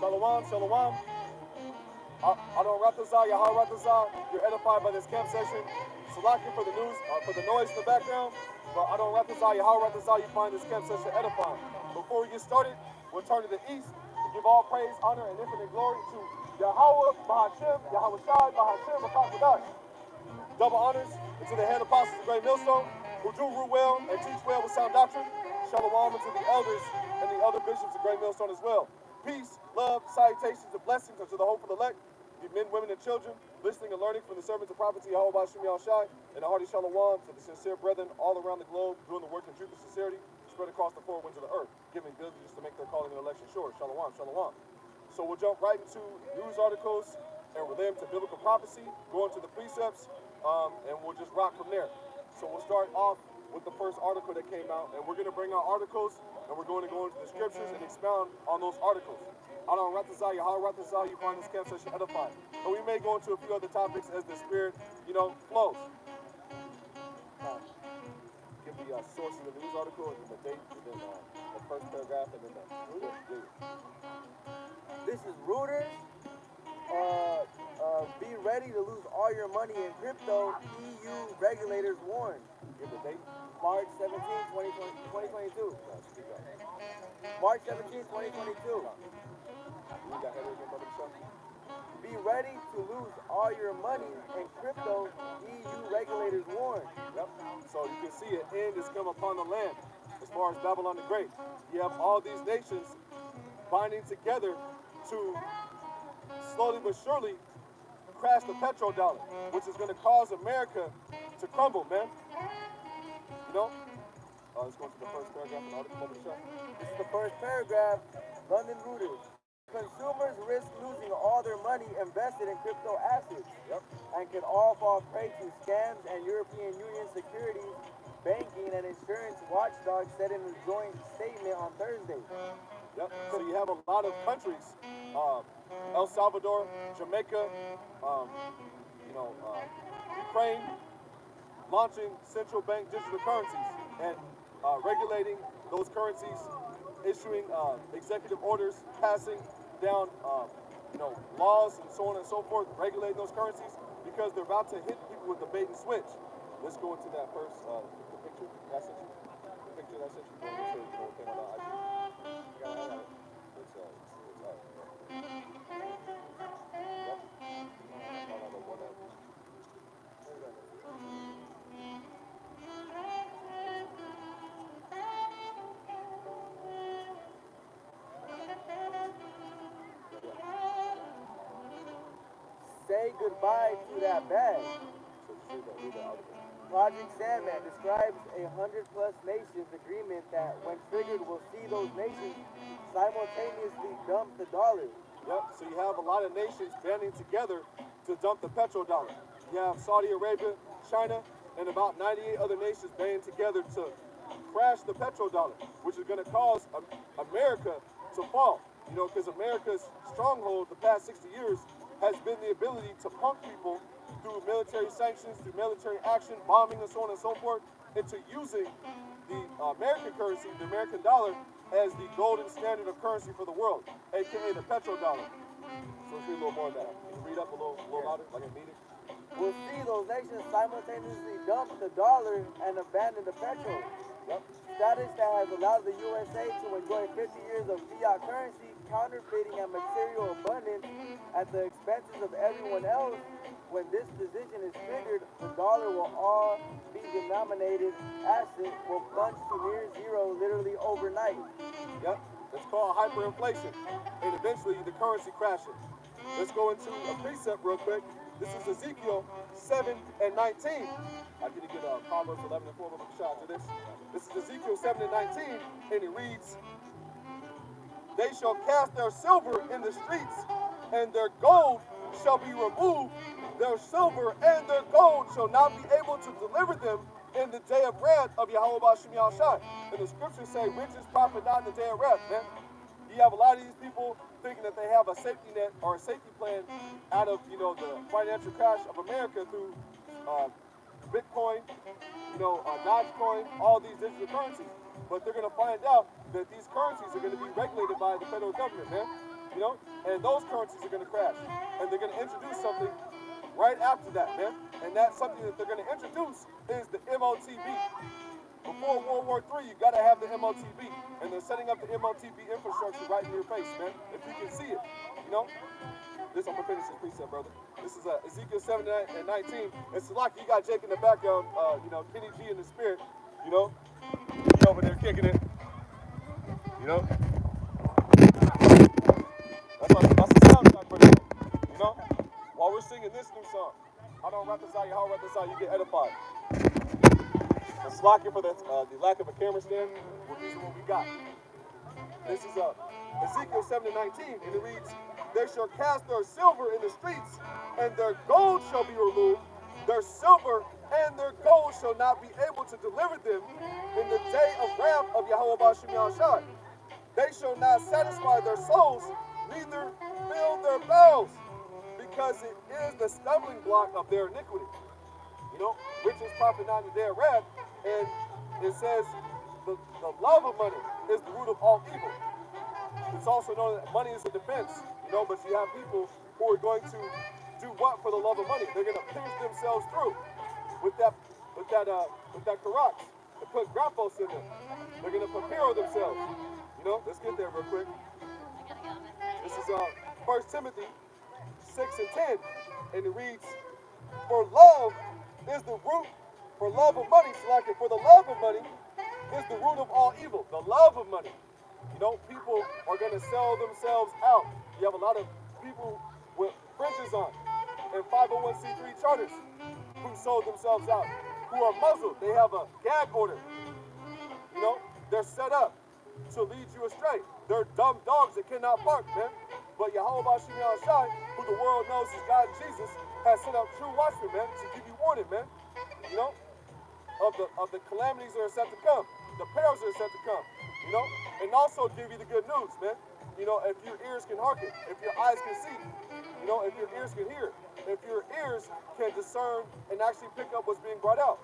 Shalom, shalom. Adon Ratazah, Yahal Ratazah. You're edified by this camp session. Salaki for the news, for the noise in the background. But Adon Ratazah, Yahal Ratazah, you find this camp session edifying. Before we get started, we'll turn to the east and give all praise, honor, and infinite glory to Yahweh, Bahashem, Yahweh Shai, Bahashem, Akakwadah. Double honors and to the head apostles of Great Millstone, who do rule well and teach well with sound doctrine. Shalom and to the elders and the other bishops of Great Millstone as well. Peace, love, salutations, and blessings unto the hopeful elect, the men, women, and children, listening and learning from the servants of prophecy, Yahweh Bashim Shai, and a hearty shalom to the sincere brethren all around the globe, doing the work in truth and sincerity, spread across the four winds of the earth, giving diligence to make their calling and election sure. Shalom, shalom. So we'll jump right into news articles and relate them to biblical prophecy, go into the precepts, and we'll just rock from there. So we'll start off with the first article that came out, and we're going to bring our articles, and we're going to go into the scriptures and expound on those articles. Adon Ratazah, Yahal Ratazah, you find this camp session edifying. And we may go into a few other topics as the spirit, flows. Give the source of the news article, and then the date, and then the first paragraph, and then the This is Reuters. Be ready to lose all your money in crypto. EU regulators warn. Give the date. March 17, 2022. March 17, 2022. Be ready to lose all your money in crypto. EU regulators warn. Yep. So you can see an end is come upon the land. As far as Babylon the Great, you have all these nations binding together to slowly but surely crash the petrodollar, which is going to cause America to crumble, man. Let's go to the first paragraph of the article. This is the first paragraph. London Reuters. Consumers risk losing all their money invested in crypto assets. Yep. And can all fall prey to scams, and European Union securities, banking, and insurance watchdogs said in a joint statement on Thursday. Yep. So you have a lot of countries, El Salvador, Jamaica, Ukraine, launching central bank digital currencies and regulating those currencies, issuing executive orders, passing down, laws and so on and so forth, regulating those currencies because they're about to hit people with the bait and switch. Let's go into that first, the picture that I sent you. The picture that I sent you. Say goodbye to that bag. Project Sandman describes 100+ nations agreement that, when triggered, will see those nations simultaneously dump the dollar. Yep, so you have a lot of nations banding together to dump the petrodollar. You have Saudi Arabia, China, and about 98 other nations banding together to crash the petrodollar, which is going to cause America to fall. Because America's stronghold the past 60 years has been the ability to punk people through military sanctions, through military action, bombing, and so on and so forth, into using the American currency, the American dollar, as the golden standard of currency for the world, aka the petrodollar. So let's read a little more of that. Can you read up a little louder, like I need it? We'll see those nations simultaneously dump the dollar and abandon the petrol. Yep. Status that has allowed the USA to enjoy 50 years of fiat currency, counterfeiting and material abundance at the expenses of everyone else. When this decision is triggered, the dollar will all be denominated asset will plunge to near zero literally overnight. Yep, it's called hyperinflation, and eventually the currency crashes. Let's go into a precept real quick. This is Ezekiel 7 and 19. I'm going to get Proverbs 11 and 4 with a shot to this. This is Ezekiel 7 and 19, and it reads, "They shall cast their silver in the streets, and their gold shall be removed. Their silver and their gold shall not be able to deliver them in the day of wrath of Yahweh Bashim Shai." And the scriptures say, riches profit not in the day of wrath, man. You have a lot of these people thinking that they have a safety net or a safety plan out of, the financial crash of America through Bitcoin, Dogecoin, all these digital currencies. But they're going to find out that these currencies are going to be regulated by the federal government, man. you know, and those currencies are going to crash. And they're going to introduce something right after that, man. And that's something that they're going to introduce is the MOTB. Before World War III, you got to have the MOTB. And they're setting up the MOTB infrastructure right in your face, man. If you can see it, you know. This, I'm going to finish this precept, brother. This is Ezekiel 7 and 19. And Salaki, you got Jake in the background, you know, Kenny G in the spirit, you know. He over there kicking it, you know. That's the soundtrack for today, you know. While we're singing this new song, I don't reconcile you, how reconcile you get edified. And Salaki for the lack of a camera stand, we're using what we got. This is Ezekiel 7 and 19, and it reads, "They shall cast their silver in the streets, and their gold shall be removed. Their silver and their gold shall not be able to deliver them in the day of wrath of Yahweh Bashim Yahushai. They shall not satisfy their souls, neither fill their bells, because it is the stumbling block of their iniquity." You know, riches profit not in the day of wrath, and it says the love of money is the root of all evil. It's also known that money is a defense, you know, but you have people who are going to do what for the love of money? They're going to pierce themselves through with that karax to put graphos in them. They're going to prepare themselves. You know, let's get there real quick. This is 1 Timothy 6 and 10, and it reads, "For love is the root, for love of money, for the love of money is the root of all evil." The love of money. You know, people are going to sell themselves out. You have a lot of people with fringes on and 501c3 charters who sold themselves out, who are muzzled. They have a gag order. You know, they're set up to lead you astray. They're dumb dogs that cannot bark, man. But Yahweh Bashim Yahushai, who the world knows is God and Jesus, has set up true watchmen, man, to give you warning, man. You know, of the calamities that are set to come, the perils that are set to come, you know, and also give you the good news, man. You know, if your ears can hearken, if your eyes can see, you know, if your ears can hear, if your ears can discern and actually pick up what's being brought out.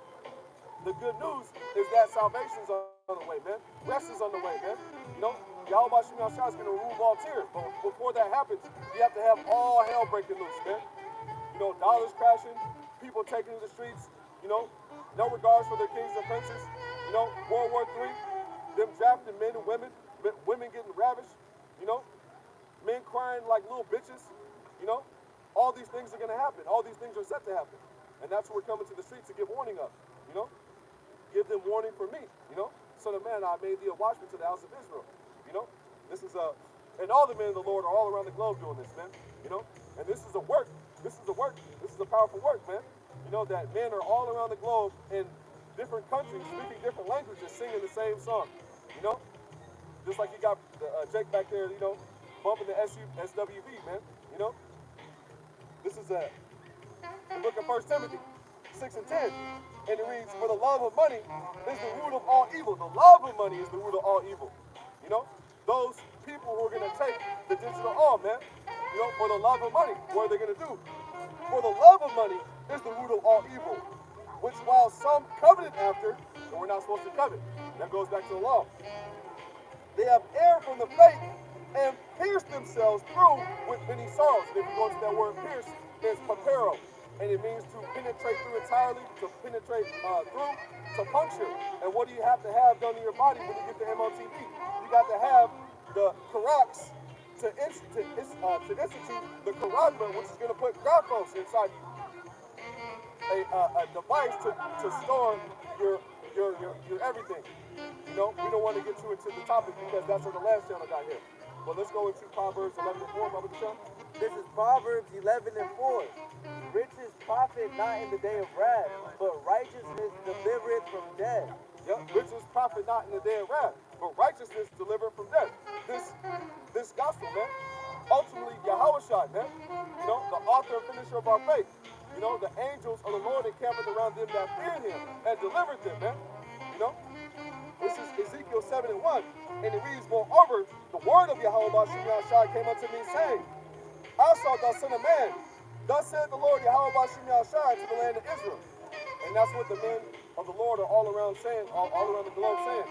The good news is that salvation's on the way, man. Rest is on the way, man. You know, Yahweh Bashim Yahushua is going to remove all tears, but before that happens, you have to have all hell breaking loose, man. You know, dollars crashing, people taking to the streets, you know, no regards for their kings and princes. You know, World War III, them drafting men and women getting ravished, you know, men crying like little bitches, you know. All these things are going to happen. All these things are set to happen. And that's what we're coming to the streets to give warning of, you know. Give them warning for me, you know. Son of man, I made thee a watchman to the house of Israel, you know. This is and all the men of the Lord are all around the globe doing this, man, you know. And this is a work. This is a work. This is a powerful work, man. You know, that men are all around the globe in different countries, speaking different languages, singing the same song, you know. Just like you got Jake back there, you know, bumping the SWV, man, you know. This is the book of 1 Timothy 6 and 10. And it reads, "For the love of money is the root of all evil." The love of money is the root of all evil. You know, those people who are going to take the digital arm, man, you know, for the love of money, what are they going to do? For the love of money is the root of all evil, which while some coveted after, and we're not supposed to covet. That goes back to the law. They have erred from the faith and pierced themselves through with many sorrows. And if you go to that word pierce, it's papero. And it means to penetrate through entirely, to penetrate through, to puncture. And what do you have to have done in your body when you get the MOTB? You got to have the karax to institute the karagma, which is going to put graphos inside you. A device to store your everything. You know, we don't want to get too into the topic because that's what the last channel got here. But let's go into Proverbs 11 and 4, Baba Deshaun. This is Proverbs 11 and 4. Riches profit not in the day of wrath, but righteousness delivereth from death. Yep, riches profit not in the day of wrath, but righteousness delivered from death. This gospel, man, ultimately Yahushua, man, you know, the author and finisher of our faith. You know, the angels of the Lord encamped around them that feared him and delivered them, man. You know, this is Ezekiel 7 and 1, and it reads, "Moreover, the word of Yahweh Bashim Yahushua came unto me, saying, Also, thou son of man, thus said the Lord Yahweh Bashim Yahushua to the land of Israel." And that's what the men of the Lord are all around saying, all around the globe saying.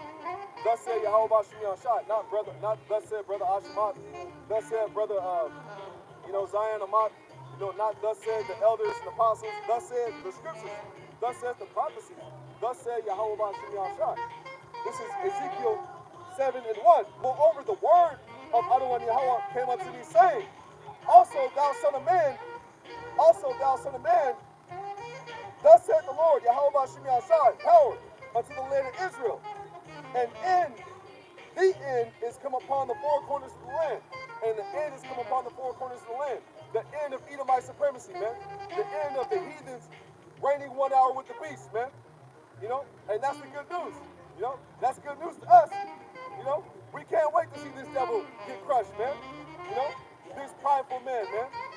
thus said Yahweh Shemiah Shai, not brother, not thus said brother Ashamat, thus said brother, Zion Amat, not thus said the elders and apostles, thus said the scriptures, thus says the prophecies, thus said Yahweh Shemiah Shai. This is Ezekiel 7:1. Moreover, the word of Adonai Yahweh came unto me, saying, Also thou son of man, thus said the Lord, Yahweh Shemiah Shai, power unto the land of Israel. And the end is come upon the four corners of the land. And the end is come upon the four corners of the land. The end of Edomite supremacy, man. The end of the heathens reigning 1 hour with the beast, man. And that's the good news. That's good news to us. We can't wait to see this devil get crushed, man. This prideful man,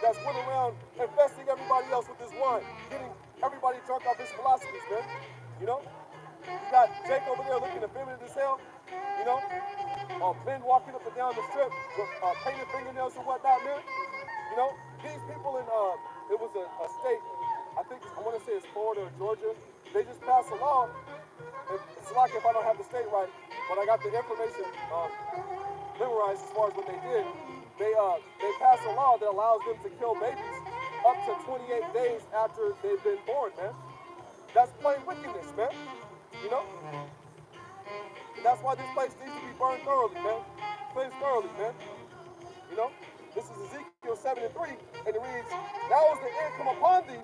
that's went around infesting everybody else with his wine, getting everybody drunk off his philosophies, man. You got Jake over there looking effeminate as hell. Men walking up and down the strip with painted fingernails and whatnot, man. These people in it was a state, I want to say it's Florida or Georgia. They just passed a law. It's like if I don't have the state right, but I got the information memorized as far as what they did. They passed a law that allows them to kill babies up to 28 days after they've been born, man. That's plain wickedness, man. That's why this place needs to be burned thoroughly, man. Cleansed thoroughly, man. This is Ezekiel 7:3, and it reads, Now is the end come upon thee,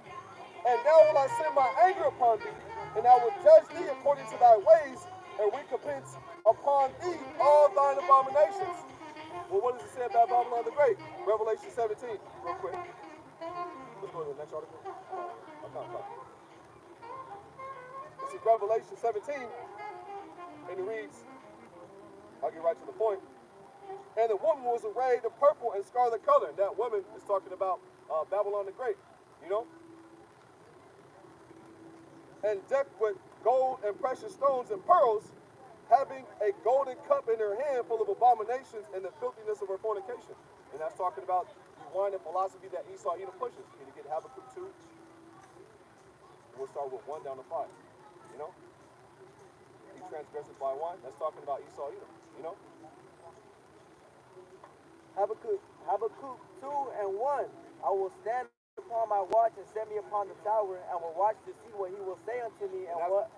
and now will I send my anger upon thee, and I will judge thee according to thy ways, and recompense upon thee all thine abominations. Well, what does it say about Babylon the Great? Revelation 17, real quick. Let's go to the next article. This is Revelation 17, and it reads, I'll get right to the point. And the woman was arrayed in purple and scarlet color. And that woman is talking about Babylon the Great, And decked with gold and precious stones and pearls, having a golden cup in her hand full of abominations and the filthiness of her fornication. And that's talking about the wine and philosophy that Esau Edom pushes. Can you get Habakkuk 2? We'll start with 1 down to 5. He transgresses by wine. That's talking about Esau Edom, Habakkuk 2 and 1. I will stand upon my watch and set me upon the tower, and will watch to see what he will say unto me, and what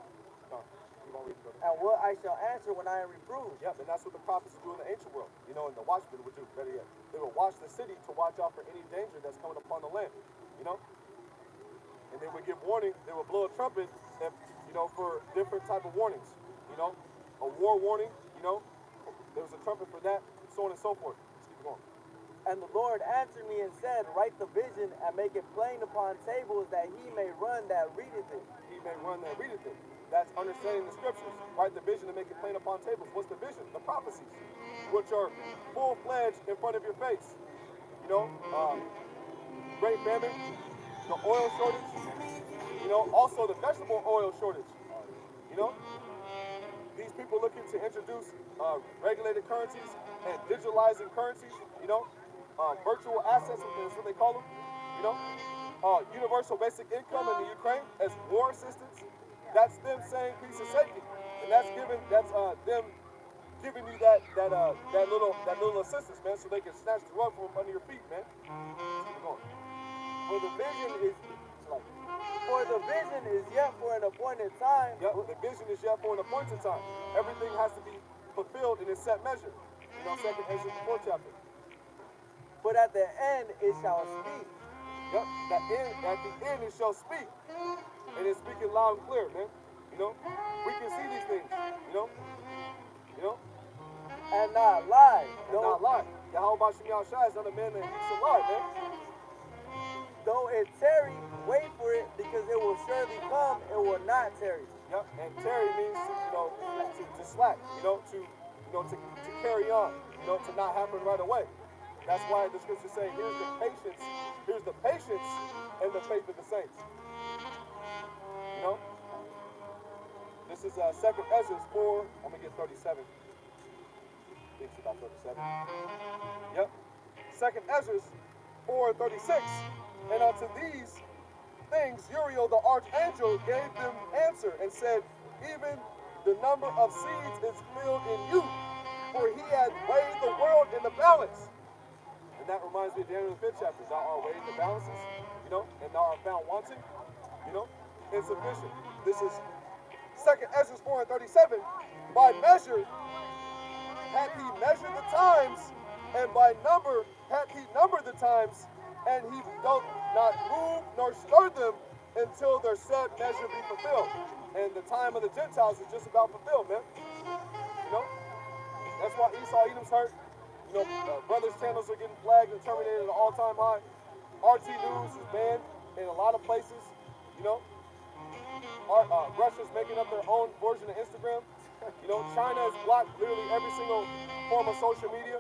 I shall answer when I am reproved. Yep, and that's what the prophets do in the ancient world. And the watchmen would do, better yet. They would watch the city to watch out for any danger that's coming upon the land, And they would give warning. They would blow a trumpet, if, for different type of warnings. A war warning, there was a trumpet for that, so on and so forth. Let's keep it going. And the Lord answered me and said, Write the vision and make it plain upon tables, that he may run that readeth it. He may run that readeth it. That's understanding the scriptures. Write the vision and make it plain upon tables. What's the vision? The prophecies, which are full-fledged in front of your face. Great famine, the oil shortage, also the vegetable oil shortage. These people looking to introduce regulated currencies and digitalizing currencies, virtual assets, is what they call them, universal basic income in the Ukraine as war assistance. That's them saying peace and safety, and that's them giving you that little assistance, man, so they can snatch the rug from under your feet, man. Keep going. For the vision is yet for an appointed time. Yep, the vision is yet for an appointed time. Everything has to be fulfilled in a set measure. 2nd Ezra 4th chapter. But at the end it shall speak. Yep, at the end it shall speak. And it's speaking loud and clear, man. We can see these things, And not lie. Not lie. Yahweh Shemiah Shai is not a man that he should lie, man. Though it tarry, wait for it, because it will surely come, it will not tarry. Yep, and tarry means to slack, to carry on, to not happen right away. That's why the scriptures say, here's the patience and the faith of the saints. This is 2nd Ezra 4, I'm going to get 37. I think it's about 37. Yep. 2nd Ezra 4:36. And unto these things Uriel the archangel gave them answer and said, Even the number of seeds is filled in you, for he has weighed the world in the balance. And that reminds me of Daniel the 5th chapter. Thou art weighed in the balances, and thou art found wanting, insufficient. This is 2nd Ezra 4 and 37. By measure hath he measured the times, and by number hath he numbered the times, and he doth not move nor stir them until their said measure be fulfilled. And the time of the Gentiles is just about fulfilled, man. That's why Esau Edom's hurt. Brothers' channels are getting flagged and terminated at an all-time high. RT News is banned in a lot of places. Russia's making up their own version of Instagram. China has blocked literally every single form of social media.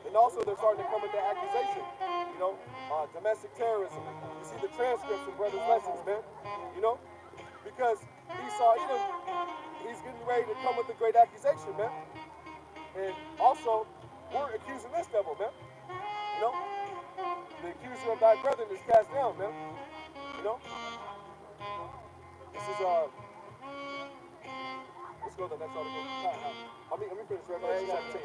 And also they're starting to come with that accusation. Domestic terrorism. You see the transcripts of brothers' lessons, man. Because Esau Edom, he's getting ready to come with a great accusation, man. And also, we're accusing this devil, man. The accuser of thy brethren is cast down, man. This is let's go to the next article. Let me finish Revelation 17.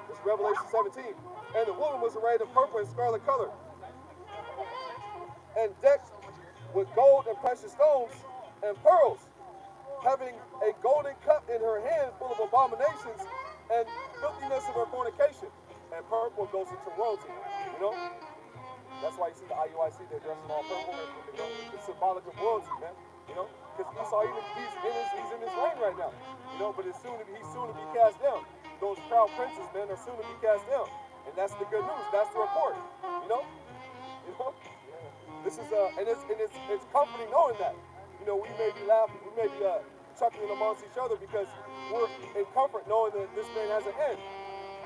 This is Revelation 17. And the woman was arrayed in purple and scarlet color, and decked with gold and precious stones and pearls, having a golden cup in her hand full of abominations and filthiness of her fornication. And purple goes into royalty, That's why you see the IUIC, they're dressed in all purple. It's symbolic of royalty, man. Because Esau, even he's in his reign right now. But he's soon to be cast down. Those proud princes, man, are soon to be cast down. And that's the good news. That's the report. This is and it's comforting knowing that. We may be laughing, we may be chuckling amongst each other because we're in comfort knowing that this man has an end.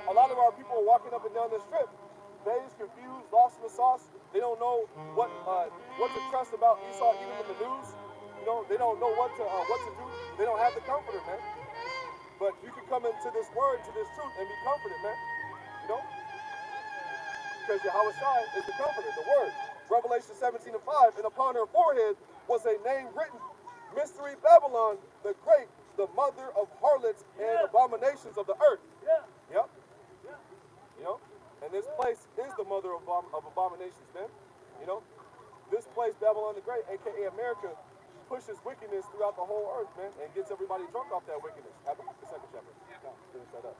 A lot of our people are walking up and down the strip, dazed, confused, lost in the sauce. They don't know what to trust about Esau Edom in the news. They don't know what to do. They don't have the comforter, man. But you can come into this word, to this truth, and be comforted, man. Because Yahweh Shai is the comforter, the word. Revelation 17 and 5, and upon her forehead was a name written, Mystery Babylon, the Great, the mother of harlots and abominations of the earth. Yep. And this place is the mother of abominations, man. This place, Babylon the Great, a.k.a. America, pushes wickedness throughout the whole earth, man, and gets everybody drunk off that wickedness. Habakkuk, the 2nd chapter. Finish that up.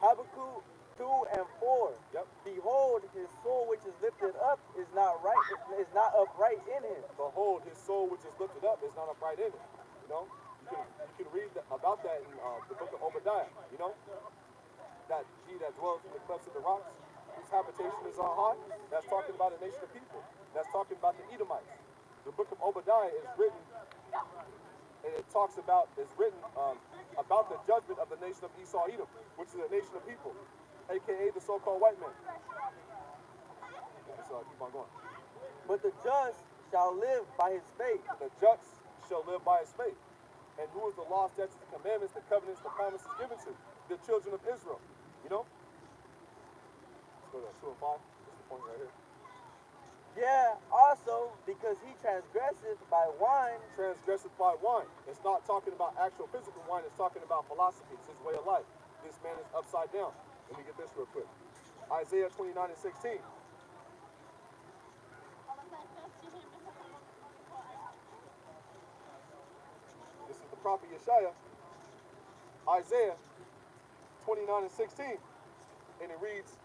Habakkuk 2 and 4. Yep. Behold, his soul which is lifted up is not upright in him. Behold, his soul which is lifted up is not upright in him. You can read about that in the book of Obadiah. That he that dwells in the clefts of the rocks, whose habitation is on high. That's talking about a nation of people. That's talking about the Edomites. The book of Obadiah is written, and it talks about about the judgment of the nation of Esau Edom, which is a nation of people, aka the so-called white man. So keep on going. But the just shall live by his faith. The just shall live by his faith. And who is the law, statutes, the commandments, the covenants, the promises given to? The children of Israel. Let's go to 2 and 5. That's the point right here. Yeah, also because he transgresseth by wine. Transgresseth by wine. It's not talking about actual physical wine. It's talking about philosophy. It's his way of life. This man is upside down. Let me get this real quick. Isaiah 29 and 16. This is the prophet Yeshaya. Isaiah 29 and 16. And it reads,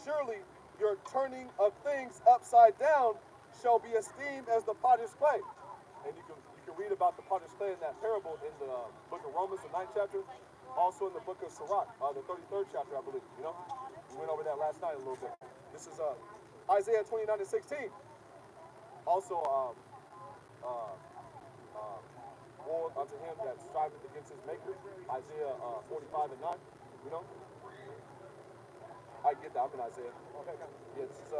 surely your turning of things upside down shall be esteemed as the potter's clay. And you can read about the potter's clay in that parable in the book of Romans, the 9th chapter. Also in the book of Sirach, the 33rd chapter, I believe. We went over that last night a little bit. This is Isaiah 29 and 16. Also, woe unto him that striveth against his maker. Isaiah 45 and 9. I get that. I'm in Isaiah. Yeah, this is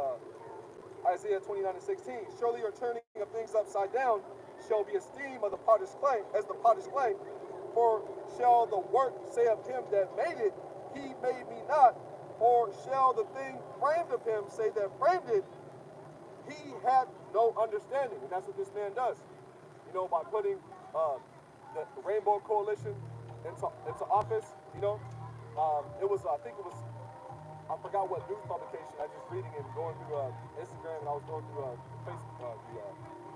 Isaiah 29 and 16. Surely your turning of things upside down shall be esteemed of the potter's clay, as the potter's clay. For shall the work say of him that made it, he made me not? Or shall the thing framed of him say that framed it, he had no understanding, and that's what this man does. You know, by putting the Rainbow Coalition into office. You know, it was I think it was I forgot what news publication. I just reading it and going through Instagram, and I was going through Facebook,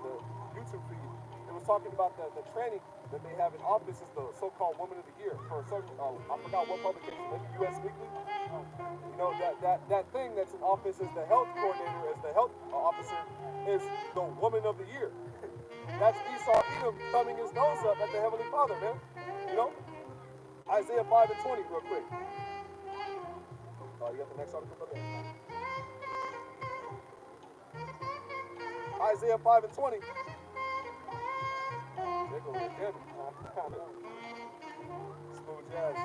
the YouTube feed. It was talking about the training that they have in office is the so-called Woman of the Year for a certain. I forgot what publication, maybe U.S. Weekly. You know that thing that's in office is the health coordinator, is the health officer, is the Woman of the Year. That's Esau Edom thumbing his nose up at the Heavenly Father, man. You know, Isaiah 5 and 20, real quick. You got the next article for there. Isaiah 5 and 20. Smooth jazz.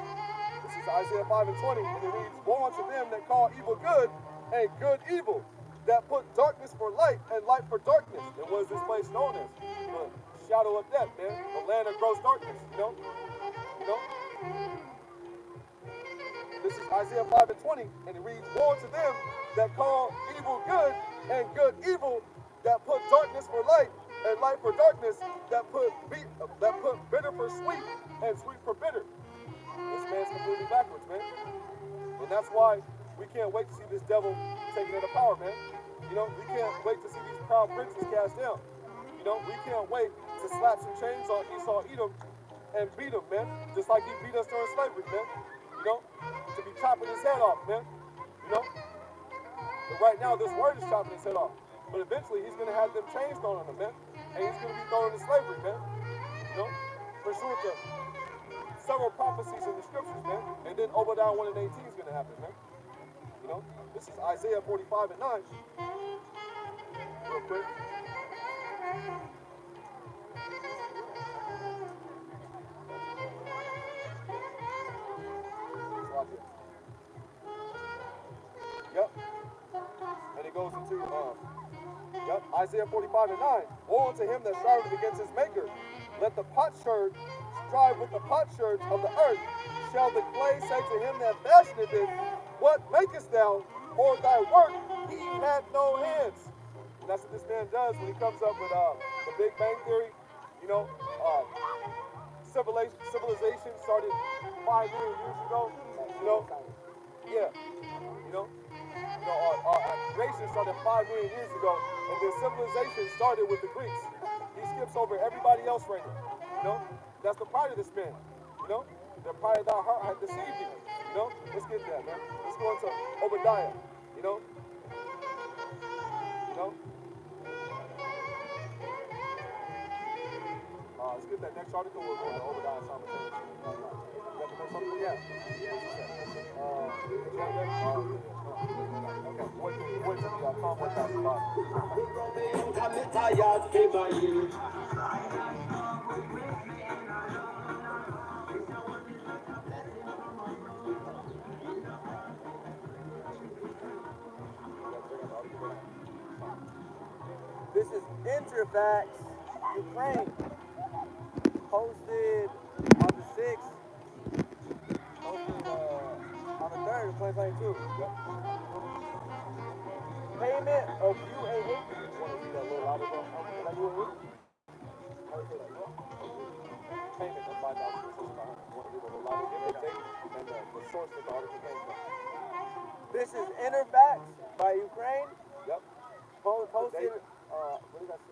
This is Isaiah 5 and 20, and it reads, "Woe unto them that call evil good, and good evil, that put darkness for light, and light for darkness." And what is this place known as? The shadow of death, man. The land of gross darkness, you know? You know? This is Isaiah 5 and 20, and it reads, "Woe unto them that call evil good, and good evil, that put darkness for light, and light for darkness, that put bitter for sweet, and sweet for bitter." This man's completely backwards, man. And that's why we can't wait to see this devil taken into power, man. You know, we can't wait to see these proud princes cast down. You know, we can't wait to slap some chains on Esau Edom and beat him, man. Just like he beat us during slavery, man. You know, to be chopping his head off, man. You know? But right now, this word is chopping his head off. But eventually, he's going to have them chains thrown on him, man. And he's going to be thrown into slavery, man. You know? Pursuant to several prophecies in the scriptures, man. And then Obadiah 1 and 18 is going to happen, man. You know? This is Isaiah 45 and 9. Real quick. Yep. And it goes into Isaiah 45 and 9. "Woe unto him that striveth against his maker. Let the potsherd strive with the potsherds of the earth. Shall the clay say to him that fashioneth it, What makest thou? Or thy work, he had no hands." And that's what this man does when he comes up with the Big Bang Theory. You know, civilization started 5 million years ago. You know, yeah. You know, creation started 5 million years ago, and then civilization started with the Greeks. He skips over everybody else right now. You know, that's the pride of this man. You know, the pride of thy heart had deceived you. You know, let's get that, man. Let's go into Obadiah. You know, let's get that next article. We'll go to Obadiah simultaneously. You got the next article? Yeah. Okay, wait till the convoy passes by. This is Interfax, Ukraine. Posted on the 6th. Posted on the 3rd of 2022. Yep. Payment of UAE. Want to read that little louder, bro? Is that UAE? How do you say that? Payment of $5. Want to read a little louder? Give the date and the source that the article came from. This is Interfax by Ukraine. Yep. Posted. What did I say?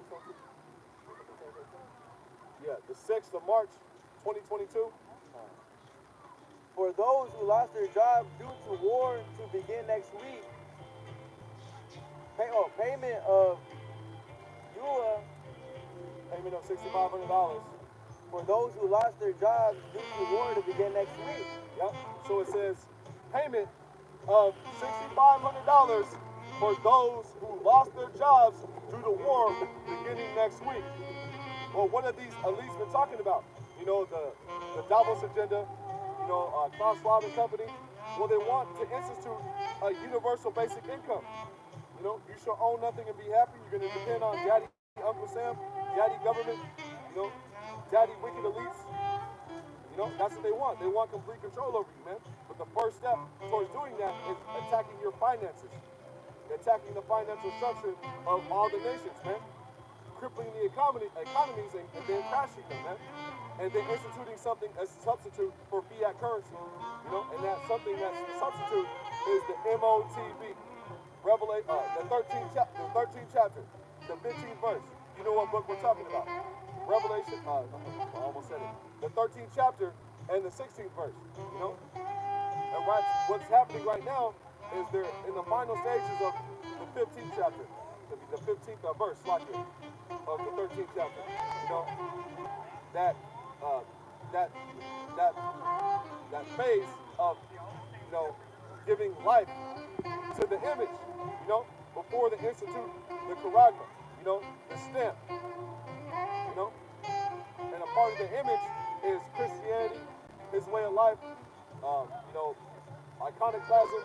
Yeah, the 6th of March, 2022. For those who lost their jobs due to war to begin next week. Payment of EUA. Payment of $6,500. For those who lost their jobs due to war to begin next week. Yep. So it says payment of $6,500 for those who lost their jobs due to war beginning next week. Well, what have these elites been talking about? You know, the Davos agenda, you know, Klaus Schwab and company. Well, they want to institute a universal basic income. You know, you shall own nothing and be happy. You're going to depend on Daddy, Uncle Sam, Daddy government, you know, Daddy wicked elites. You know, that's what they want. They want complete control over you, man. But the first step towards doing that is attacking your finances. attacking the financial structure of all the nations, man. Crippling the economies and then crashing them, man. And then instituting something as a substitute for fiat currency, you know, and that something that's a substitute is the MOTB, Revelation, the 13th chapter, the 15th verse. You know what book we're talking about? Revelation, I almost said it. The 13th chapter and the 16th verse, you know? And what's happening right now is they're in the final stages of the 15th chapter, the 15th verse, like it, of the 13th chapter. You know, that phase of, you know, giving life to the image, you know, before they institute the charagma, you know, the stamp, you know, and a part of the image is Christianity, his way of life, you know, iconoclasm,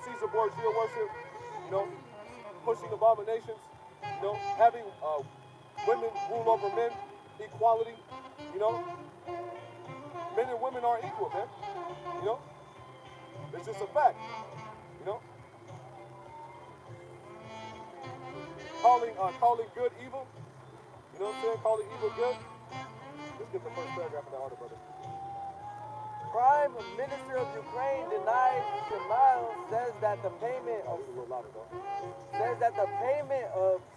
Caesar Borgia worship, you know, pushing abominations, you know, having women rule over men, equality, you know. Men and women are equal, man. You know? It's just a fact. You know? Calling good evil. You know what I'm saying? Calling evil good. Let's get the first paragraph of the article, brother. Prime Minister of Ukraine denies Shmuel says that the payment of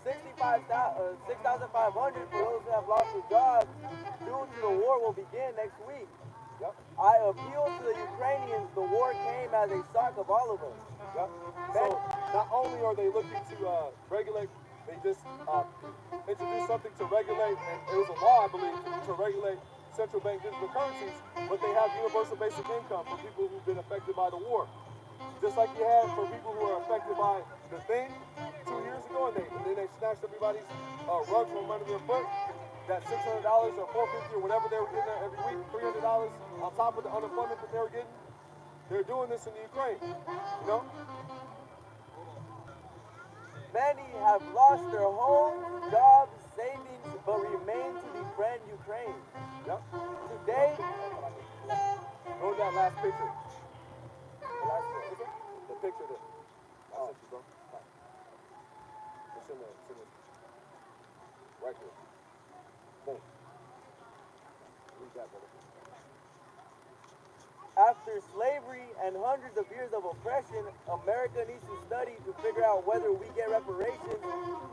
$6,500 for those who have lost their jobs due to the war will begin next week. Yep. I appeal to the Ukrainians. The war came as a shock of all of us. Yep. So not only are they looking to regulate, they just introduced something to regulate, and it was a law, I believe, to regulate central bank digital currencies, but they have universal basic income for people who've been affected by the war. Just like you had for people who were affected by the thing 2 years ago, and then they snatched everybody's rugs from under their foot. That $600 or $450 or whatever they were getting there every week, $300 on top of the unemployment that they were getting. They're doing this in the Ukraine, you know? Many have lost their homes, jobs, savings, but remain to befriend Ukraine. Yep. Today, Go to that last picture. The last picture? The picture there. I sent you, bro. It's in there. Right here. Boom. Read that, brother. after slavery and hundreds of years of oppression, America needs to study to figure out whether we get reparations,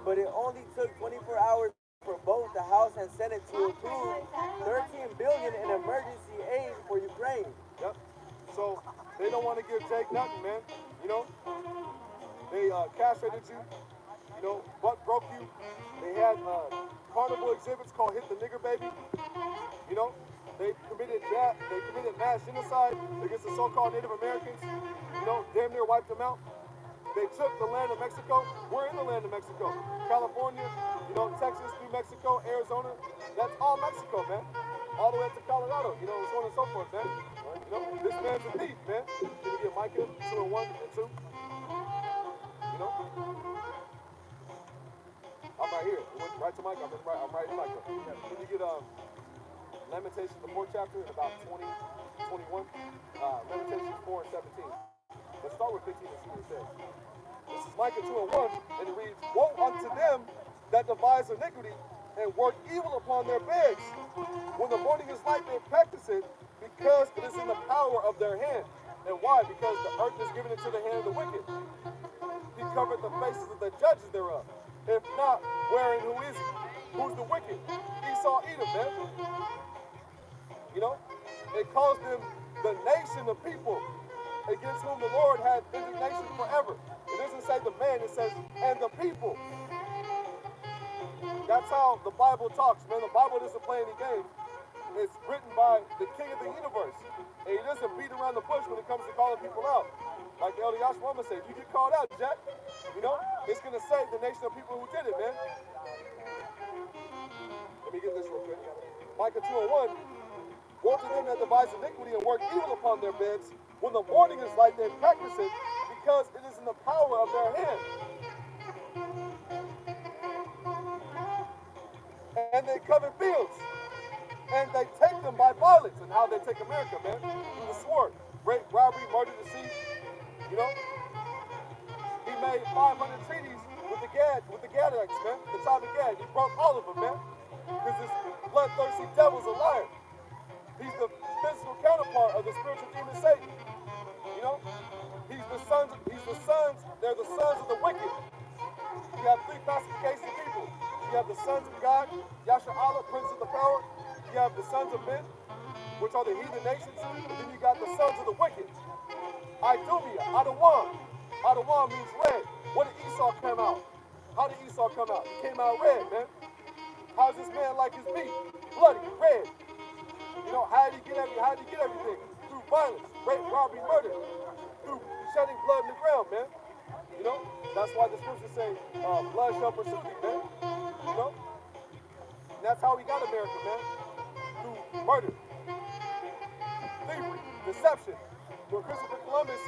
but it only took 24 hours for both the House and Senate to approve $13 billion in emergency aid for Ukraine. Yep. So they don't want to give Jake nothing, man. You know, they castrated you. You know, butt broke you. They had carnival exhibits called "Hit the Nigger Baby." You know, they committed mass genocide against the so-called Native Americans. You know, damn near wiped them out. They took the land of Mexico. We're in the land of Mexico. California, you know, Texas, New Mexico, Arizona. That's all Mexico, man. All the way up to Colorado, you know, and so on and so forth, man. You know, this man's a thief, man. Can you get Micah 2 and 1 and 2? You know? I'm right here. You went right to Micah. I'm right in Micah. Can you get Lamentations, the 4th chapter, in about 20, 21? Lamentations 4 and 17. Let's start with 15 and see what it says. This is Micah 2 and 1, and it reads, "Woe unto them that devise iniquity and work evil upon their beds. When the morning is light, they practice it, because it is in the power of their hand." And why? Because the earth is given into the hand of the wicked. He covered the faces of the judges thereof. If not, wherein who is he? Who's the wicked? Esau, Edom, man. You know? It calls them the nation of people against whom the Lord had indignation forever. It doesn't say the man, it says, and the people. That's how the Bible talks, man. The Bible doesn't play any games. It's written by the King of the universe. And he doesn't beat around the bush when it comes to calling people out. Like the Elder Yashwama said, if you get called out, Jack, you know, it's going to save the nation of people who did it, man. Let me get this real quick. Micah 2 and 1. "Woe to them that devise iniquity and work evil upon their beds. When the morning is light, they practice it, because it is in the power of their hand. And they cover fields, and they take them by violence." And how they take America, man, through the sword, rape, robbery, murder, deceit. You know, he made 500 are the heathen nations, and then you got the sons of the wicked. Idumea, Adawan. Adawan means red. What did Esau come out? How did Esau come out? He came out red, man. How's this man like his meat? Bloody, red. You know, how did he get everything? Through violence, rape, robbery, murder. Through shedding blood in the ground, man. You know? That's why the scriptures say, blood shall pursue thee, man. You know? And that's how we got America, man. Through murder, thievery, deception. When Christopher Columbus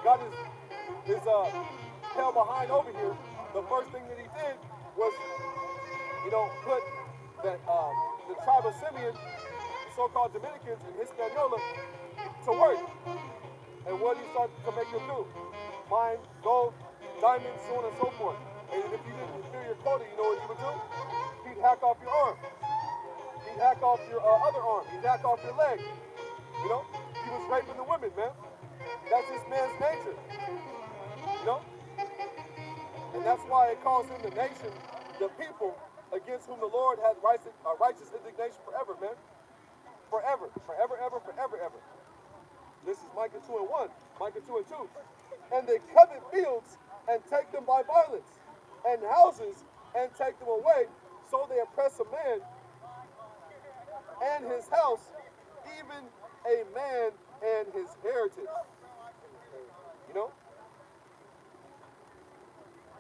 got his tail behind over here, the first thing that he did was, you know, put the tribe of Simeon, the so-called Dominicans and Hispaniola, to work. And what did he start to make them do? Mine, gold, diamonds, so on and so forth. And if you didn't fulfill your quota, you know what he would do? He'd hack off your arm. He'd hack off your other arm. He'd hack off your leg. You know? He was raping the women, man. That's this man's nature. You know? And that's why it calls him the nation, the people against whom the Lord had righteous indignation forever, man. Forever. Forever, ever, forever, ever. This is Micah 2:1. Micah 2:2. And they covet fields and take them by violence, and houses and take them away. So they oppress a man and his house, even a man and his heritage. You know?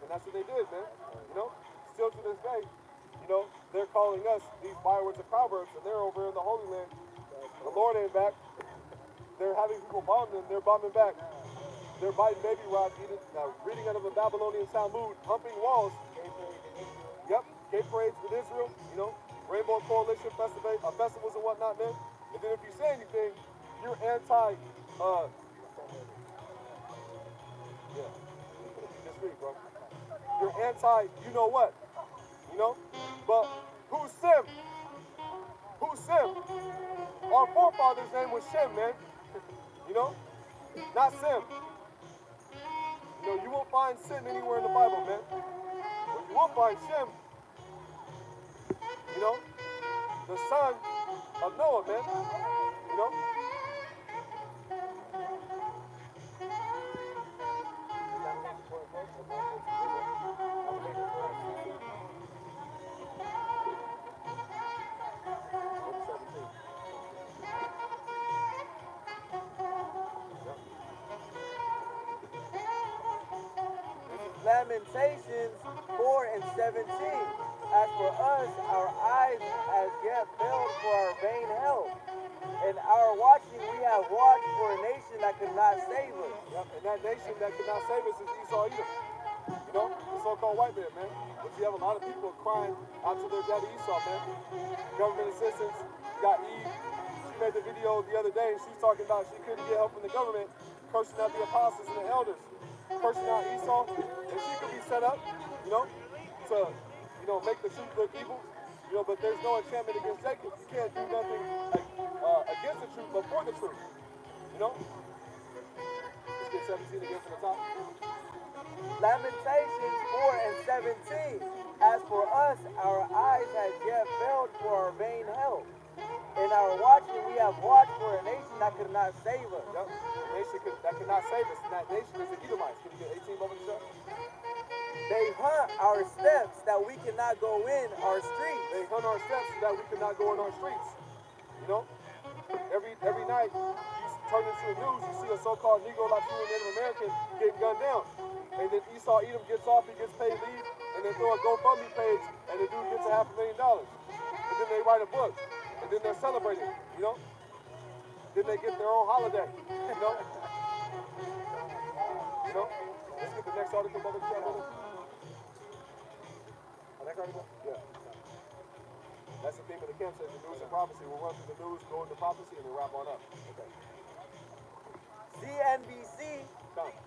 And that's what they did, man. You know? Still to this day, you know, they're calling us these bywords of Proverbs, and they're over in the Holy Land. The Lord ain't back. They're having people bomb them. They're bombing back. They're biting baby rods, reading out of a Babylonian Talmud, pumping walls. Yep, gay parades with Israel, you know, Rainbow Coalition festivals and whatnot, man. And then if you say anything, you're anti, just read, bro. You're anti, you know what, you know? But who's Sem? Who's Sem? Our forefather's name was Shem, man. You know? Not Sem. You know, you won't find sin anywhere in the Bible, man. But you will find Shem, you know, the son of Noah, man. You know? Lamentations 4:17. As for us, our eyes as yet failed for our vain help. In our watching, we have watched for a nation that could not save us. Yep, and that nation that could not save us is Esau Edom. You know, the so-called white man, man. But you have a lot of people crying out to their daddy Esau, man. Government assistance. You got Eve. She made the video the other day, and she's talking about she couldn't get help from the government, cursing out the apostles and the elders, cursing out Esau, and she could be set up, you know, to, you know, make the truth look evil. You know, but there's no enchantment against Jacob. You can't do nothing against the truth, but for the truth. You know? Let's get 17 again from the top. Lamentations 4:17. As for us, our eyes had yet failed for our vain help. In our watching, we have watched for a nation that could not save us. Yep. A nation that could not save us. And that nation is the Edomites. Can you get 18 over the show? They hunt our steps that we cannot go in our streets. They hunt our steps so that we cannot go in our streets. You know? Every night, you turn into the news, you see a so-called Negro, Latino, Native American getting gunned down. And then Esau Edom gets off, he gets paid leave, and they throw a GoFundMe page, and the dude gets $500,000. And then they write a book, and then they're celebrating, you know? Then they get their own holiday, you know? You know? Let's get the next article, brother. Next article? Yeah. That's the theme of the camp session, news and prophecy. We'll run through the news, go into prophecy, and then wrap on up. Okay. CNBC,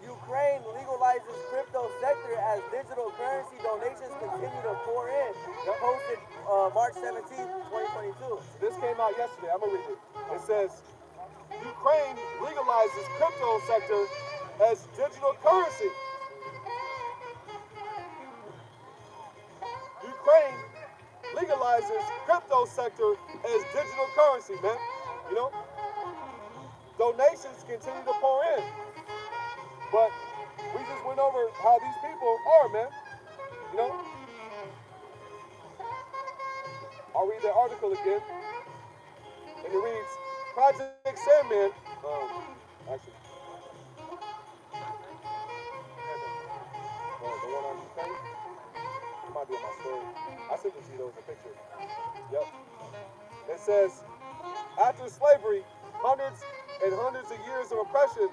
Ukraine legalizes crypto sector as digital currency donations continue to pour in. Posted March 17, 2022. This came out yesterday. I'm going to read it. It says, Ukraine legalizes crypto sector as digital currency. Ukraine legalizes crypto sector as digital currency, man. You know? donations continue to pour in. But we just went over how these people are, man. You know? I'll read the article again. And it reads, Project Sandman, actually, the one on Ukraine, it might be on my story. I sent it to you, there was a picture. Yep. It says, after slavery, hundreds and hundreds of years of oppression,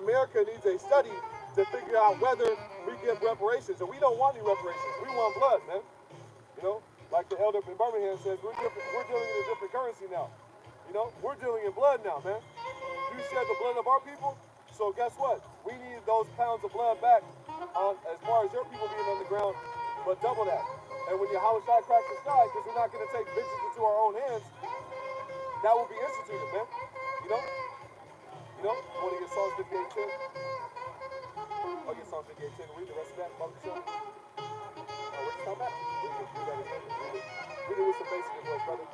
America needs a study to figure out whether we give reparations. And we don't want any reparations. We want blood, man. You know, like the elder in Birmingham says, we're dealing in a different currency now. You know, we're dealing in blood now, man. You shed the blood of our people, so guess what? We need those pounds of blood back as far as your people being on the ground, but double that. And when Yahweh Shai cracks the sky, because we're not going to take vengeance into our own hands, that will be instituted, man. You know? You know? You want to get Psalms 58:10? I'll get Psalms 58:10 and read the rest of that. Where's the stop at? Read it with some basic English, brother.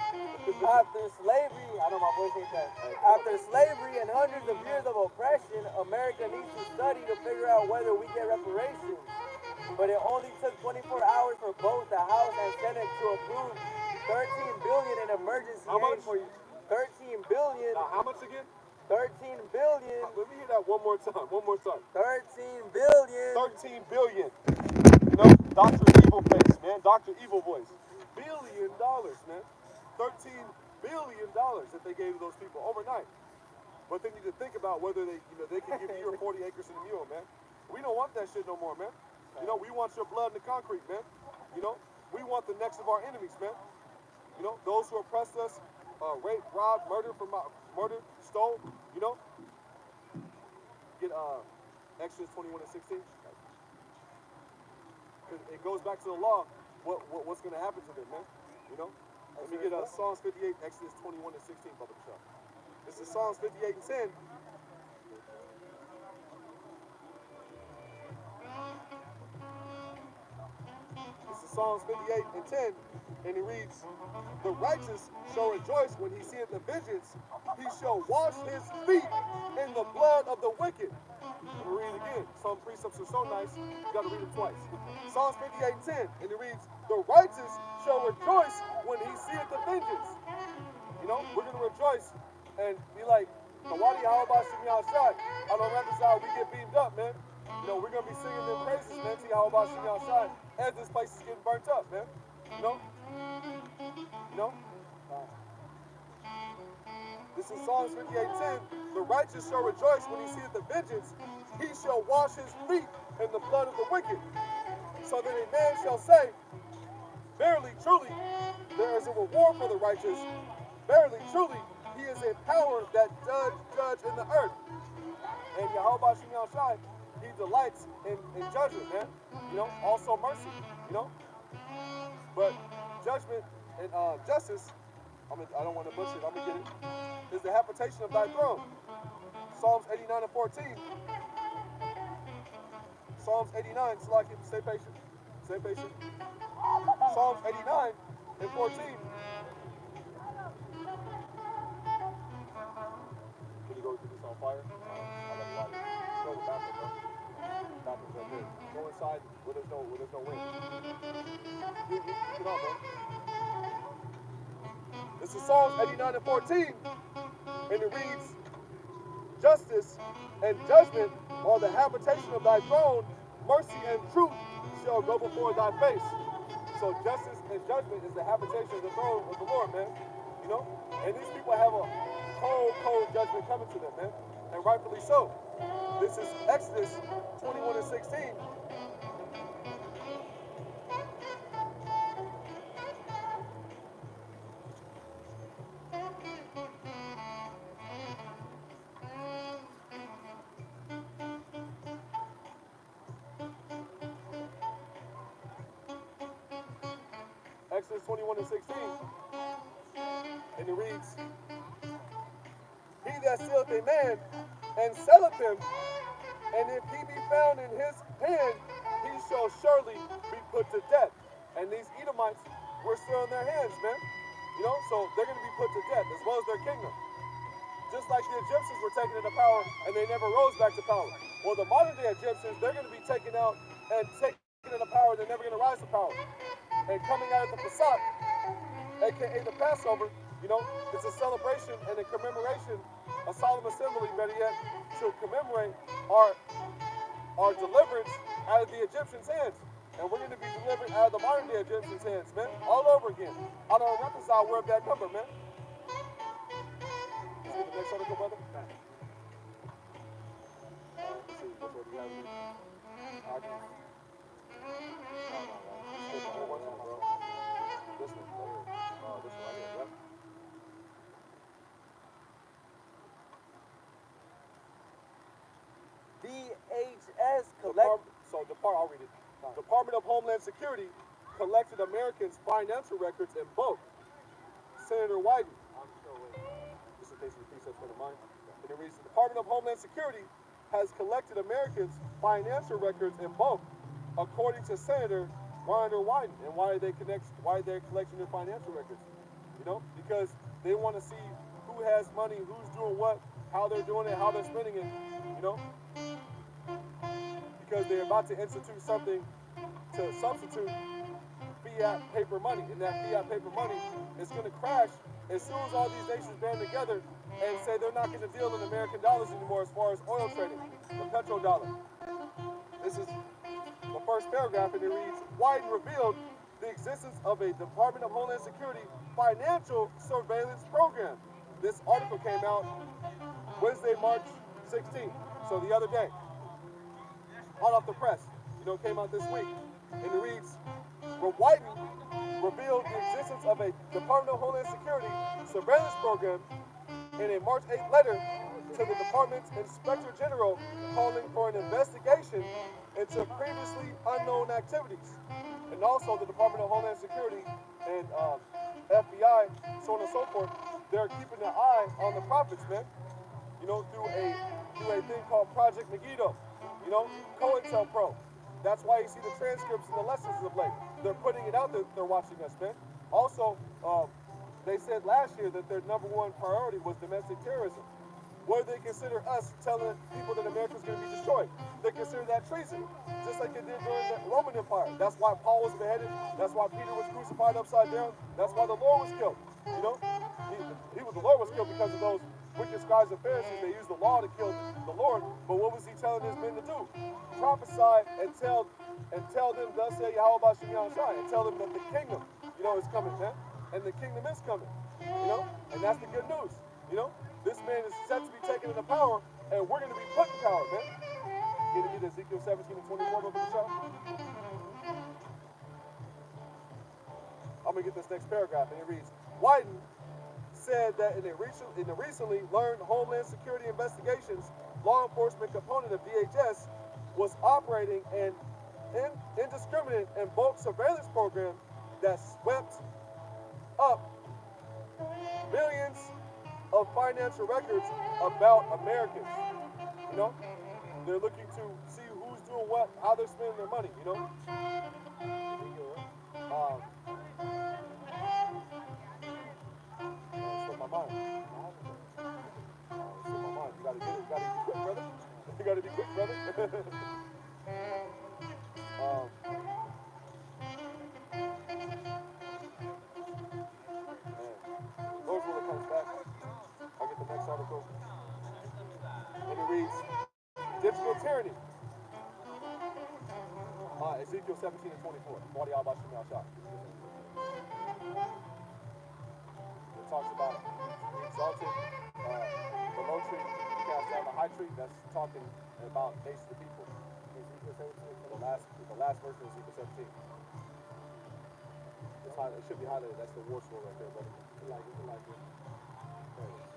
After slavery, I know my voice ain't that. After slavery and hundreds of years of oppression, America needs to study to figure out whether we get reparations. But it only took 24 hours for both the House and Senate to approve $13 billion in emergency aid for you. 13 billion. Now, how much again? 13 billion. Let me hear that one more time. 13 billion. 13 billion. You know, Dr. Evil Face, man. Dr. Evil Voice. $1 billion, man. $13 billion that they gave to those people overnight. But they need to think about whether they can give you your 40 acres and a mule, man. We don't want that shit no more, man. You know, we want your blood in the concrete, man. You know, we want the necks of our enemies, man. You know, those who oppressed us, rape, rob, murder, stole, you know. Get Exodus 21:16. It goes back to the law, what's going to happen to them, man. You know. Let me get Psalms 58, Exodus 21:16, Bubba the Shop. This is Psalms 58:10. This is Psalms 58:10, and it reads, the righteous shall rejoice when he seeth the vengeance. He shall wash his feet in the blood of the wicked. I'm going to read it again. Some precepts are so nice, you got to read them twice. Psalms 58:10, and it reads, the righteous shall rejoice when he seeth the vengeance. You know, we're going to rejoice and be like, Kawadi, how about Shimmy Al-Shai? I don't reconcile, we get beamed up, man. You know, we're going to be singing their praises, man. See how about Shimmy Al-Shai as this place is getting burnt up, man. You know? You know? This is Psalms 58:10. The righteous shall rejoice when he seeth the vengeance. He shall wash his feet in the blood of the wicked. So that a man shall say, verily, truly, there is a reward for the righteous. Verily, truly, he is a power that judge in the earth. And Yahweh Shem Shai, he delights in judgment, man. You know, also mercy, you know. But judgment and justice, I don't want to butcher it, I'm going to get it, is the habitation of thy throne. Psalms 89:14. Psalms 89, Salaki, stay patient. Stay patient. Psalms 89:14. Can you go get this on fire? I got a lot of it. Go to the bathroom, bro. Bathroom's right there. Go inside where there's no wind. Get on, bro. This is Psalms 89:14, and it reads, justice and judgment are the habitation of thy throne, mercy and truth shall go before thy face. So justice and judgment is the habitation of the throne of the Lord, man. You know? And these people have a cold judgment coming to them, man. And rightfully so. This is Exodus 21:16. Exodus 21:16, and it reads, he that sealeth a man and selleth him, and if he be found in his hand, he shall surely be put to death. And these Edomites were still in their hands, man. You know, so they're going to be put to death, as well as their kingdom. just like the Egyptians were taken into power and they never rose back to power. Well, the modern day Egyptians, they're going to be taken out and taken into power, they're never going to rise to power. And coming out of the Pesach, aka the Passover, you know, it's a celebration and a commemoration, a solemn assembly, better yet, to commemorate our deliverance out of the Egyptians' hands. And we're going to be delivered out of the modern day Egyptians' hands, man, all over again. I don't reconcile where that number, man. Let's get the next article, brother. Let's see, which one do you have? This one right here. This one right here, yep. DHS collect. I'll read it. Department of Homeland Security collected Americans' financial records in bulk. Senator Wyden. Just in case the precept's going to mind. And it reads, the Department of Homeland Security has collected Americans' financial records in bulk, according to Senator Senator Wyden. And why are they collecting their financial records? You know, because they want to see who has money, who's doing what, how they're doing it, how they're spending it, you know? Because they're about to institute something to substitute fiat paper money. And that fiat paper money is going to crash as soon as all these nations band together and say they're not going to deal in American dollars anymore as far as oil trading, the petrodollar. This is the first paragraph, and it reads, Wyden revealed the existence of a Department of Homeland Security financial surveillance program. This article came out Wednesday, March 16th, so the other day. Hot off the press, you know, came out this week. And it reads, Wyden revealed the existence of a Department of Homeland Security surveillance program in a March 8th letter to the department's Inspector General calling for an investigation into previously unknown activities. And also the Department of Homeland Security and FBI, so on and so forth, they're keeping an eye on the prophets, man. You know, through a thing called Project Megiddo. You know, COINTELPRO. That's why you see the transcripts and the lessons of late. They're putting it out there. They're watching us, man. Also, they said last year that their #1 priority was domestic terrorism. What do they consider us telling people that America's going to be destroyed? They consider that treason, just like they did during the Roman Empire. That's why Paul was beheaded. That's why Peter was crucified upside down. That's why the Lord was killed. You know, the Lord was killed because of those wicked scribes and Pharisees. They used the law to kill the Lord. But what was he telling his men to do? Prophesy and tell them, thus say Yahweh Bashem Yahushai, and tell them that the kingdom, you know, is coming, man. And the kingdom is coming, you know, and that's the good news, you know. This man is set to be taken into power, and we're going to be put in power, man. Can you get Ezekiel 17 and 24 over the show? I'm going to get this next paragraph, and it reads, Wyden said that in the recently learned Homeland Security investigations, law enforcement component of DHS was operating an indiscriminate and bulk surveillance program that swept up millions of financial records about Americans. You know, they're looking to see who's doing what, how they're spending their money. You know, slipped my mind. Slipped my mind. You gotta get it. You gotta be quick, brother. You gotta be quick, brother. Lord willing comes back. I'll get the next article. And it reads, Digital Tyranny. Ezekiel 17 and 24. It talks about the exalted, the low tree, cast down the high tree. That's talking about nations of people. Ezekiel 17, the last verse of Ezekiel 17. It should be highlighted. That's the war scroll right there, brother. You like it. There it is.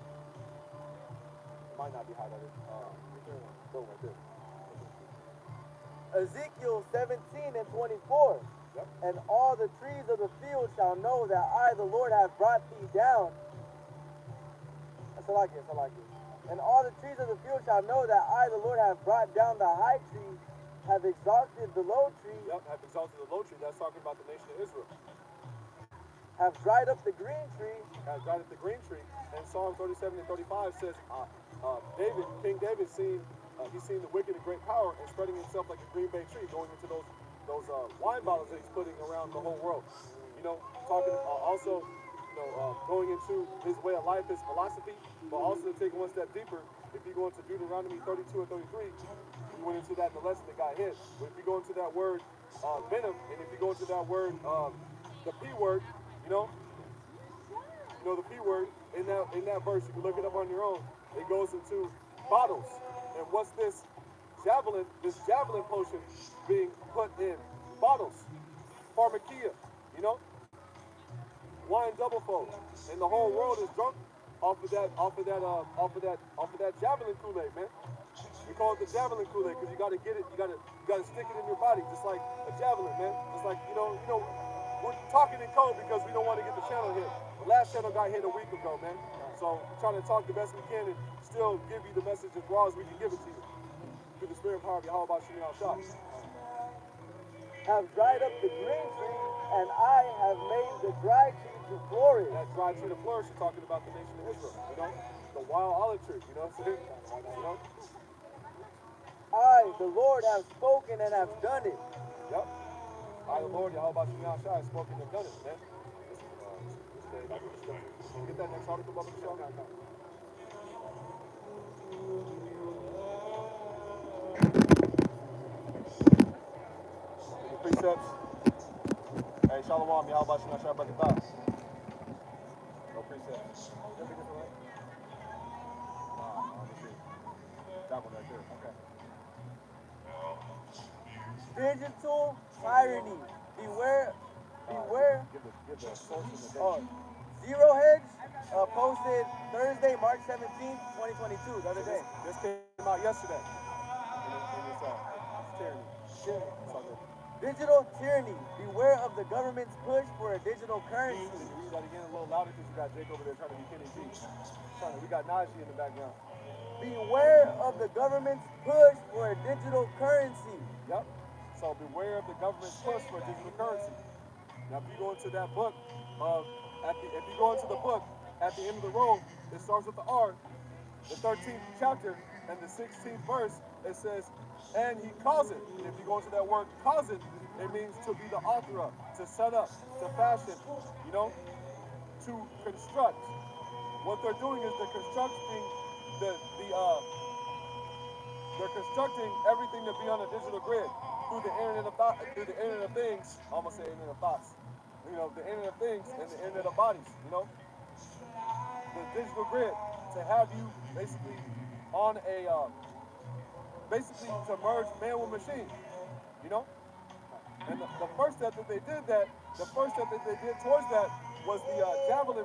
It might not be highlighted. Go right there. Ezekiel 17 and 24. Yep. And all the trees of the field shall know that I, the Lord, have brought thee down. That's I like it. And all the trees of the field shall know that I, the Lord, have brought down the high tree, have exalted the low tree. Yep, have exalted the low tree. That's talking about the nation of Israel. have dried up the green tree. Has dried up the green tree. And Psalm 37 and 35 says, King David he's seen the wicked in great power and spreading himself like a green bay tree, going into those wine bottles that he's putting around the whole world. You know, talking also, going into his way of life, his philosophy, but also to take it one step deeper. If you go into Deuteronomy 32 and 33, you went into that in the lesson that got hit. But if you go into that word venom, and if you go into that word, the P word, the P word in that verse, you can look it up on your own. It goes into bottles. And what's this javelin potion being put in bottles? Pharmakia, wine double fold. And the whole world is drunk off of that javelin Kool-Aid, man. We call it the javelin Kool-Aid because you gotta get it, you gotta stick it in your body, just like a javelin, man. It's like, we're talking in code because we don't want to get the channel hit. The last channel got hit a week ago, man. So we're trying to talk the best we can and still give you the message as raw as we can give it to you. Through the spirit and power of Yahweh Shemi Al-Shah. Have dried up the green tree, and I have made the dry tree to flourish. That dry tree to flourish, you're talking about the nation of Israel, the wild olive tree, I, the Lord, have spoken and have done it. Yep. I, the Lord, Yahweh Shemi Al-Shah, have spoken and done it, man. Get that next article, Brother Michelle. The precepts. Hey, Shalom, Yahweh Shemi Al-Shah, Barakatah. No precepts. That one right there. Okay. Digital tyranny. Beware. Give the source of the day. Zero Hedge posted Thursday, March 17th, 2022, the other day. This came out yesterday. And it's tyranny. Digital tyranny. Beware of the government's push for a digital currency. Can you read that again a little louder because you got Jake over there trying to be Kenny G. We got Najee in the background. Beware of the government's push for a digital currency. Yep. So beware of the government's push for a digital currency. Now, if you go into that book, if you go into the book, at the end of the road, it starts with the R, the 13th chapter, and the 16th verse, it says, and he calls it. And if you go into that word, cause it, it means to be the author of, to set up, to fashion, to construct. What they're doing is they're constructing they're constructing everything to be on a digital grid through the Internet of Things. I almost say Internet of Thoughts. The Internet of Things and the Internet of Bodies. The digital grid to have you basically on a basically to merge man with machine. And the first step that they did towards that was the javelin.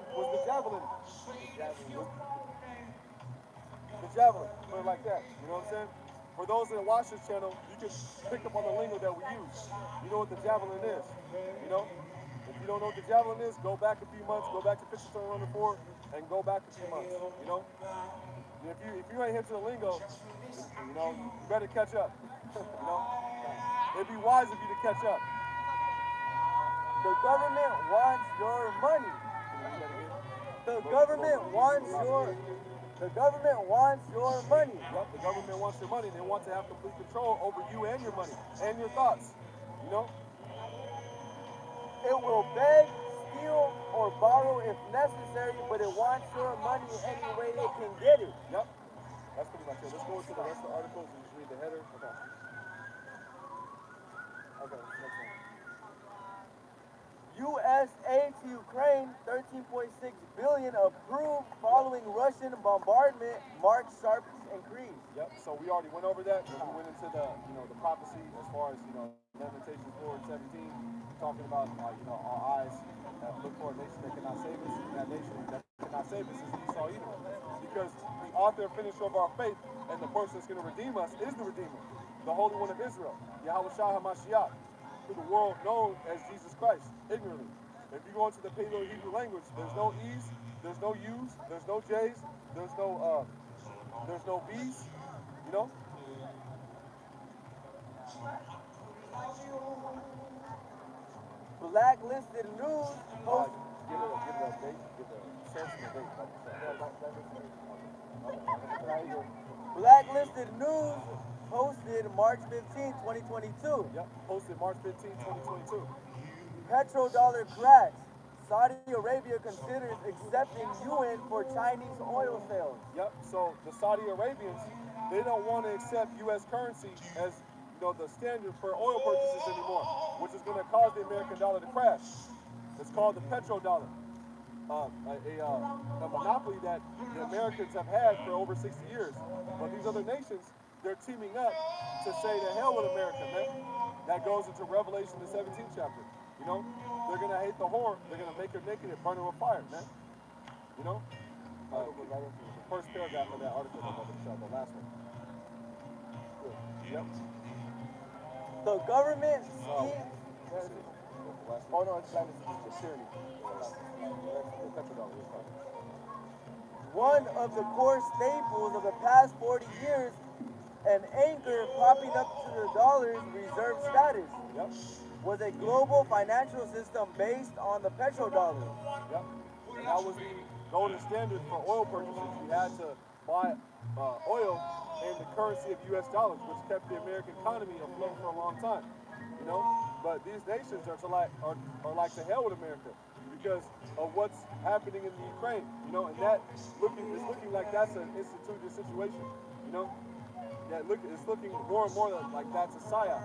The javelin, put it like that. You know what I'm saying? For those that watch this channel, you can pick up on the lingo that we use. You know what the javelin is. If you don't know what the javelin is, go back a few months, go back to Fisher Stone Runner 4, and go back a few months. And if you ain't hip to the lingo, you better catch up. It'd be wise of you to catch up. The government wants your money. The government wants your money. Yep, the government wants your money. They want to have complete control over you and your money and your thoughts. It will beg, steal, or borrow if necessary, but it wants your money any way it can get it. Yep, that's pretty much it. Let's go into the rest of the articles and just read the header. Okay, next one. USA to Ukraine, 13.6 billion approved following Russian bombardment. Marks sharp increase. Yep. So we already went over that. We went into the prophecy as far as Lamentations 4:17, talking about our eyes look for a nation that cannot save us. And that nation that cannot save us is Esau Edom, because the author and finisher of our faith and the person that's going to redeem us is the Redeemer, the Holy One of Israel, Yahweh Shah HaMashiach, to the world known as Jesus Christ, ignorantly. If you go into the Paleo-Hebrew language, there's no E's, there's no U's, there's no J's, there's no B's, Blacklisted News Give it a date. Give the source and the date. Like you said. Blacklisted News posted March 15, 2022. Yep. Posted March 15, 2022. Petrodollar crash. Saudi Arabia considers accepting yuan for Chinese oil sales. Yep. So the Saudi Arabians, they don't want to accept U.S. currency as the standard for oil purchases anymore, which is going to cause the American dollar to crash. It's called the petrodollar, a monopoly that the Americans have had for over 60 years. But these other nations, they're teaming up to say to hell with America, man. That goes into Revelation, the 17th chapter. They're going to hate the whore. They're going to make her naked and burn her with fire, man. The first paragraph of that article, the last one. Yep. The government. Oh no, it's the tyranny. One of the core staples of the past 40 years, an anchor popping up to the dollar's reserve status. Yep. Was a global financial system based on the petrodollar. Yep. And that was the golden standard for oil purchases. You had to buy oil in the currency of U.S. dollars, which kept the American economy afloat for a long time. But these nations are like to hell with America because of what's happening in the Ukraine. And that is looking like that's an instituted situation. That it's looking more and more like that's a psyop.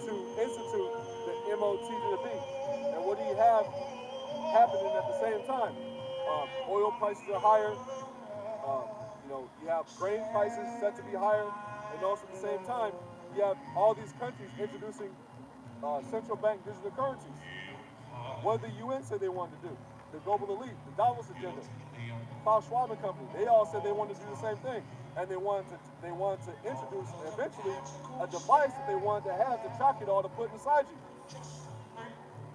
To institute the MOT to the B. And what do you have happening at the same time? Oil prices are higher. You have grain prices set to be higher. And also at the same time, you have all these countries introducing central bank digital currencies. What did the UN say they wanted to do? The global elite, the Davos agenda, Klaus Schwab and company, they all said they wanted to do the same thing. And they wanted to introduce eventually a device that they wanted to have to track it all to put inside you.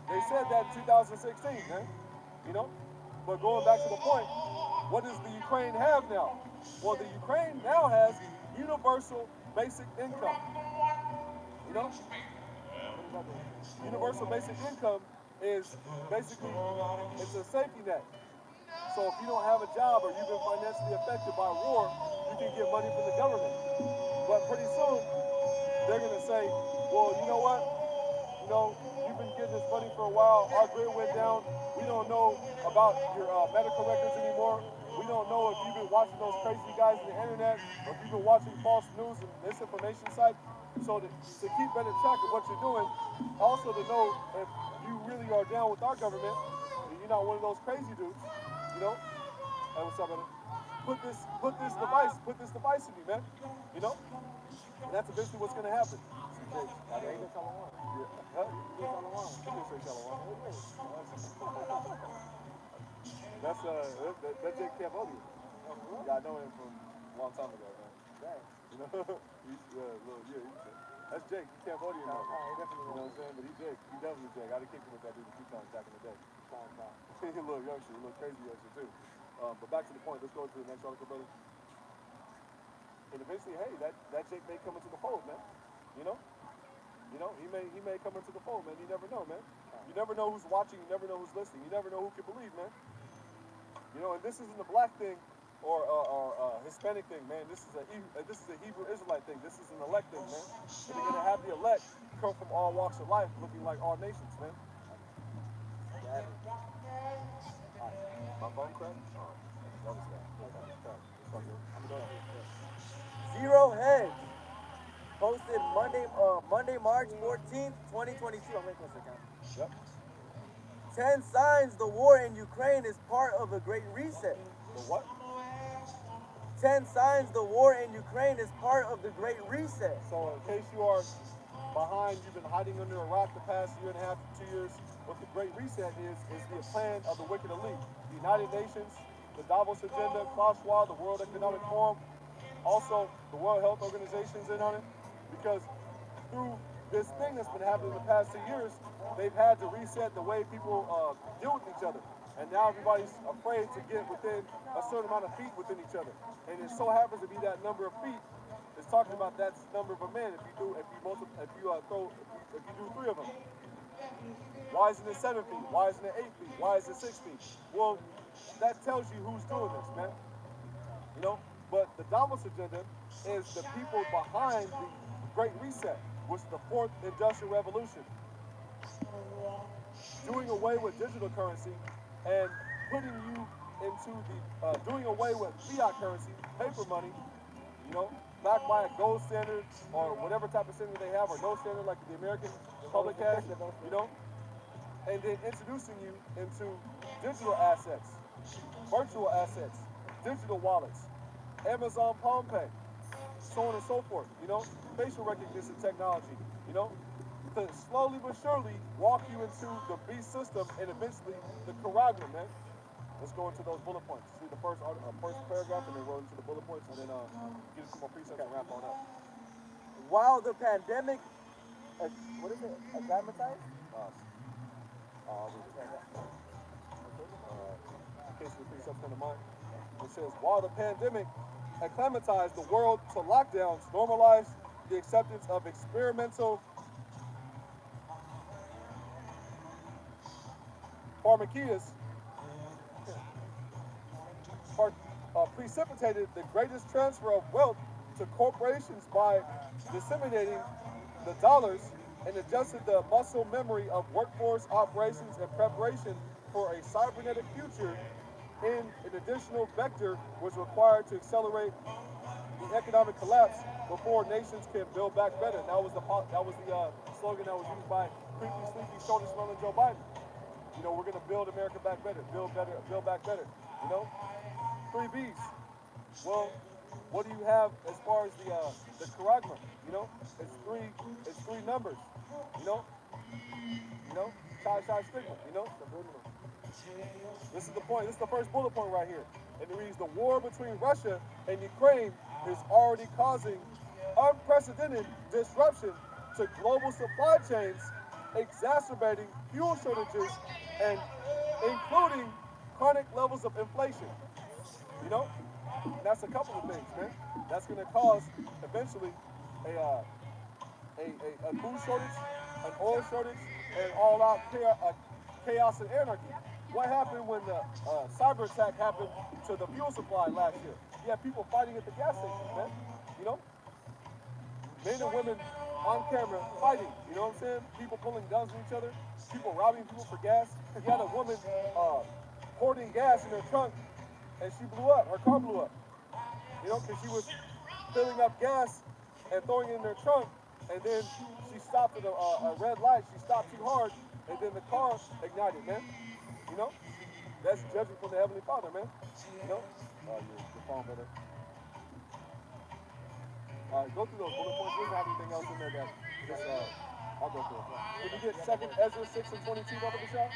They said that in 2016, man. But going back to the point, what does the Ukraine have now? Well, the Ukraine now has universal basic income. Universal basic income is basically, it's a safety net. So if you don't have a job or you've been financially affected by war, you can get money from the government. But pretty soon, they're going to say, well, you know what? You've been getting this money for a while. Our grid went down. We don't know about your medical records anymore. We don't know if you've been watching those crazy guys on the internet or if you've been watching false news and misinformation sites. So to keep better track of what you're doing, also to know if you really are down with our government and you're not one of those crazy dudes, hey, what's up, brother? Put this device in you, man. And that's eventually what's gonna happen. That's Jake Cambodia. Yeah, I know him from a long time ago, man. That's Jake. He's Cambodian, man. You know what I'm saying? But he's Jake. He's definitely Jake. I'd have kicked him with that dude a few times back in the day. He's a little youngster, a little crazy youngster too. But back to the point. Let's go to the next article, brother. And eventually, hey, that Jake may come into the fold, man. He may come into the fold, man. You never know, man. You never know who's watching. You never know who's listening. You never know who can believe, man. And this isn't a black thing or Hispanic thing, man. This is a Hebrew Israelite thing. This is an elect thing, man. And they're gonna have the elect come from all walks of life, looking like all nations, man. My phone cracked? Oh, that was that. Zero Hedge posted Monday, March 14th, 2022. I'm making this account. Yep. 10 signs the war in Ukraine is part of the Great Reset. The what? 10 signs the war in Ukraine is part of the Great Reset. So in case you are behind, you've been hiding under a rock the past year and a half to 2 years, what the Great Reset is the plan of the wicked elite. The United Nations, the Davos agenda, Klaus Schwab, the World Economic Forum, also the World Health Organization's in on it, because through this thing that's been happening in the past 2 years, they've had to reset the way people deal with each other. And now everybody's afraid to get within a certain amount of feet within each other. And it so happens to be that number of feet is talking about that's the number of a man if you do 3 of them. Why isn't it 7 feet? Why isn't it 8 feet? Why is it 6 feet? Well, that tells you who's doing this, man. You know? But the Davos agenda is the people behind the Great Reset, which is the fourth industrial revolution. Doing away with digital currency and putting you into the, doing away with fiat currency, paper money, you know, backed by a gold standard or whatever type of standard they have, or no standard like the American public has, you know, and then introducing you into digital assets, virtual assets, digital wallets, Amazon Palm Pay, so on and so forth, you know, facial recognition technology, you know, to slowly but surely walk you into the beast system and eventually the Karagna, man. Let's go into those bullet points. See the first paragraph and then roll into the bullet points and then get some more precepts and wrap on up. While the pandemic, what is it, acclimatized? In case the precepts come to mind, it says, while the pandemic acclimatized the world to lockdowns, normalized the acceptance of experimental pharmakeas, precipitated the greatest transfer of wealth to corporations by disseminating the dollars and adjusted the muscle memory of workforce operations in preparation for a cybernetic future in an additional vector was required to accelerate the economic collapse before nations can build back better. And that was the slogan that was used by creepy, sleepy, shoulder smelling Joe Biden. You know, we're going to build America back better, build back better. You know, 3 B's. Well, what do you have as far as the Karagma? You know, it's three numbers. You know, Chi Stigma. You know, this is the point. This is the first bullet point right here. And it reads, the war between Russia and Ukraine is already causing unprecedented disruption to global supply chains, exacerbating fuel shortages and including chronic levels of inflation. You know, and that's a couple of things, man. That's going to cause eventually a food shortage, an oil shortage, and all-out chaos and anarchy. What happened when the cyber attack happened to the fuel supply last year? You had people fighting at the gas stations, man. You know, men and women on camera fighting. You know what I'm saying? People pulling guns on each other, people robbing people for gas. You had a woman hoarding gas in her trunk, and she blew up. Her car blew up. You know, because she was filling up gas and throwing it in her trunk, and then she stopped at a red light. She stopped too hard, and then the car ignited, man. You know, that's judging from the Heavenly Father, man. You know, your phone, brother. All right, go through those bullet points. We don't have anything else in there that just, I'll go through it. Can you get 2nd Ezra 6 and 22, Brother Bashar?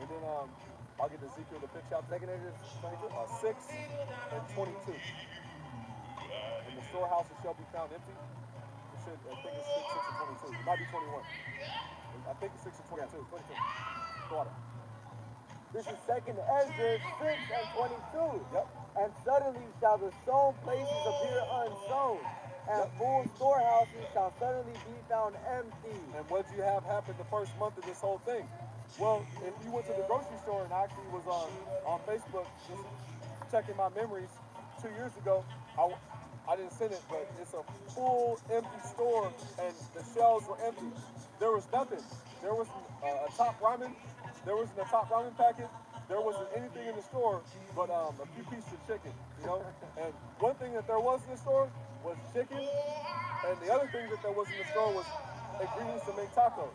And then I'll get Ezekiel the 5th chapter. 2nd Ezra 6 and 22. And the storehouses shall be found empty. It should, I think it's 6 and 22. It might be 21. I think it's 6 and 22. 22. Go on. This is 2nd Ezra 6 and 22. Yep. And suddenly shall the sown places appear unsown, and full storehouses shall suddenly be found empty. And what do you have happen the first month of this whole thing? Well, if you went to the grocery store, and I actually was on Facebook just checking my memories 2 years ago, I didn't send it, but it's a full empty store, and the shelves were empty. There was nothing. There wasn't a top ramen. There wasn't a top ramen packet. There wasn't anything in the store but a few pieces of chicken, you know? And one thing that there was in the store was chicken, and the other thing that there was in the store was ingredients to make tacos.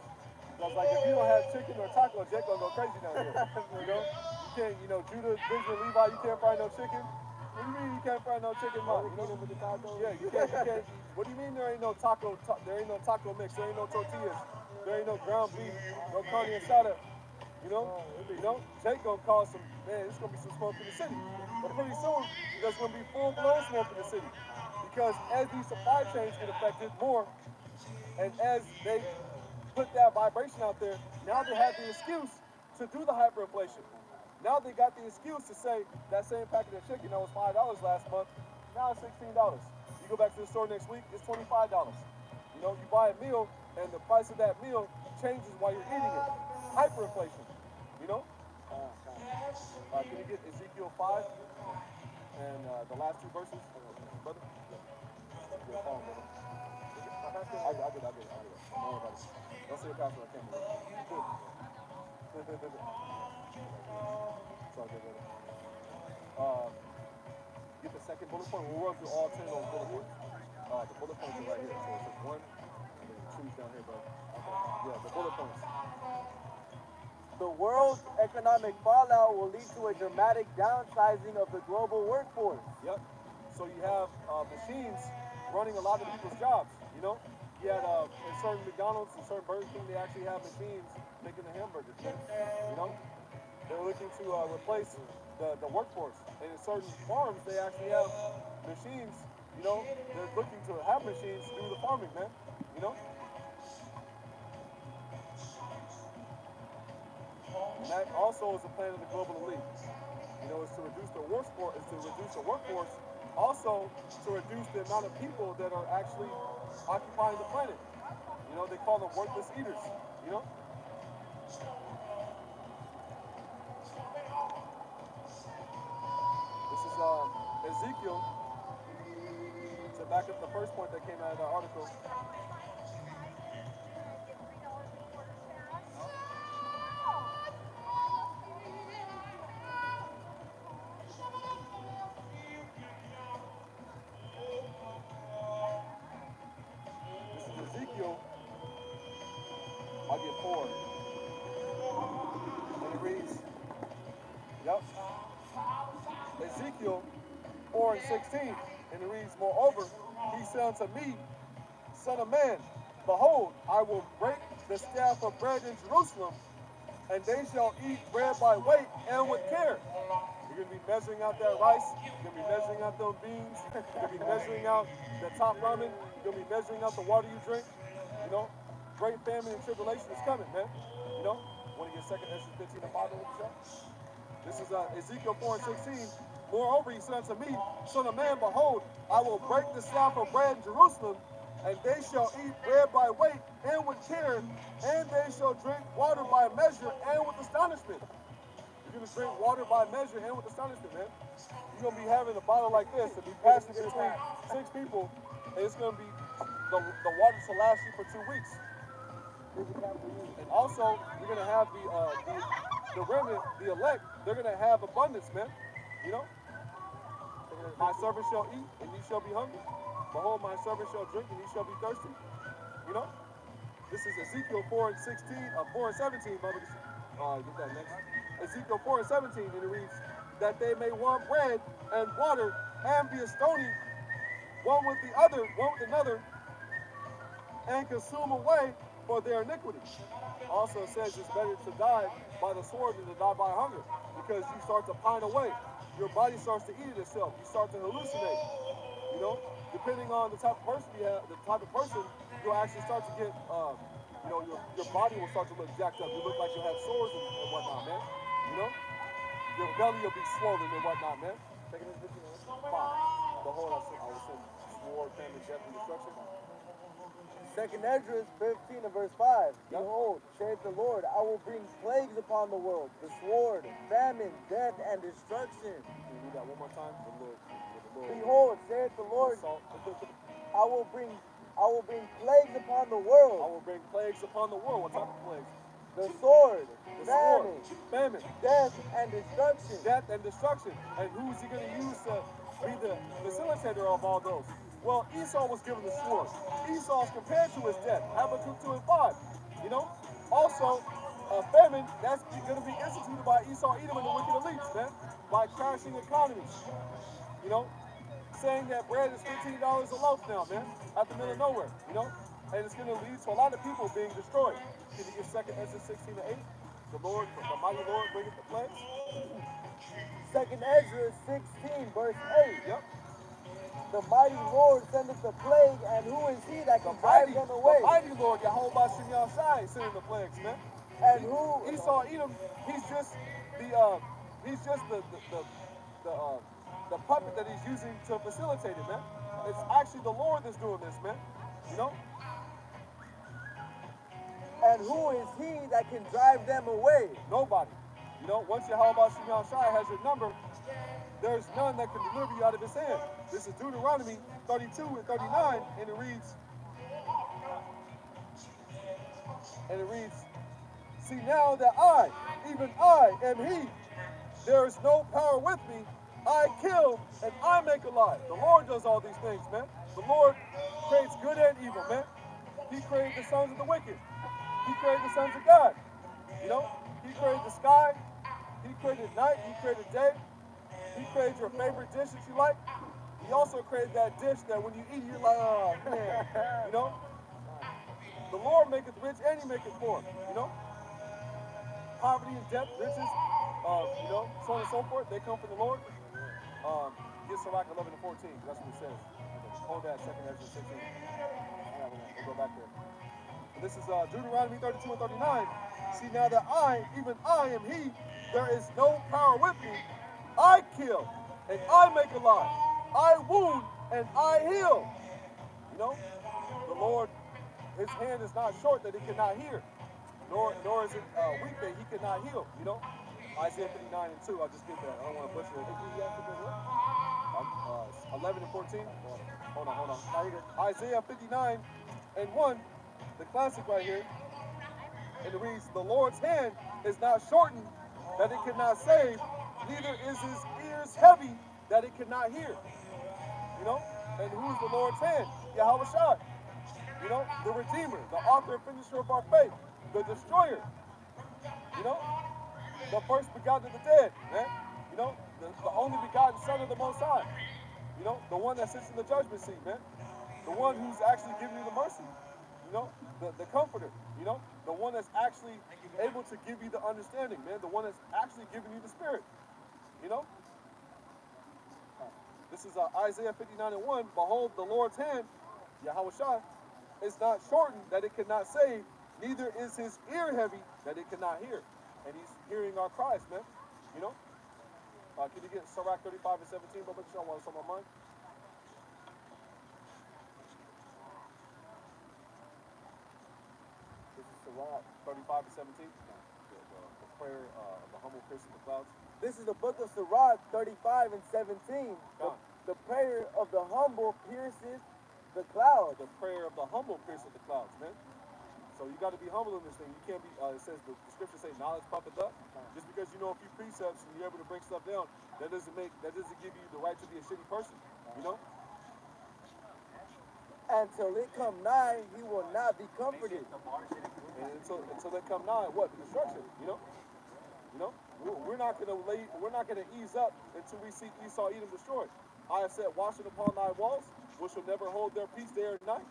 So I was like, if you don't have chicken or tacos, Jake gonna go crazy down here, you know? You can't, you know, Judah, Benjamin, Levi, you can't fry no chicken. What do you mean you can't fry no chicken, Mom? You know, with the tacos? Yeah, you can't. What do you mean there ain't no taco, there ain't no taco mix, there ain't no tortillas, there ain't no ground beef, no carne asada? You know, Jake gonna cause some, man, it's gonna be some smoke in the city. But pretty soon, there's gonna be full-blown smoke in the city. Because as these supply chains get affected more, and as they put that vibration out there, now they have the excuse to do the hyperinflation. Now they got the excuse to say that same packet of chicken that was $5 last month, now it's $16. You go back to the store next week, it's $25. You know, you buy a meal, and the price of that meal changes while you're eating it. Hyperinflation. You know? Can you get Ezekiel 5 and the last two verses, brother? Yeah, phone, brother. I get it. Don't worry about it. Don't say Pastor, I can't believe it. It's all good, brother. Get the second bullet point. We'll run through all 10 of those bullet points. The bullet points are right here. So it says 1, and then 2's down here, bro. Okay. Yeah, the bullet points. The world's economic fallout will lead to a dramatic downsizing of the global workforce. Yep. So you have machines running a lot of people's jobs, you know? You had in certain McDonald's and certain Burger King, they actually have machines making the hamburgers, you know? They're looking to replace the workforce. And in certain farms, they actually have machines, you know? They're looking to have machines to do the farming, man, you know? And that also is a plan of the global elite. You know, it's to reduce the workforce, also to reduce the amount of people that are actually occupying the planet. You know, they call them worthless eaters, you know? This is Ezekiel. To back up the first point that came out of that article. Ezekiel, I'll get 4. And it reads, yep. Ezekiel 4 and 16. And it reads, moreover, he said unto me, Son of man, behold, I will break the staff of bread in Jerusalem, and they shall eat bread by weight and with care. You're going to be measuring out that rice. You're going to be measuring out those beans. You're going to be measuring out the top ramen. You're going to be measuring out the water you drink. You know, great famine and tribulation is coming, man. You know, want to get 2 Ezra 15 and 5 with the show? This is Ezekiel 4 and 16. Moreover, he said unto me, Son of man, behold, I will break the staff of bread in Jerusalem, and they shall eat bread by weight and with care, and they shall drink water by measure and with astonishment. You're going to drink water by measure and with astonishment, man. You're going to be having a bottle like this and be passing between 6 people, and it's going to be the water to last you for 2 weeks. And also, you're going to have the remnant, the elect, they're going to have abundance, man. You know? My servant shall eat, and ye shall be hungry. Behold, my servant shall drink, and ye shall be thirsty. You know? This is Ezekiel 4 and 16, 4 and 17, brother. Get that next. Ezekiel 4 and 17, and it reads, that they may want bread and water, and be astonished one with another, and consume away for their iniquity. Also it says it's better to die by the sword than to die by hunger, because you start to pine away. Your body starts to eat it itself. You start to hallucinate. You know, depending on the type of person you have, you'll actually start to get, you know, your body will start to look jacked up. You look like you'll have sores and whatnot, man. You know, your belly will be swollen and whatnot, man. 5. Behold, I will send sword, famine, death, and destruction. 2 Ezra 15 and verse 5. Behold, saith the Lord, I will bring plagues upon the world, the sword, famine, death, and destruction. Can you read that one more time? Behold, saith the Lord, I will bring plagues upon the world. I will bring plagues upon the world. What type of plagues? The sword, famine, death, and destruction. Death and destruction. And who's he going to use to be the facilitator of all those? Well, Esau was given the sword. Esau's compared to his death. Habakkuk 2 and 5. You know? Also, famine, that's going to be instituted by Esau, Edom, and the wicked elites, man. By crashing economies. You know? Saying that bread is $15 a loaf now, man. Out the middle of nowhere, you know? And it's going to lead to a lot of people being destroyed. Can you get 2 Ezra 16 to 8? The mighty Lord bringeth the plagues. 2 Ezra 16, verse 8. Yep. The mighty Lord sendeth the plague, and who is he that can drive them away? The mighty Lord, Yahweh Shem Yahshai, sending the plagues, man. And who? Esau, Edom, he's just the puppet that he's using to facilitate it, man. It's actually the Lord that's doing this, man. You know? And who is he that can drive them away? Nobody. You know, once Yahweh Shimon Shai has your number, there's none that can deliver you out of his hand. This is Deuteronomy 32 and 39, and it reads, see now that I, even I, am he. There is no power with me. I kill and I make alive. The Lord does all these things, man. The Lord creates good and evil, man. He created the sons of the wicked. He created the sons of God. You know, he created the sky. He created night. He created day. He created your favorite dish that you like. He also created that dish that when you eat, you're like, oh man. You know, the Lord maketh rich and he maketh poor. You know, poverty and debt, riches, you know, so on and so forth. They come from the Lord. Get Sirach 11 and 14. That's what it says. Hold that, 2nd Ezra 16. Yeah, we'll go back there. But this is Deuteronomy 32 and 39. See now that I, even I am he, there is no power with me. I kill and I make alive. I wound and I heal. You know, the Lord, his hand is not short that he cannot hear, nor is it weak that he cannot heal. You know, Isaiah 59 and 2. I'll just get that. I don't want to butcher it. 11 and 14. Hold on. Isaiah 59 and 1, the classic right here. And it reads, the Lord's hand is not shortened that it cannot save, neither is his ears heavy that it cannot hear. You know? And who's the Lord's hand? Yahweh Shai. You know? The Redeemer, the author and finisher of our faith, the destroyer. You know? The first begotten of the dead, man. You know? The only begotten Son of the Most High. You know? The one that sits in the judgment seat, man. The one who's actually giving you the mercy. You know? The comforter. You know? The one that's actually able to give you the understanding, man. The one that's actually giving you the spirit. You know? This is Isaiah 59 and 1. Behold, the Lord's hand, Yahweh Shai, is not shortened that it cannot save, neither is his ear heavy that it cannot hear. And he's hearing our cries, man. You know? Can you get Sirach 35 and 17? But make sure I want some on mine. This is Sirach 35 and 17. The prayer of the humble piercing the clouds. This is the book of Sirach 35 and 17. The prayer of the humble pierces the clouds. The prayer of the humble pierces the clouds, man. So you got to be humble in this thing. You can't be, it says, the scripture say knowledge puffeth up. Just because you know a few precepts and you're able to break stuff down, that doesn't give you the right to be a shitty person, you know? Until it come nigh, he will not be comforted. And until they come nigh, what? The destruction, you know? You know? We're not gonna ease up until we see Esau Edom destroyed. I have said, watching upon thy walls, which shall never hold their peace day or night.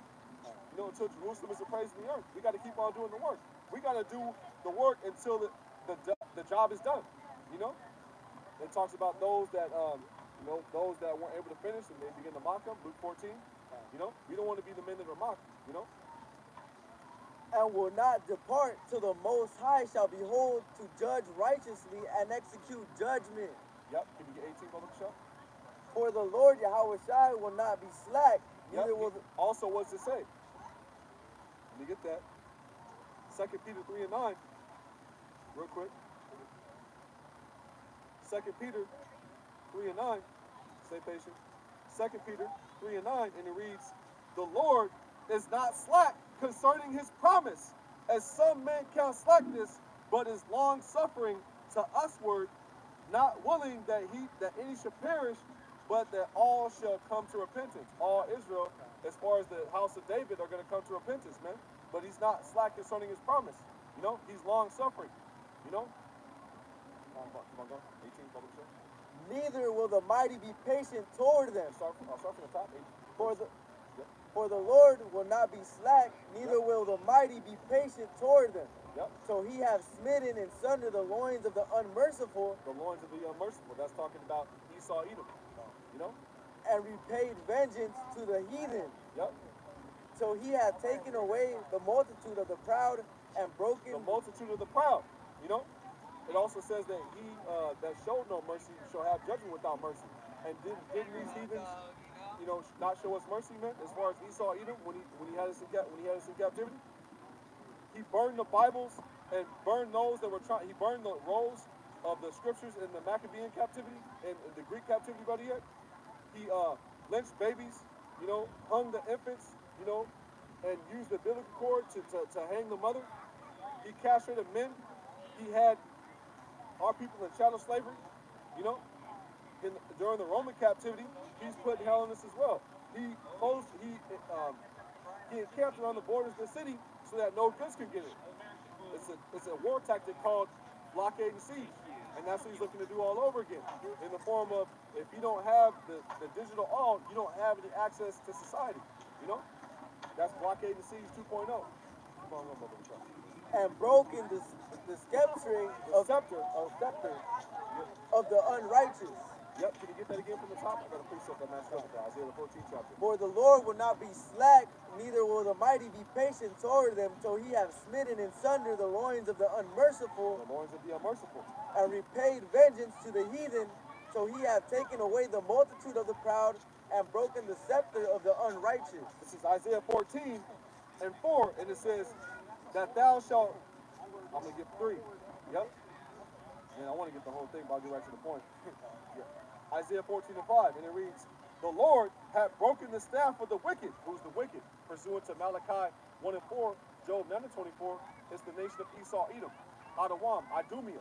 You know, until Jerusalem is appraised in the earth. We got to keep on doing the work. We got to do the work until the job is done. You know, it talks about those that you know, those that weren't able to finish and they begin to mock them. Luke 14. You know, we don't want to be the men that are mocked. You know, and will not depart till the Most High shall behold to judge righteously and execute judgment. Yep. Can you get 18, Brother Michelle? For the Lord Yahweh Shai will not be slack. Neither will. Also, what's it say? Let me get that. 2 Peter 3 and 9. Real quick. 2 Peter 3 and 9. Stay patient. 2 Peter 3 and 9. And it reads, the Lord is not slack concerning his promise, as some men count slackness, but is long suffering to usward, not willing that any should perish, but that all shall come to repentance. All Israel, as far as the house of David, are going to come to repentance, man. But he's not slack concerning his promise. You know, he's long suffering. You know? Come on, go. 18, Brother Michelle. Neither will the mighty be patient toward them. I'll start from the top. For the Lord will not be slack, neither will the mighty be patient toward them. Yep. So he hath smitten and sundered the loins of the unmerciful. The loins of the unmerciful. That's talking about Esau Edom. You know? And repaid vengeance to the heathen. Yep. So he hath taken away the multitude of the proud and broken. The multitude of the proud. You know? It also says that he that showed no mercy shall have judgment without mercy. And didn't these heathens, you know, not show us mercy, man? As far as Esau Edom when he had us in captivity. he burned the Bibles and burned those that were trying. He burned the rolls of the scriptures in the Maccabean captivity and the Greek captivity, better yet. He lynched babies, you know, hung the infants, you know, and used the umbilical cord to hang the mother. He castrated men. He had our people in chattel slavery, you know. During the Roman captivity, he's put hell in this as well. He encamped around the borders of the city so that no goods could get in. It's a war tactic called blockade and siege, and that's what he's looking to do all over again. In the form of, if you don't have the digital all, you don't have any access to society. You know, that's blockade and siege 2.0. Keep on going, Brother Chuck. And broken the scepter of the unrighteous. Yep, can you get that again from the top? I got a precept that matches up with that. Isaiah the 14th chapter. For the Lord will not be slack, neither will the mighty be patient toward them, till he have smitten in sunder the loins of the unmerciful, and repaid vengeance to the heathen, so he have taken away the multitude of the proud, and broken the scepter of the unrighteous. This is Isaiah 14:4, and it says that thou shalt, I'm going to give 3. Yep. Man, I want to get the whole thing, but I'll get right to the point. Yeah. Isaiah 14:5, and it reads, the Lord hath broken the staff of the wicked. Who's the wicked? Pursuant to Malachi 1:4, Job 9:24, it's the nation of Esau, Edom, Adawam, Idumea.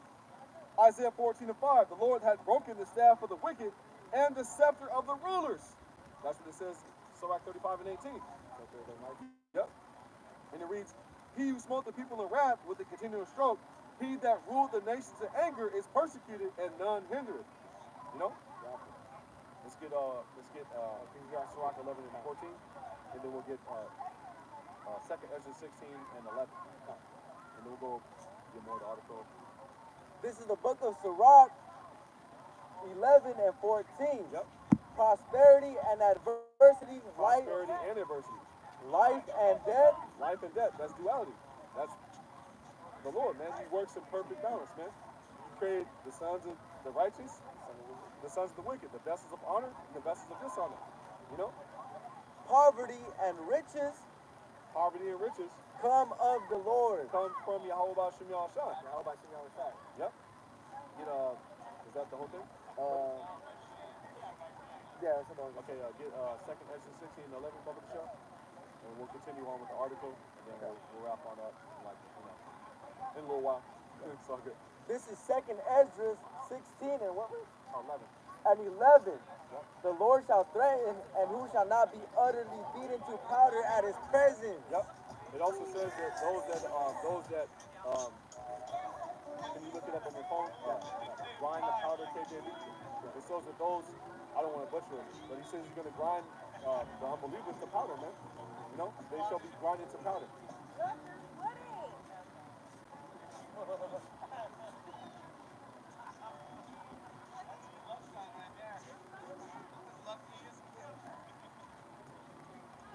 Isaiah 14:5, the Lord hath broken the staff of the wicked and the scepter of the rulers. That's what it says, Sirach 35:18. Yep. And it reads, he who smote the people in wrath with a continual stroke, he that ruled the nations in anger is persecuted, and none hindereth. You know? Let's get Sirach 11:14, and then we'll get 2nd Ezra 16 and 11. And then we'll go get more of the article. This is the book of Sirach 11 and 14. Yep. Prosperity and adversity, Prosperity and adversity. Life and death. Life and death. That's duality. That's the Lord, man. He works in perfect balance, man. He created the sons of the righteous, the sons of the wicked, the vessels of honor and the vessels of dishonor. You know? Poverty and riches. Poverty and riches come of the Lord. Come from Yahweh B'Shem Yahushua. Yep. Get is that the whole thing? Yeah, that's about it. Okay, get 2nd Ezra 16 and 11, Bubba the show. And we'll continue on with the article, and then we'll wrap on up like, you know, in a little while. It's all good. This is 2nd Ezra 16 and what was it? 11. And 11. Yep. The Lord shall threaten, and who shall not be utterly beaten to powder at his presence. Yep. It also says that can you look it up on your phone? Grind the powder, KJV. It shows that those, I don't want to butcher it, but he says he's going to grind the unbelievers to powder, man. You know, they shall be grinded to powder.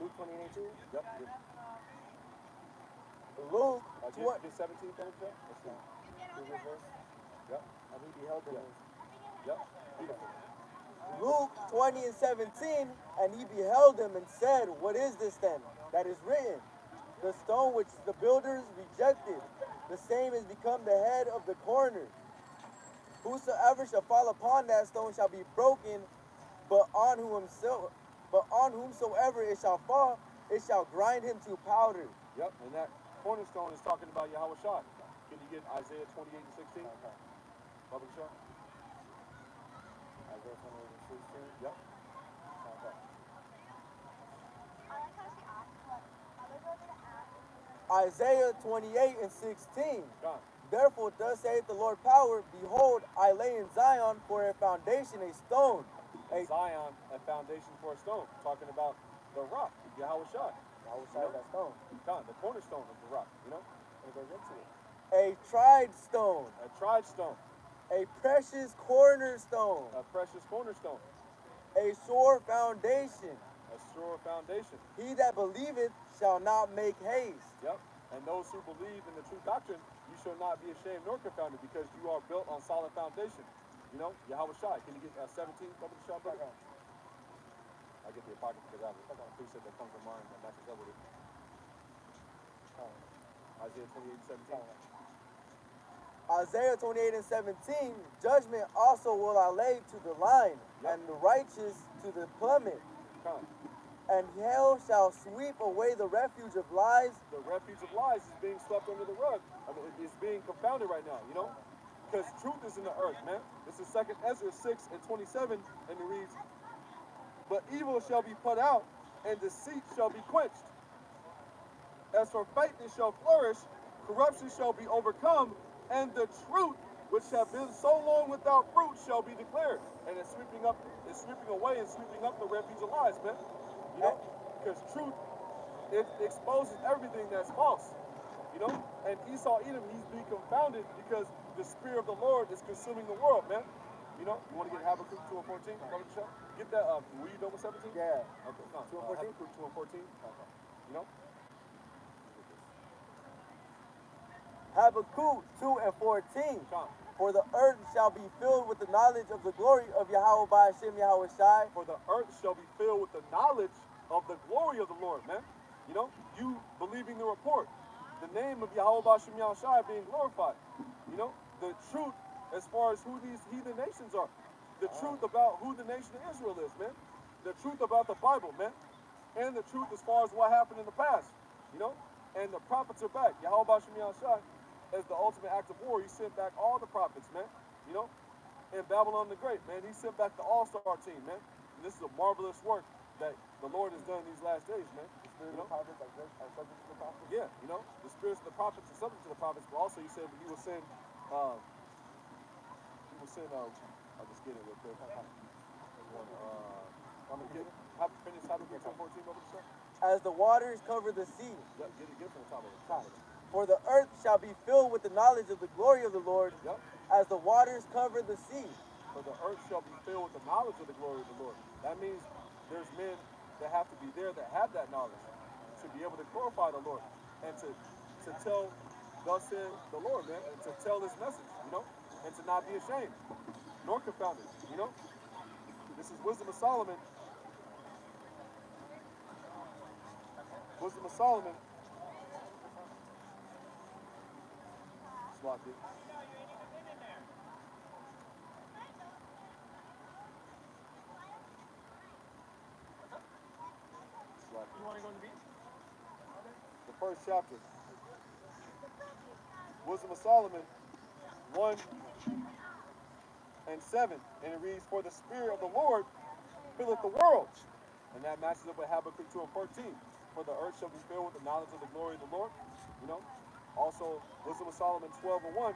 Luke 28:2? Yep. Luke get 17 from it, let's see. Previous verse. Yep. And he beheld them. Yep. Beautiful. Luke 20 and 17, and he beheld him and said, what is this then that is written? The stone which the builders rejected, the same is become the head of the corner. Whosoever shall fall upon that stone shall be broken, but on whomsoever it shall fall, it shall grind him to powder. Yep, and that cornerstone is talking about Yahweh Shai. Can you get Isaiah 28 and 16? Okay. Bubba Shai? Isaiah 28 and 16? Yep. Okay. Isaiah 28 and 16. God. Therefore, thus saith the Lord power, behold, I lay in Zion for a foundation a stone. Zion, a foundation for a stone. Talking about the rock, Yahweh Shai. Yahweh Shai, that stone. God, the cornerstone of the rock, you know? It goes into it. A tried stone. A tried stone. A precious cornerstone. A precious cornerstone. A sure foundation. A sure foundation. He that believeth shall not make haste. Yep. And those who believe in the true doctrine, you shall not be ashamed nor confounded, because you are built on solid foundation. You know, Yahweh Shai. Can you get 17 over the shot, brother? I get the apocrypha because I have a precept that comes to mind that matches up with it. Isaiah 28:17. Isaiah 28 and 17, judgment also will I lay to the line, Yep. and the righteous to the plummet. Con. And hell shall sweep away the refuge of lies. The refuge of lies is being swept under the rug. I mean, it's being confounded right now, you know? Because truth is in the earth, man. This is 2nd Ezra 6 and 27, and it reads, but evil shall be put out, and deceit shall be quenched. As for faith it shall flourish, corruption shall be overcome, and the truth, which have been so long without fruit, shall be declared. And it's sweeping away and sweeping up the refuge of lies, man. You know? Because truth, it exposes everything that's false. You know? And Esau Edom, he's being confounded because the Spirit of the Lord is consuming the world, man. You know? You want to get Habakkuk 2 and 14? Get that, were you done with 17? Yeah. Okay, no. 2 and 14? Habakkuk 2 and 14. Okay. You know? Habakkuk 2 and 14. Come. For the earth shall be filled with the knowledge of the glory of Yahweh by Hashem Yahweh Shai. For the earth shall be filled with the knowledge of the glory of the Lord, man. You know, you believing the report, the name of Yahweh Bashem Yahushai being glorified. You know, the truth as far as who these heathen nations are. The truth about who the nation of Israel is, man. The truth about the Bible, man. And the truth as far as what happened in the past, you know. And the prophets are back. Yahweh Bashem Yahushai, as the ultimate act of war, he sent back all the prophets, man. You know, in Babylon the Great, man, he sent back the all-star team, man. And this is a marvelous work that the Lord has done these last days, man. The spirit You of the prophets are subject to the prophets. Yeah, you know, the spirits of the prophets are subject to the prophets, but also he said he will send, I'll just get it real quick. I'm gonna finish Habakkuk 2:14, brother. As the waters cover the sea. Yep, get it from the top of it. For the earth shall be filled with the knowledge of the glory of the Lord, Yep. as the waters cover the sea. For the earth shall be filled with the knowledge of the glory of the Lord. That means there's men that have to be there that have that knowledge to be able to glorify the Lord and to tell thus said the Lord, man, and to tell his message, you know, and to not be ashamed nor confounded, you know. This is Wisdom of Solomon. Wisdom of Solomon. Slock it. You want to go on the beach? The first chapter. Wisdom of Solomon 1 and 7. And it reads, for the Spirit of the Lord filleth the world. And that matches up with Habakkuk 2 and 14. For the earth shall be filled with the knowledge of the glory of the Lord. You know. Also, Wisdom of Solomon 12 and 1.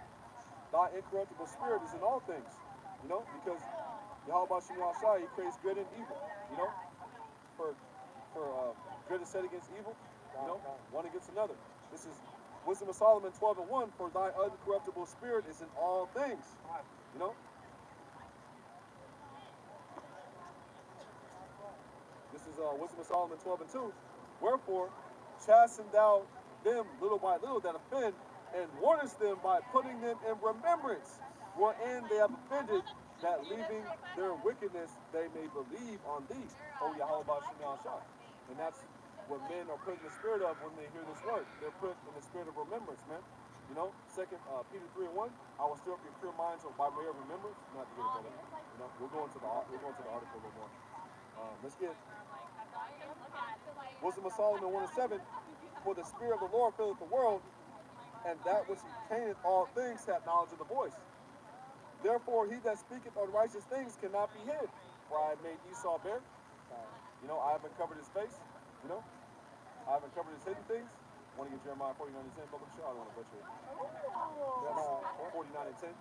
Thy incorruptible spirit is in all things. You know, because Yahweh Bashem Yahushai, he creates good and evil. You know, for good is set against evil. You know, one against another. This is Wisdom of Solomon 12 and 1. For thy incorruptible spirit is in all things. You know. This is Wisdom of Solomon 12 and 2. Wherefore, chasten thou them little by little that offend, and warnest them by putting them in remembrance, wherein they have offended, that leaving their wickedness they may believe on thee, O Yahweh Bashem Yahushai. And that's what men are put in the spirit of when they hear this word. They're put in the spirit of remembrance, man. You know, Peter 3 and 1, I will stir up your pure minds by way of remembrance. Not to get it, brother. You know, we'll go into the article a little more. Let's get Wisdom of Solomon 1 and 7. For the Spirit of the Lord filleth the world, and that which containeth all things hath knowledge of the voice. Therefore he that speaketh unrighteous things cannot be hid. For I have made Esau bare. You know, I haven't covered his face. You know, I haven't covered his hidden things. Want to get Jeremiah 49 and 10, brother? Sure, I don't want to butcher it. Jeremiah 49 and 10.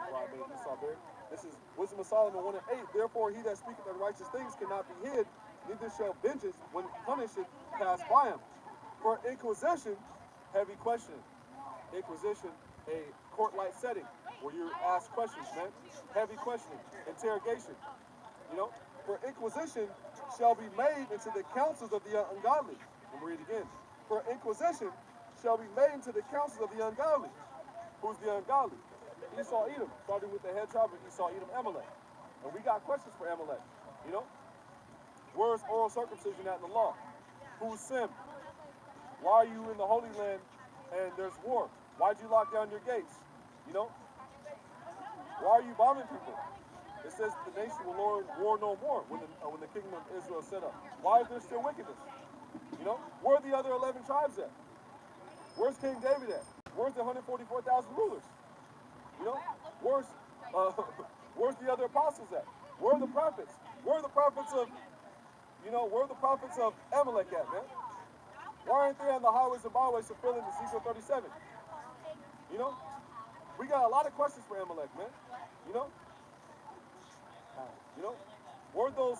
For I made Esau bare. This is Wisdom of Solomon 1 and 8. Therefore he that speaketh unrighteous things cannot be hid, neither shall vengeance, when punisheth, pass by him. For inquisition, heavy questioning. Inquisition, a court-like setting where you ask questions, man. Heavy questioning, interrogation. You know, for inquisition shall be made into the counsels of the ungodly. Let me read it again. For inquisition shall be made into the counsels of the ungodly. Who's the ungodly? Esau Edom, starting with the head tribe of Esau Edom, Amalek. And we got questions for Amalek. You know, where's oral circumcision at in the law? Who's sin? Why are you in the Holy Land and there's war. Why'd you lock down your gates? You know? Why are you bombing people? It says the nation will war no more when the kingdom of Israel is set up. Why is there still wickedness? You know? Where are the other 11 tribes at? Where's King David at? Where's the 144,000 rulers? You know? Where's uh, where's the other apostles at? Where are the prophets? Where are the prophets of, where are the prophets of Amalek at, man? Why aren't they on the highways and byways fulfilling Ezekiel 37? You know? We got a lot of questions for Amalek, man. You know? Where those,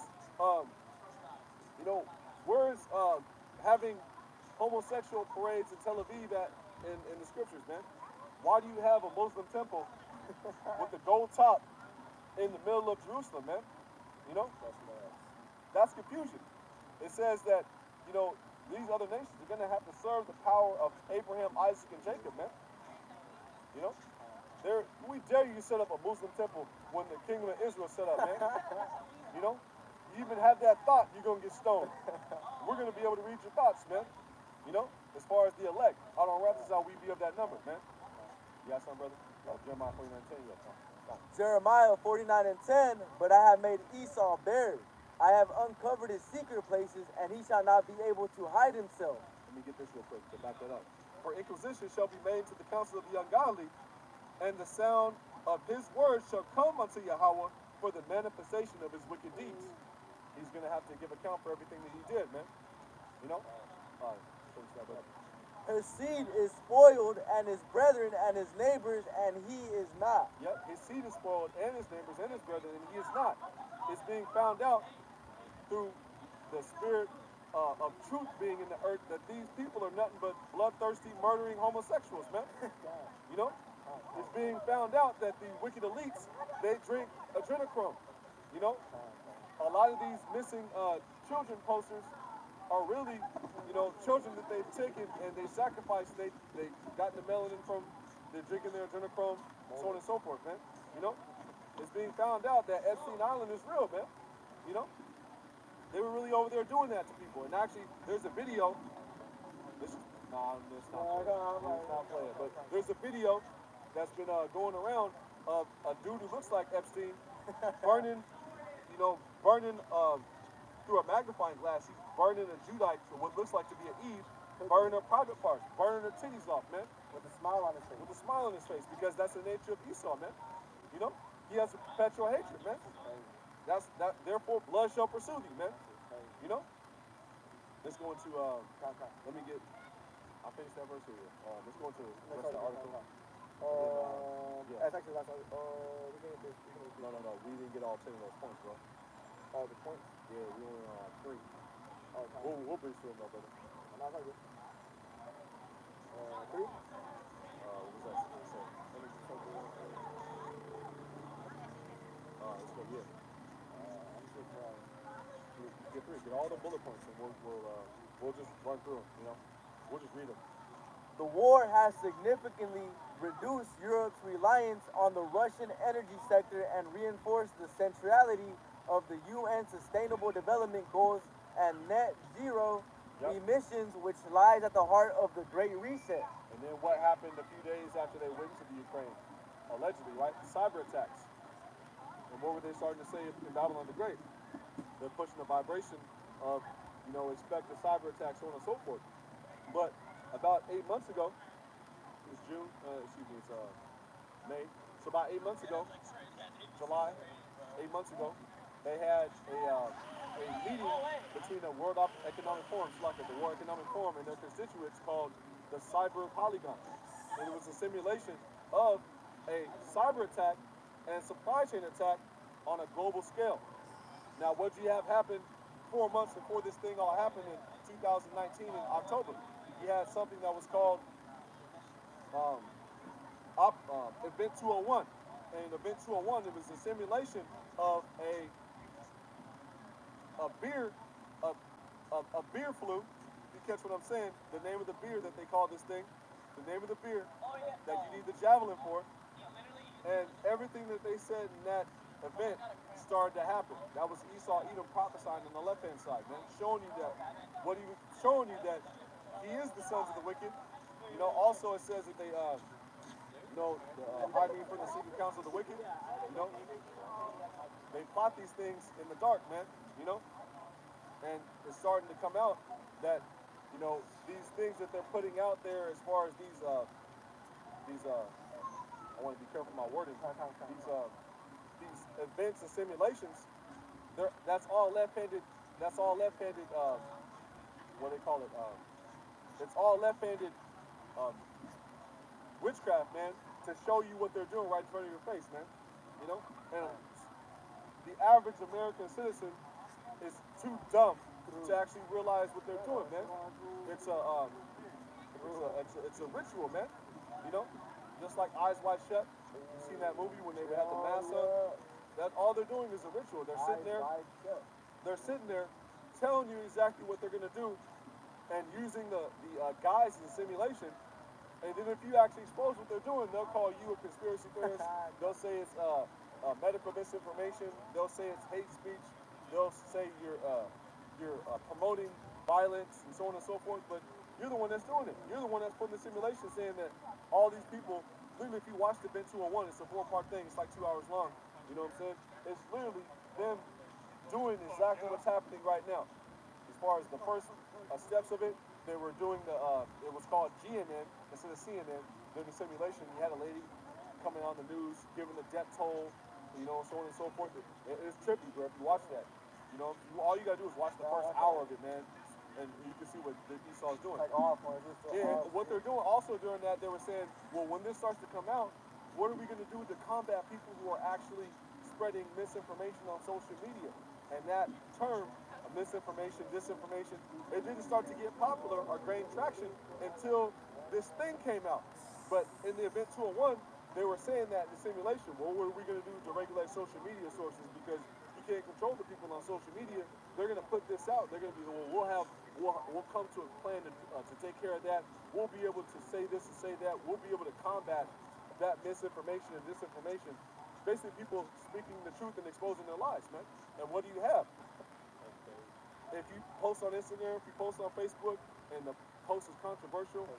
where is having homosexual parades in Tel Aviv at in the scriptures, man? Why do you have a Muslim temple with the gold top in the middle of Jerusalem, man? You know? That's confusion. It says that, these other nations are going to have to serve the power of Abraham, Isaac, and Jacob, man. You know? We dare you to set up a Muslim temple when the kingdom of Israel set up, man. You know? You even have that thought, you're going to get stoned. We're going to be able to read your thoughts, man. You know? As far as the elect, out on Raptors, how we be of that number, man. You got something, brother? Jeremiah 49:10, you got something. Jeremiah 49:10, but I have made Esau buried. I have uncovered his secret places, and he shall not be able to hide himself. Let me get this real quick to back that up. For inquisition shall be made to the counsel of the ungodly, and the sound of his words shall come unto Yahweh for the manifestation of his wicked deeds. He's going to have to give account for everything that he did, man. You know? All right. Finish that, brother. Her seed is spoiled, and his brethren and his neighbors, and he is not. Yep, his seed is spoiled, and his neighbors and his brethren, and he is not. It's being found out through the spirit of truth being in the earth that these people are nothing but bloodthirsty, murdering homosexuals, man. You know? It's being found out that the wicked elites, they drink adrenochrome. You know? A lot of these missing children posters are really, children that they've taken and they sacrificed. They gotten the melanin from, they're drinking their adrenochrome, so on and so forth, man. You know? It's being found out that Epstein Island is real, man. You know? They were really over there doing that to people. And actually, there's a video. It's not playing. But there's a video that's been going around of a dude who looks like Epstein burning through a magnifying glass. He's burning a Judite, or what looks like to be an Eve, burning her private parts, burning her titties off, man. With a smile on his face. With a smile on his face, because that's the nature of Esau, man. You know? He has a perpetual hatred, man. Therefore, blood shall pursue thee, man. You know? Let's go into, let me get, I'll finish that verse here. Let's go into the rest of the article. That's actually last article. No. We didn't get all 10 of those points, bro. Oh, the points? Yeah, we only on 3. Oh, We'll bring through them, though, brother. No, it's all good. 3? What was that supposed to say? Let's go, yeah. I'm just Get 3. Get all the bullet points, and we'll just run through them, you know? We'll just read them. The war has significantly reduced Europe's reliance on the Russian energy sector and reinforced the centrality of the UN Sustainable Development Goals and net zero emissions, which lies at the heart of the Great Reset. And then what happened a few days after they went into the Ukraine? Allegedly, right? Cyber attacks. And what were they starting to say in Babylon the Great? They're pushing the vibration of, expect a cyber attack, so on and so forth. But about 8 months ago, it's June, it's May. So about 8 months ago, July, 8 months ago, they had a meeting between the World Economic Forum, the World Economic Forum, and their constituents called the Cyber Polygon. And it was a simulation of a cyber attack and supply chain attack on a global scale. Now, what you have happen 4 months before this thing all happened in 2019 in October? You had something that was called Event 201. And Event 201, it was a simulation of a beer flu. You catch what I'm saying? The name of the beer that they call this thing, the name of the beer that you need the javelin for, and everything that they said in that event started to happen. That was Esau Edom prophesying on the left-hand side, man, showing you that he is the sons of the wicked, You know, also it says that they, hide me from the secret counsel of the wicked. You know, they plot these things in the dark, man. You know, and it's starting to come out that, these things that they're putting out there as far as I want to be careful with my wording. These events and simulations, that's all left-handed. That's all left-handed. What do they call it? It's all left-handed witchcraft, man, to show you what they're doing right in front of your face, man. You know, and the average American citizen is too dumb to actually realize what they're doing, man. It's a ritual, man. You know, just like Eyes Wide Shut. You seen that movie when they had the mask up? That all they're doing is a ritual. They're sitting there. They're sitting there, telling you exactly what they're gonna do, and using the guise as a simulation. And then if you actually expose what they're doing, they'll call you a conspiracy theorist. They'll say it's medical misinformation. They'll say it's hate speech. They'll say you're promoting violence and so on and so forth. But you're the one that's doing it. You're the one that's putting the simulation, saying that all these people. Literally, if you watch the Event 201, it's a 4-part thing. It's like 2 hours long. You know what I'm saying? It's literally them doing exactly what's happening right now. As far as the first steps of it, they were doing it was called GNN instead of CNN. During the simulation, you had a lady coming on the news, giving the death toll, so on and so forth. It's trippy, bro, if you watch that. All you gotta do is watch the first hour of it, man. And you can see what the Esau's doing. What they're doing also during that, they were saying, well, when this starts to come out, what are we going to do to combat people who are actually spreading misinformation on social media? And that term, misinformation, disinformation, it didn't start to get popular or gain traction until this thing came out. But in the Event 201, they were saying that in the simulation, well, what are we going to do to regulate social media sources? Because you can't control the people on social media. They're going to put this out. They're going to be, well, we'll come to a plan to take care of that. We'll be able to say this and say that. We'll be able to combat that misinformation and disinformation. Basically, people speaking the truth and exposing their lies, man. And what do you have? If you post on Instagram, if you post on Facebook, and the post is controversial,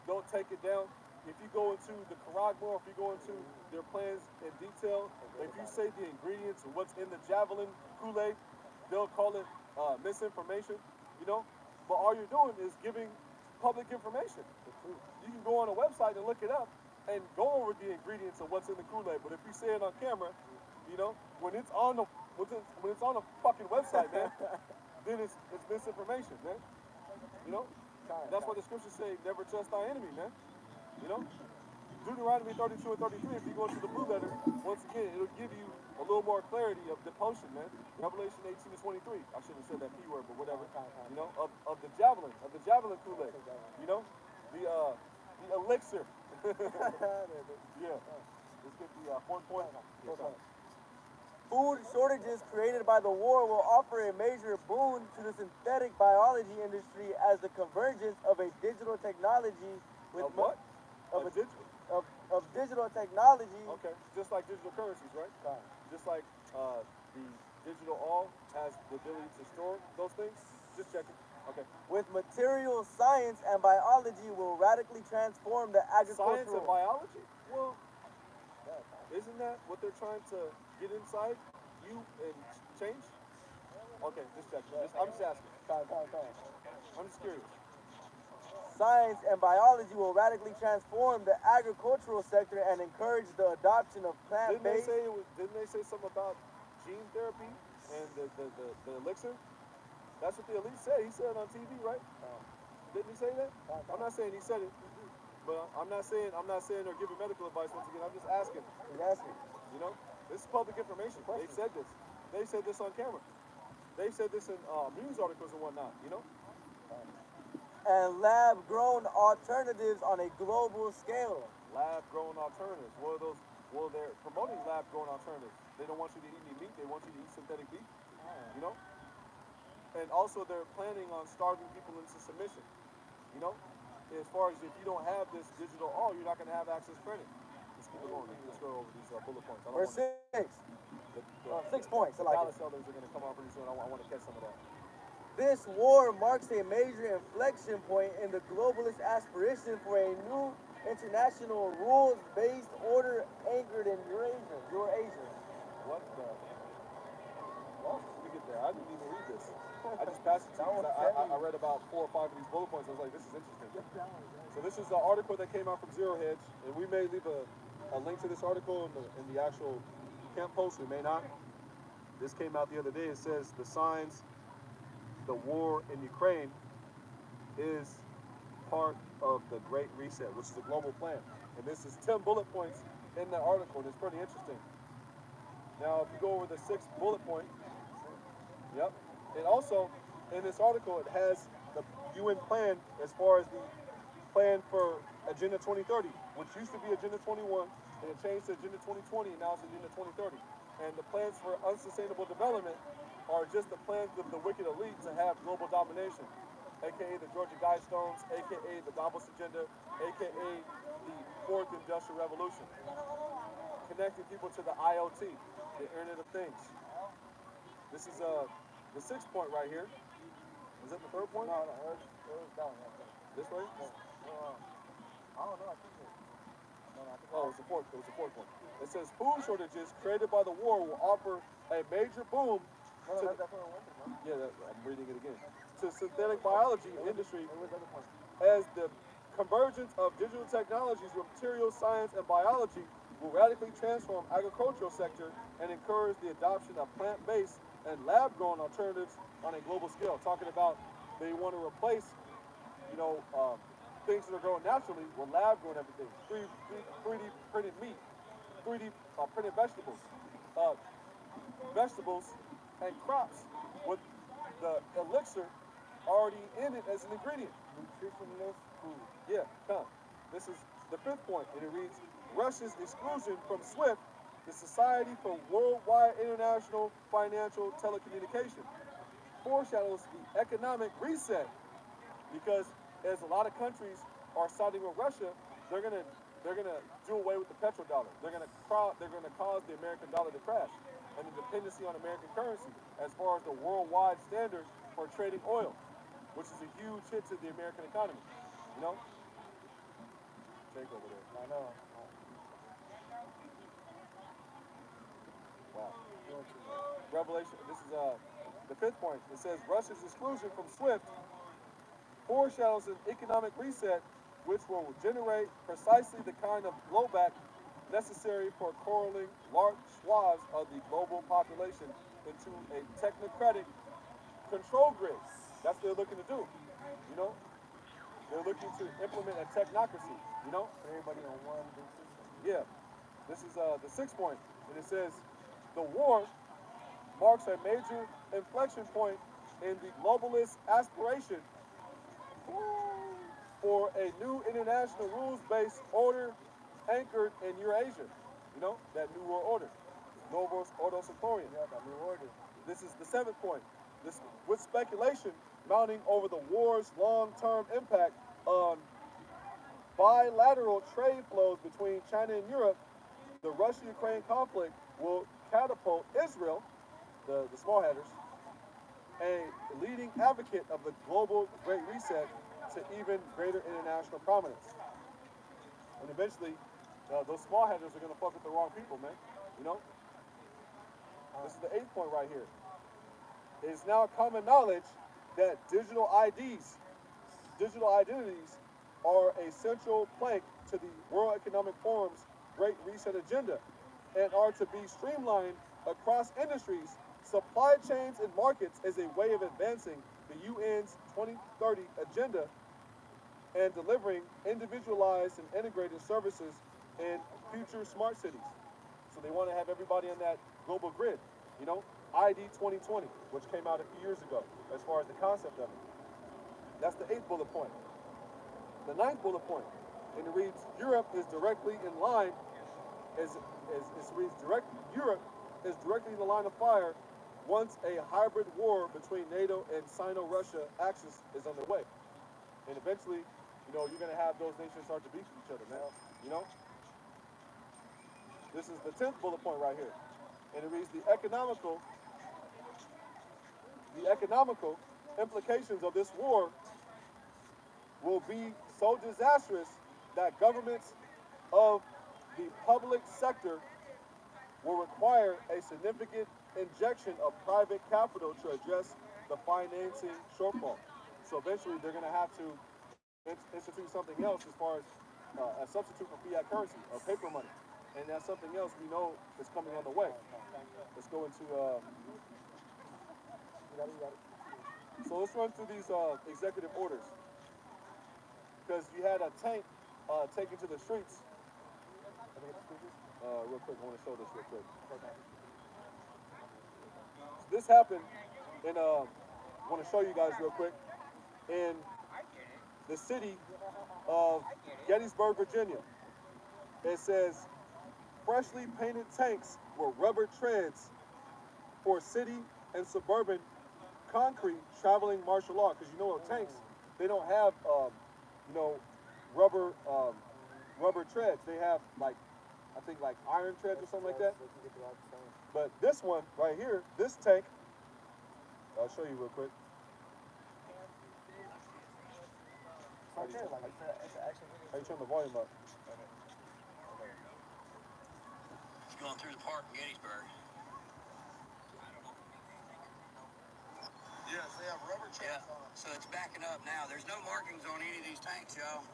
don't take it down. If you go into the Karagma, if you go into their plans in detail, if you say the ingredients and what's in the Javelin Kool-Aid, they'll call it misinformation, But all you're doing is giving public information. You can go on a website and look it up and go over the ingredients of what's in the Kool-Aid. But if you say it on camera, when it's on the fucking website, man, then it's misinformation, man. That's what the scriptures say, never trust thy enemy, man. Deuteronomy 32 and 33, if you go to the blue letter, once again, it'll give you a little more clarity of the potion, man. Revelation 18 to 23. I shouldn't have said that P word, but whatever. Of the javelin Kool-Aid. The elixir. Yeah. Let's get the fourth point. Food shortages created by the war will offer a major boon to the synthetic biology industry as the convergence of a digital technology with what? Of digital technology. Okay, just like digital currencies, right? Just like the digital all has the ability to store those things. Just checking. Okay. With material science and biology will radically transform the agricultural. Science and biology? Well, isn't that what they're trying to get inside you and change? Okay, just checking. I'm just asking. I'm just curious. Science and biology will radically transform the agricultural sector and encourage the adoption of plant-based. Didn't they say something about gene therapy and the elixir? That's what the elite said. He said it on TV, right? Didn't he say that? I'm not saying he said it, but I'm not saying they're giving medical advice once again. I'm just asking. You're asking. This is public information. They said this. They said this on camera. They said this in news articles and whatnot. And lab-grown alternatives on a global scale. Lab-grown alternatives. What are those? Well, they're promoting lab-grown alternatives. They don't want you to eat any meat. They want you to eat synthetic beef. And also they're planning on starving people into submission. As far as if you don't have this digital all, you're not going to have access credit. Let's keep it going. Let's go over these bullet points. Verse 6. 6 points. The dollar sellers are going to come on pretty soon. I want to catch some of that. This war marks a major inflection point in the globalist aspiration for a new international rules-based order anchored in Eurasia. What the? Well, let me get there. I didn't even read this. I just passed it to you. I read about 4 or 5 of these bullet points. I was like, this is interesting. So this is the article that came out from Zero Hedge, and we may leave a link to this article in the actual camp post. We may not. This came out the other day. It says the signs, the war in Ukraine is part of the Great Reset, which is a global plan. And this is 10 bullet points in the article, and it's pretty interesting. Now, if you go over the 6th bullet point, yep, and also in this article, it has the UN plan as far as the plan for Agenda 2030, which used to be Agenda 21, and it changed to Agenda 2020, and now it's Agenda 2030. And the plans for unsustainable development are just the plans of the wicked elite to have global domination, aka the Georgia Guidestones, aka the Davos Agenda, aka the Fourth Industrial Revolution, connecting people to the IoT, the Internet of Things. This is the 6th point right here. Is that the 3rd point? No, it was that one. This way? I don't know. I think it. No, I think Oh, it was the 4th. It was the 4th one. It says food shortages created by the war will offer a major boom. No, that's definitely one thing, man. Yeah, I'm reading it again. To synthetic biology industry It was the other point. as the convergence of digital technologies with materials science and biology will radically transform agricultural sector and encourage the adoption of plant-based and lab-grown alternatives on a global scale. Talking about they want to replace, things that are grown naturally with lab-grown everything. 3D printed meat, 3D printed vegetables, vegetables and crops with the elixir already in it as an ingredient. Nutritionless food. Yeah, come. This is the 5th point, and it reads, Russia's exclusion from SWIFT, the Society for Worldwide International Financial Telecommunication, foreshadows the economic reset, because as a lot of countries are siding with Russia, they're gonna do away with the petrodollar. They're gonna cause the American dollar to crash, and the dependency on American currency as far as the worldwide standard for trading oil, which is a huge hit to the American economy. Take over there. I know. Wow. Revelation. This is the 5th point. It says Russia's exclusion from SWIFT foreshadows an economic reset which will generate precisely the kind of blowback necessary for corralling large swaths of the global population into a technocratic control grid. That's what they're looking to do. They're looking to implement a technocracy. Everybody on one big system. Yeah. This is the 6th point, and it says the war marks a major inflection point in the globalist aspiration for a new international rules-based order anchored in Eurasia. That new world order. Novos Ordo Sectorium. Yeah, that new order. This is the 7th point. This, with speculation mounting over the war's long-term impact on bilateral trade flows between China and Europe, the Russia-Ukraine conflict will catapult Israel, the small headers, a leading advocate of the global Great Reset, to even greater international prominence. And eventually, those small headers are going to fuck with the wrong people, man. This is the 8th point right here. It is now common knowledge that digital IDs, digital identities, are a central plank to the World Economic Forum's Great Reset agenda and are to be streamlined across industries, supply chains, and markets as a way of advancing the UN's 2030 agenda and delivering individualized and integrated services in future smart cities. So they want to have everybody in that global grid, ID 2020, which came out a few years ago as far as the concept of it. That's the 8th bullet point. The 9th bullet point, and it reads, Europe is directly in line, Europe is directly in the line of fire once a hybrid war between NATO and Sino-Russia axis is underway. And eventually, you're going to have those nations start to beat each other, man. This is the 10th bullet point right here. And it reads, the economical implications of this war will be so disastrous that governments of the public sector will require a significant injection of private capital to address the financing shortfall. So eventually they're going to have to institute something else as far as a substitute for fiat currency or paper money. And that's something else we know is coming on the way. Let's go into... So let's run through these executive orders. Because you had a tank taken to the streets. Real quick, I want to show this real quick. So this happened in, I want to show you guys real quick, in the city of Gettysburg, Virginia. It says, freshly painted tanks with rubber treads for city and suburban concrete traveling martial law. Because you know, tanks, they don't have, you know, rubber treads. They have like, I think like iron treads or something like that. But this one right here, this tank, I'll show you real quick. How you turn the volume up? It's going through the park in Gettysburg. Yes, they have rubber tracks on them. So it's backing up now. There's no markings on any of these tanks, y'all.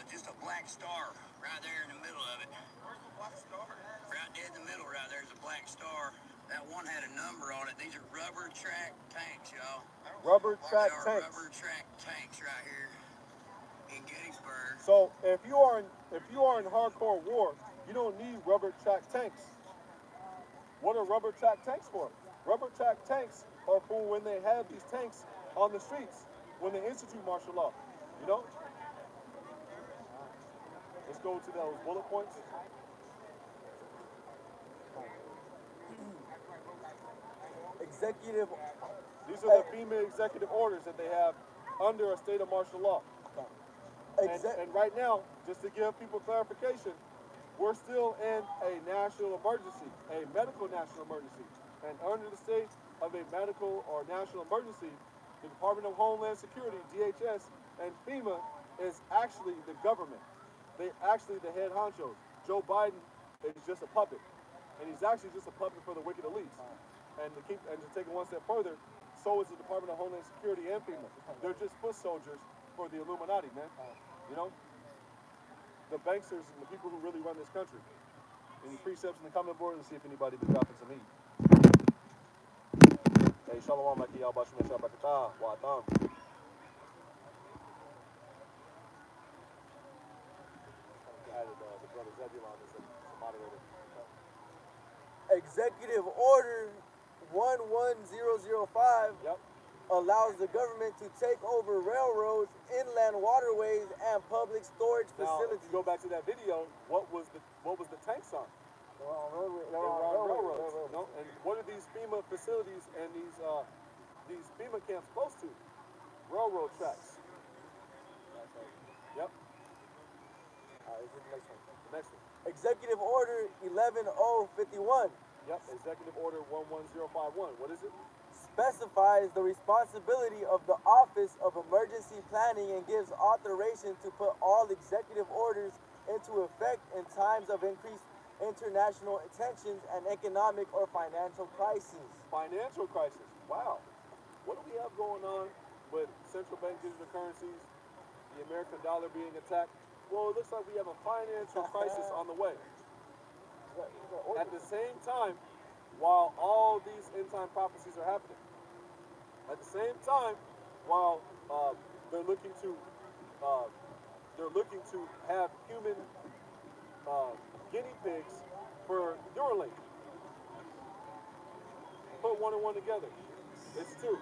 Just a black star right there in the middle of it. Where's the black star? Right dead in the middle right there's a black star. That one had a number on it. These are rubber track tanks, y'all. Rubber track They are tanks. rubber track tanks right here in Gettysburg. So if you are in hardcore war, you don't need rubber track tanks. What are rubber track tanks for? Rubber track tanks are for when they have these tanks on the streets, when they institute martial law. You know? Let's go to those bullet points. Executive. These are the FEMA executive orders that they have under a state of martial law. And right now, just to give people clarification, we're still in a national emergency, a medical national emergency. And under the state of a medical or national emergency, the Department of Homeland Security, DHS, and FEMA is actually the government. They're actually the head honchos. Joe Biden is just a puppet. And he's actually just a puppet for the wicked elites. And to take it one step further, so is the Department of Homeland Security and FEMA. They're just foot soldiers for the Illuminati, man. You know? The banksters and the people who really run this country. Any precepts in the comment board and see if anybody been dropping some heat. Hey, shalom, Maki, y'all, Bashim, Shabakata, Wa'atam. Added the brother Zebulon as a moderator. Executive Order 11005 Yep. allows the government to take over railroads, inland waterways, and public storage Now, if facilities. you go back to that video, what was the tanks on? They were on They were on railroads. No? And what are these FEMA facilities and these FEMA camps close to? Railroad tracks. Yep. This is the next one. The next one. Executive Order 11051 Yep. Executive Order 11051. What is it? specifies the responsibility of the Office of Emergency Planning and gives authorization to put all executive orders into effect in times of increased international tensions and economic or financial crises. Financial crisis. Wow. What do we have going on with central bank digital currencies, the American dollar being attacked? Well, it looks like we have a financial crisis on the way. At the same time, while all these end-time prophecies are happening, at the same time, while they're looking to have human guinea pigs for Neuralink. Put one and one together. It's two.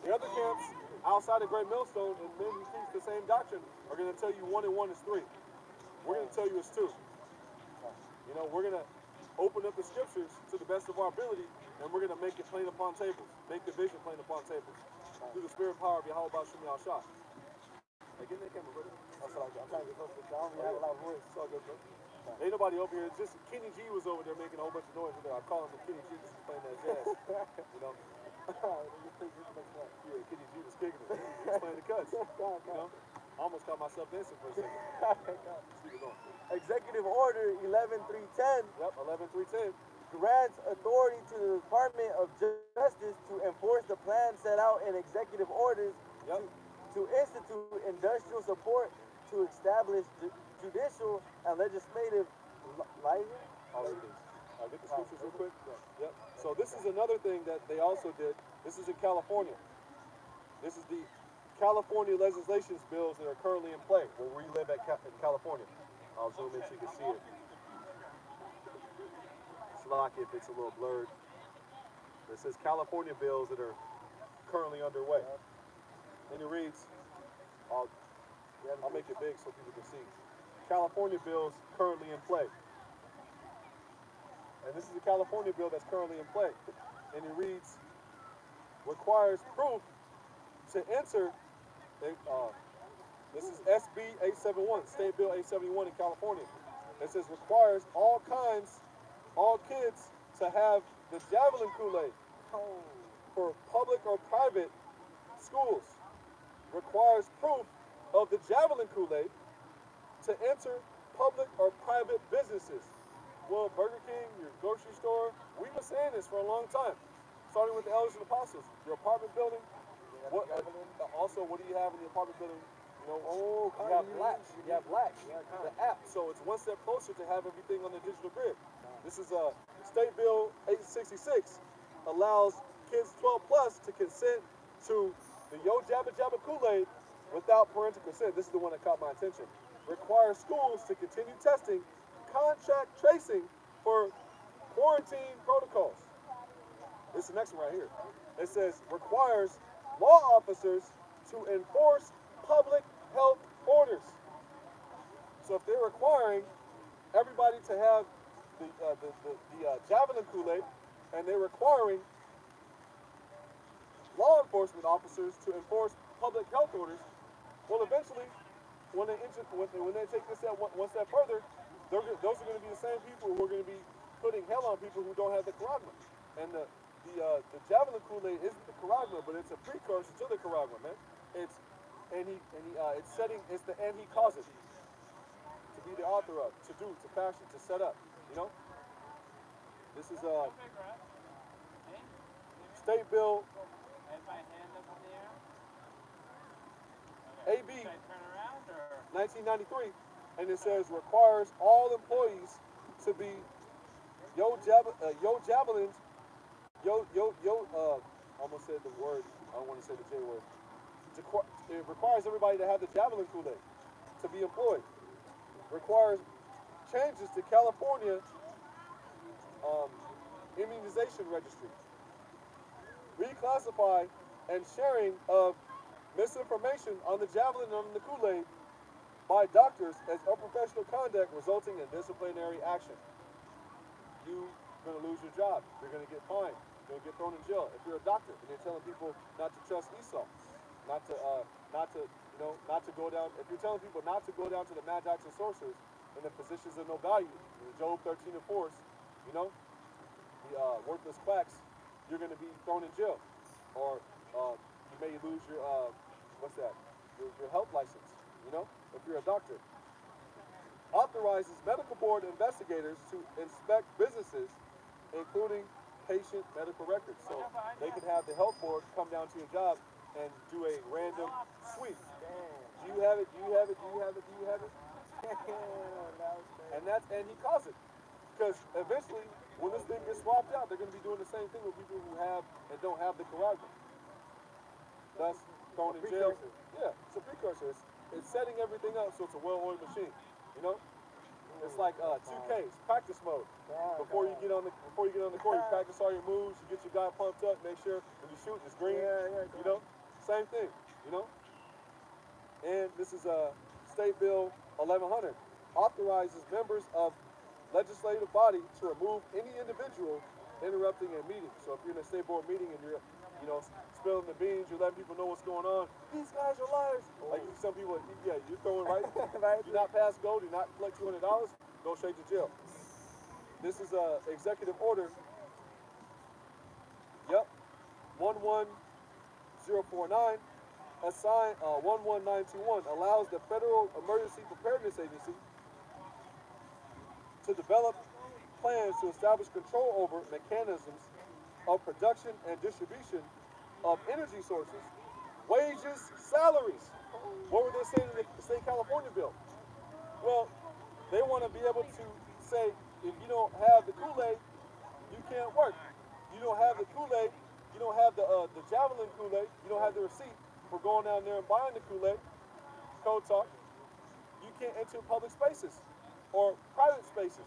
The other camps outside of Great Millstone and men who teach the same doctrine are going to tell you 1 and 1 is 3. We're going to tell you it's 2. You know, we're going to open up the scriptures to the best of our ability, and we're going to make it plain upon tables. Make the vision plain upon tables. Through the spirit power of Yahweh Bashim Yahshua. Hey, get in that camera, brother. I'm trying to get close to the I don't have a lot of voice. It's all good, bro. Ain't nobody over here. It's just Kenny G was over there making a whole bunch of noise. I call him Kenny G because he's playing that jazz. You know? Yeah, Kenny G was kicking it. He was playing the cuts. You know? I almost caught myself dancing for a second. Let's keep it going. Executive Order 11310 Yep, 11310. grants authority to the Department of Justice to enforce the plan set out in executive orders Yep. to institute industrial support to establish judicial and legislative license. All of these. Get the scriptures real quick. Yep. So this is another thing that they also did. This is in California. This is the California legislations bills that are currently in play where we live in California. I'll zoom in so you can see it. Slack if it's a little blurred. It says California bills that are currently underway. And it reads, I'll make it big so people can see. California bills currently in play. And this is a California bill that's currently in play. And it reads, requires proof to enter, this is SB 871, State Bill 871 in California. It says requires all kids to have the Javelin Kool-Aid for public or private schools. Requires proof of the Javelin Kool-Aid to enter public or private businesses. Well, Burger King, your grocery store, we've been saying this for a long time. Starting with the elders and apostles, your apartment building. Also, what do you have in the apartment building? You know, you have Latch. You have Latch, the app. So it's one step closer to have everything on the digital grid. This is State Bill 866 allows kids 12 plus to consent to the Yo Jabba Jabba Kool-Aid without parental consent. This is the one that caught my attention. Requires schools to continue testing contact tracing for quarantine protocols. This is the next one right here. It says requires law officers to enforce public health orders. So if they're requiring everybody to have the Javelin Kool-Aid, and they're requiring law enforcement officers to enforce public health orders, well, eventually, when they take this step one step further, those are going to be the same people who are going to be putting hell on people who don't have the Karagma. And the Javelin Kool-Aid isn't the Karagma, but it's a precursor to the Karagma, man. It's the and he causes to be the author of, to do, to fashion, to set up, you know? This is State Bill AB 1993, and it says requires all employees to be Javelins. Almost said the word. I don't want to say the J word. It requires everybody to have the Javelin Kool-Aid to be employed. Requires changes to California immunization registry. Reclassify and sharing of misinformation on the Javelin and on the Kool-Aid by doctors as unprofessional conduct resulting in disciplinary action. You're going to lose your job. You're going to get fined. You're going to get thrown in jail. If you're a doctor and you're telling people not to trust Esau, not to go down. If you're telling people not to go down to the magi's and sorcerers and the physicians of no value, Job 13 and 4, you know, the worthless quacks, you're going to be thrown in jail, or you may lose your your health license. You know, if you're a doctor. Authorizes medical board investigators to inspect businesses, including patient medical records. So they can have the health board come down to your job and do a random sweep. Do you have it? Do you have it? Do you have it? Do you have it? And he caused it. Because eventually, when this thing gets swapped out, they're going to be doing the same thing with people who have and don't have the Karagma. Thus, thrown in jail. Yeah, it's a precursor. It's setting everything up so it's a well-oiled machine. You know, it's like 2Ks, practice mode. Before you get on the court, you practice all your moves. You get your guy pumped up. Make sure when you shoot, it's green. You know, same thing. You know, and this is State Bill 1100 authorizes members of legislative body to remove any individual interrupting a meeting. So if you're in a state board meeting and you're, you know, spilling the beans, you're letting people know what's going on. These guys are liars. Like some people, yeah, you're throwing right. Do not pass go. Do not collect $200. Go straight to jail. This is a executive order. Yep. 11049, assigned 11921, allows the Federal Emergency Preparedness Agency to develop plans to establish control over mechanisms of production and distribution of energy sources, wages, salaries. What were they saying in the state California bill? Well, they want to be able to say, if you don't have the Kool-Aid, you can't work. You don't have the Kool-Aid, you don't have the Javelin Kool-Aid, you don't have the receipt for going down there and buying the Kool-Aid, code talk, you can't enter public spaces or private spaces,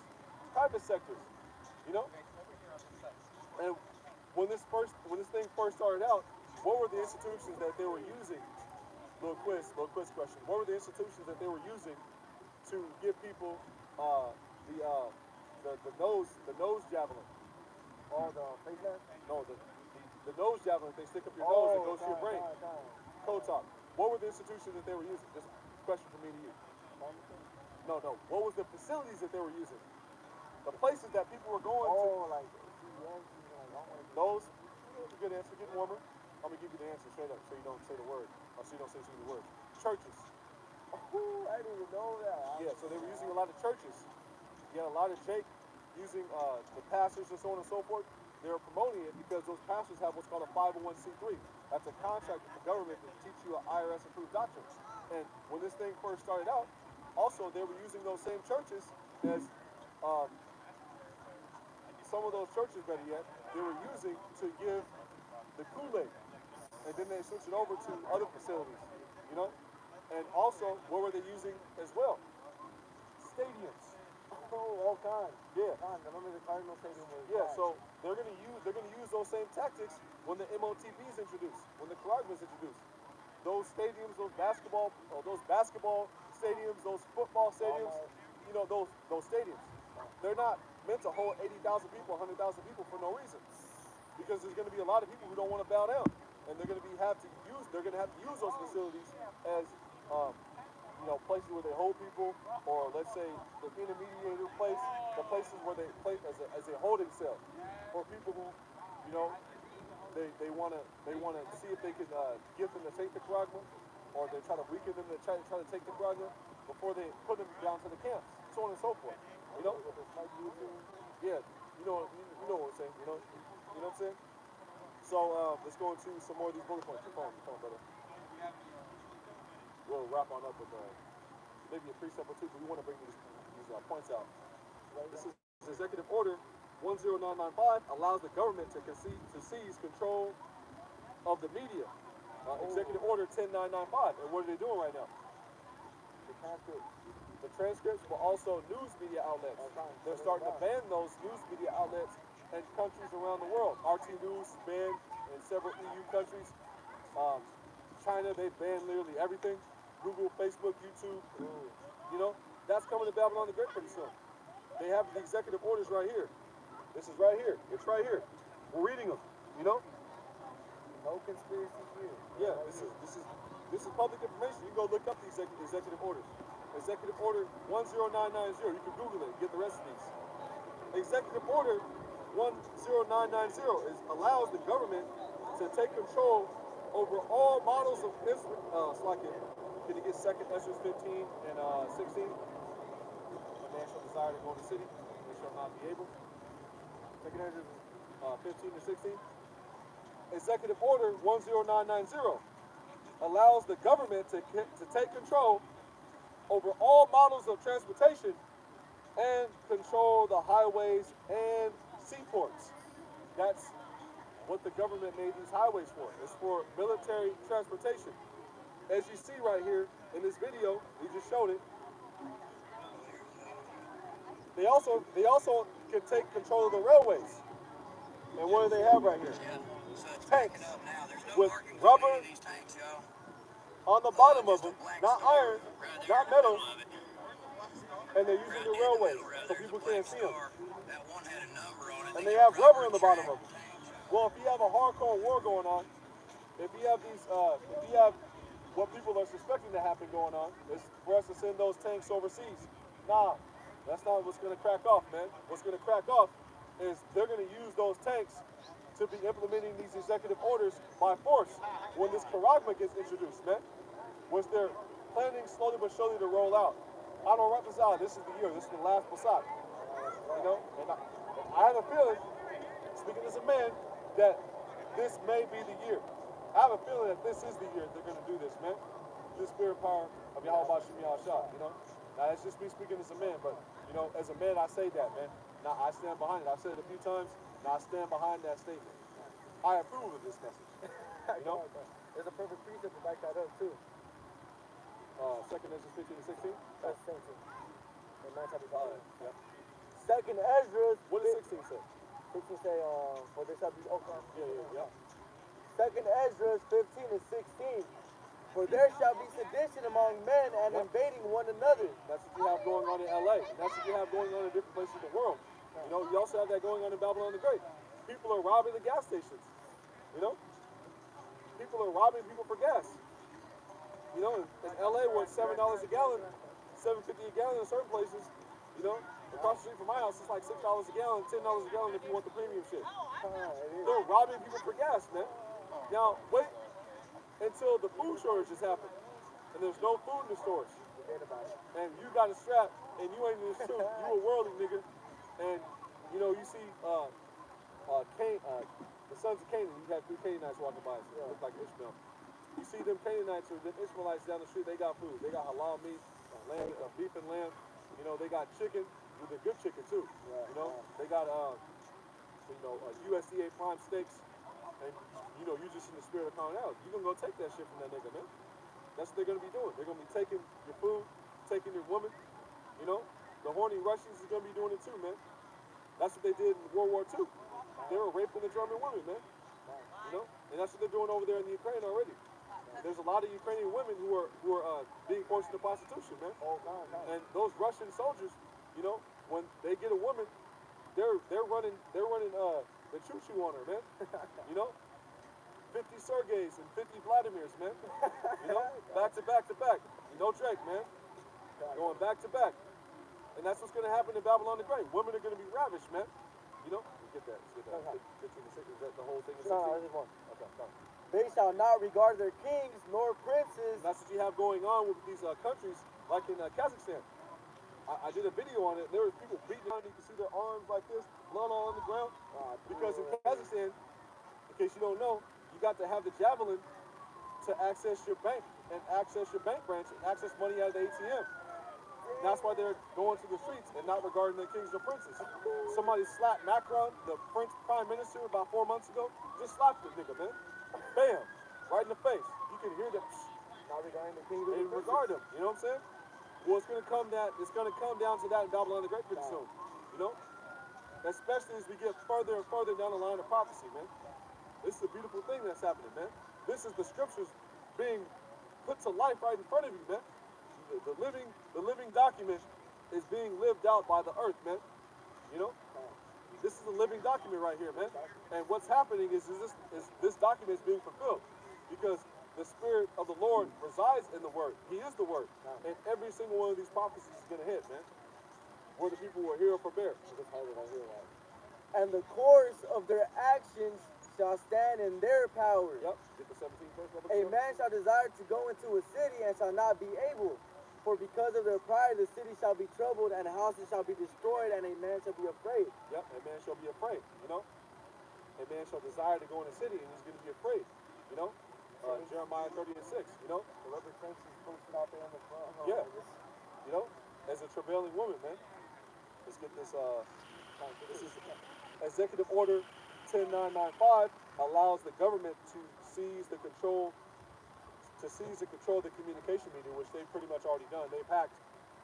private sectors, you know? And when this thing first started out, what were the institutions that they were using? Little quiz question. What were the institutions that they were using to give people the nose javelin? Oh, the face mask? No, the nose javelin. They stick up your nose and goes to your brain. Code talk. What were the institutions that they were using? Just a question from me to you. No. What was the facilities that they were using? The places that people were going to. Oh, like those. That's a good answer. Get warmer. I'm gonna give you the answer straight up, so you don't say the word, or so you don't say too many words. Churches. Ooh, I didn't even know that. Yeah, so they were using a lot of churches. You had a lot of Jake using the pastors and so on and so forth. They were promoting it because those pastors have what's called a 501c3. That's a contract with the government to teach you an IRS-approved doctrine. And when this thing first started out, also they were using those same churches as some of those churches, better yet, they were using to give the Kool-Aid. And then they switched it over to other facilities, you know? And also, what were they using as well? Stadiums. Oh, all kinds. Yeah. Remember the Cardinal Stadium was So they're gonna use those same tactics when the MOTB is introduced, when the Karagma is introduced. Those stadiums, those basketball stadiums, those football stadiums, you know, those stadiums. They're not meant to hold 80,000 people, 100,000 people for no reason. Because there's gonna be a lot of people who don't want to bow down. And they're gonna have to use those facilities as places where they hold people, or let's say the intermediator place, the places where they play as a holding cell for people who, you know, they wanna see if they can get them to take the Karagma, or they try to weaken them to try to take the Karagma before they put them down to the camps, so on and so forth. You know? Yeah, you know what I'm saying, you know what I'm saying? So let's go into some more of these bullet points. Your phone, brother. We'll wrap on up with maybe a precept or two, but we want to bring these points out. This is Executive Order 10995, allows the government to seize control of the media. Executive Order 10995, and what are they doing right now? The transcripts, but also news media outlets. They're starting to ban those news media outlets in countries around the world. RT News is banned in several EU countries. China, they banned literally everything. Google, Facebook, YouTube. You know, that's coming to Babylon the Great pretty soon. They have the executive orders right here. This is right here. It's right here. We're reading them. You know. No conspiracy here. Yeah, this is public information. You can go look up the executive orders. Executive Order 10990. You can Google it and get the rest of these. Executive Order 10990 allows the government to take control over all models of can you get second Esdras 15 and 16? A man shall desire to go in the city, they shall not be able. Second Esdras 15 and 16. Executive Order 10990 allows the government to take control over all models of transportation and control the highways and seaports. That's what the government made these highways for. It's for military transportation. As you see right here in this video, we just showed it. They also can take control of the railways. And what do they have right here? Tanks with rubber on the bottom of them, not iron, not metal, and they're using the railways so people can't see them. And they have rubber on the bottom of them. Well, if you have a hardcore war going on, if you have what people are suspecting to happen going on, is for us to send those tanks overseas. Nah, that's not what's going to crack off, man. What's going to crack off is they're going to use those tanks to be implementing these executive orders by force when this Karagma gets introduced, man. Which they're planning slowly but surely to roll out. I don't represent this is the year, this is the last Passat. You know, and I have a feeling, speaking as a man, that this may be the year. I have a feeling that this is the year they're going to do this, man. The spirit power of Yahweh Shem Yahshua, you know. Now, that's just me speaking as a man, but, you know, as a man, I say that, man. Now, I stand behind it. I've said it a few times. Now, I stand behind that statement. I approve of this message. You know? There's a perfect precept to back that up, too. 2nd Ezra 15 and 16? That's 16. And that's how we call it. Yeah. Second Ezra. What does 16 say? 16 say, for there shall be, Yeah. Second Ezra 15 and 16. For there shall be sedition among men and invading one another. That's what you have going on in LA. That's what you have going on in different places in the world. You know, you also have that going on in Babylon the Great. People are robbing the gas stations. You know? People are robbing people for gas. You know, in LA where it's $7 a gallon, $7.50 a gallon in certain places, you know, across the street from my house, it's like $6 a gallon, $10 a gallon if you want the premium shit. They're robbing people for gas, man. Now, wait until the food shortages happen, and there's no food in the stores, and you got a strap, and you ain't in the suit, you a worldly nigga, and, you know, you see Cain, the sons of Canaan, you had 3 Canaanites walking by, so it looked like Ishmael. You see them Canaanites or them Ishmaelites down the street, they got food. They got halal meat, lamb, beef and lamb. You know, they got chicken, with the good chicken too. You know, they got USDA prime steaks, and you know, you just in the spirit of calling out. You gonna go take that shit from that nigga, man. That's what they're gonna be doing. They're gonna be taking your food, taking your woman. You know, the horny Russians is gonna be doing it too, man. That's what they did in World War II. They were raping the German women, man. You know, and that's what they're doing over there in the Ukraine already. There's a lot of Ukrainian women who are being forced into prostitution, man. And those Russian soldiers, you know, when they get a woman, they're running the choo-choo on her, man. You know, 50 Sergeys and 50 Vladimirs, man. You know, back to back to back. No Drake, man. Going back to back. And that's what's going to happen in Babylon the Great. Women are going to be ravished, man. You know, get that. 15 to 16. Is that the whole thing? No, I just want. Okay, come. They shall not regard their kings nor princes. And that's what you have going on with these countries, like in Kazakhstan. I did a video on it. There were people beating on. You can see their arms like this, blood all on the ground. Because in Kazakhstan, in case you don't know, you got to have the javelin to access your bank and access your bank branch and access money out of the ATM. And that's why they're going to the streets and not regarding their kings or princes. Somebody slapped Macron, the French prime minister, about 4 months ago. Just slapped the nigga, man. Bam! Right in the face. You can hear that. Not regarding the kings. They regard them. You know what I'm saying? Well, it's gonna come down to that in Babylon the Great pretty soon. You know? Especially as we get further and further down the line of prophecy, man. This is a beautiful thing that's happening, man. This is the scriptures being put to life right in front of you, man. The living document is being lived out by the earth, man. You know? This is a living document right here, man. And what's happening is this document is being fulfilled because the Spirit of the Lord resides in the Word. He is the Word. And every single one of these prophecies is going to hit, man. Where the people will hear or forbear. And the course of their actions shall stand in their power. Yep. Get the 17 first. A man shall desire to go into a city and shall not be able. For because of their pride, the city shall be troubled, and houses shall be destroyed, and a man shall be afraid. Yep, a man shall be afraid, you know? A man shall desire to go in a city, and he's going to be afraid, you know? Jeremiah 30 and 6, you know? The rubber tanks is posted out there on the front. Yeah, you know? As a travailing woman, man. Let's get this, this is Executive Order 10995 allows the government to seize the control of the communication media, which they've pretty much already done. They've hacked,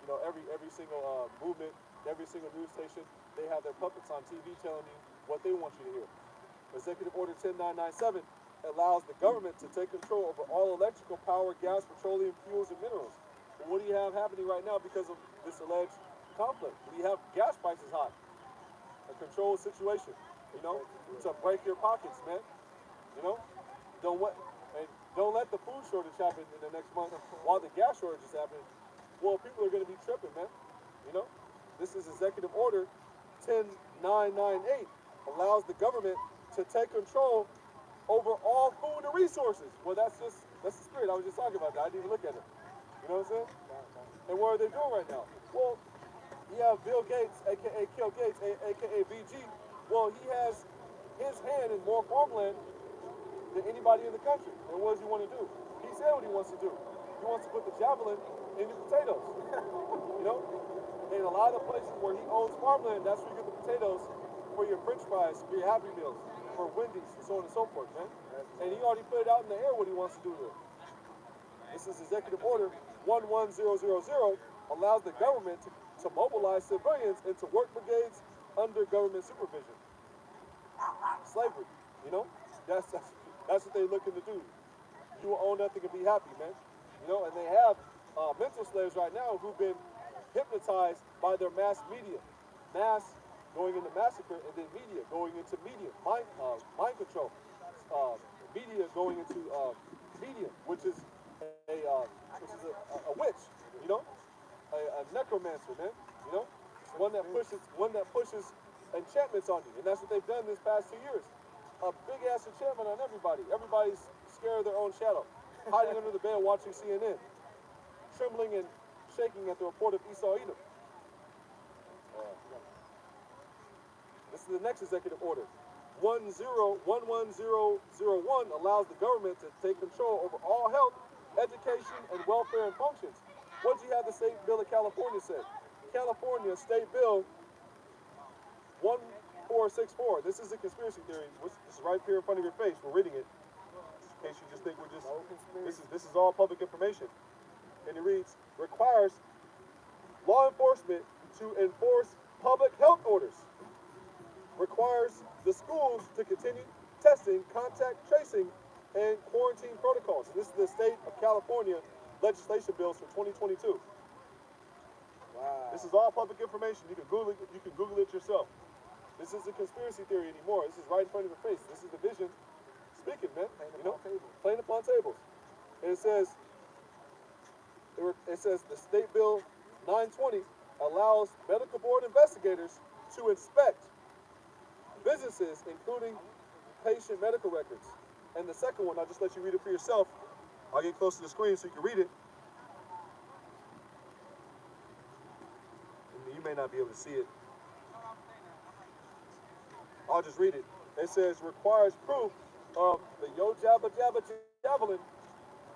you know, every single movement, every single news station. They have their puppets on TV telling you what they want you to hear. Executive Order 10997 allows the government to take control over all electrical power, gas, petroleum, fuels, and minerals. But what do you have happening right now because of this alleged conflict? We have gas prices high. A controlled situation, you know, to break your pockets, man. You know, don't let the food shortage happen in the next month while the gas shortage is happening. Well, people are going to be tripping, man. You know, this is Executive Order 10998 allows the government to to take control over all food and resources. Well, that's the spirit. I was just talking about that. I didn't even look at it. You know what I'm saying? And what are they doing right now? Well, you have Bill Gates, aka Kill Gates, aka BG. Well, he has his hand in more farmland than anybody in the country. And what does he want to do? He said what he wants to do. He wants to put the javelin in your potatoes. You know? In a lot of the places where he owns farmland, that's where you get the potatoes for your French fries, for your Happy Meals, for Wendy's, and so on and so forth, man. And he already put it out in the air what he wants to do here. This is Executive Order 11000, allows the government to mobilize civilians into work brigades under government supervision. Slavery, you know? That's what they're looking to do. You will own nothing and be happy, man. You know, and they have mental slaves right now who've been hypnotized by their mass media. Mass going into massacre, and then media going into mind control. Media going into medium, which is a witch, you know, a necromancer, man, you know, one that pushes enchantments on you, and that's what they've done this past 2 years. A big ass enchantment on everybody. Everybody's scared of their own shadow, hiding under the bed watching CNN, trembling and shaking at the report of Esau Edom. This is the next executive order. 11001 allows the government to take control over all health, education, and welfare and functions. What do you have the State Bill of California say? California State Bill 1464. This is a conspiracy theory. This is right here in front of your face. We're reading it. In case you just think we're just this is all public information. And it reads, requires law enforcement to enforce public health orders. Requires the schools to continue testing, contact tracing, and quarantine protocols. And this is the State of California legislation bills for 2022. Wow. This is all public information. You can Google it. You can Google it yourself. This isn't conspiracy theory anymore. This is right in front of your face. This is the vision speaking, man. Playing upon tables. And it says the State Bill 920 allows medical board investigators to inspect businesses, including patient medical records. And the second one, I'll just let you read it for yourself. I'll get close to the screen so you can read it. You may not be able to see it. I'll just read it. It says, requires proof of the Yo Jabba Jabba Javelin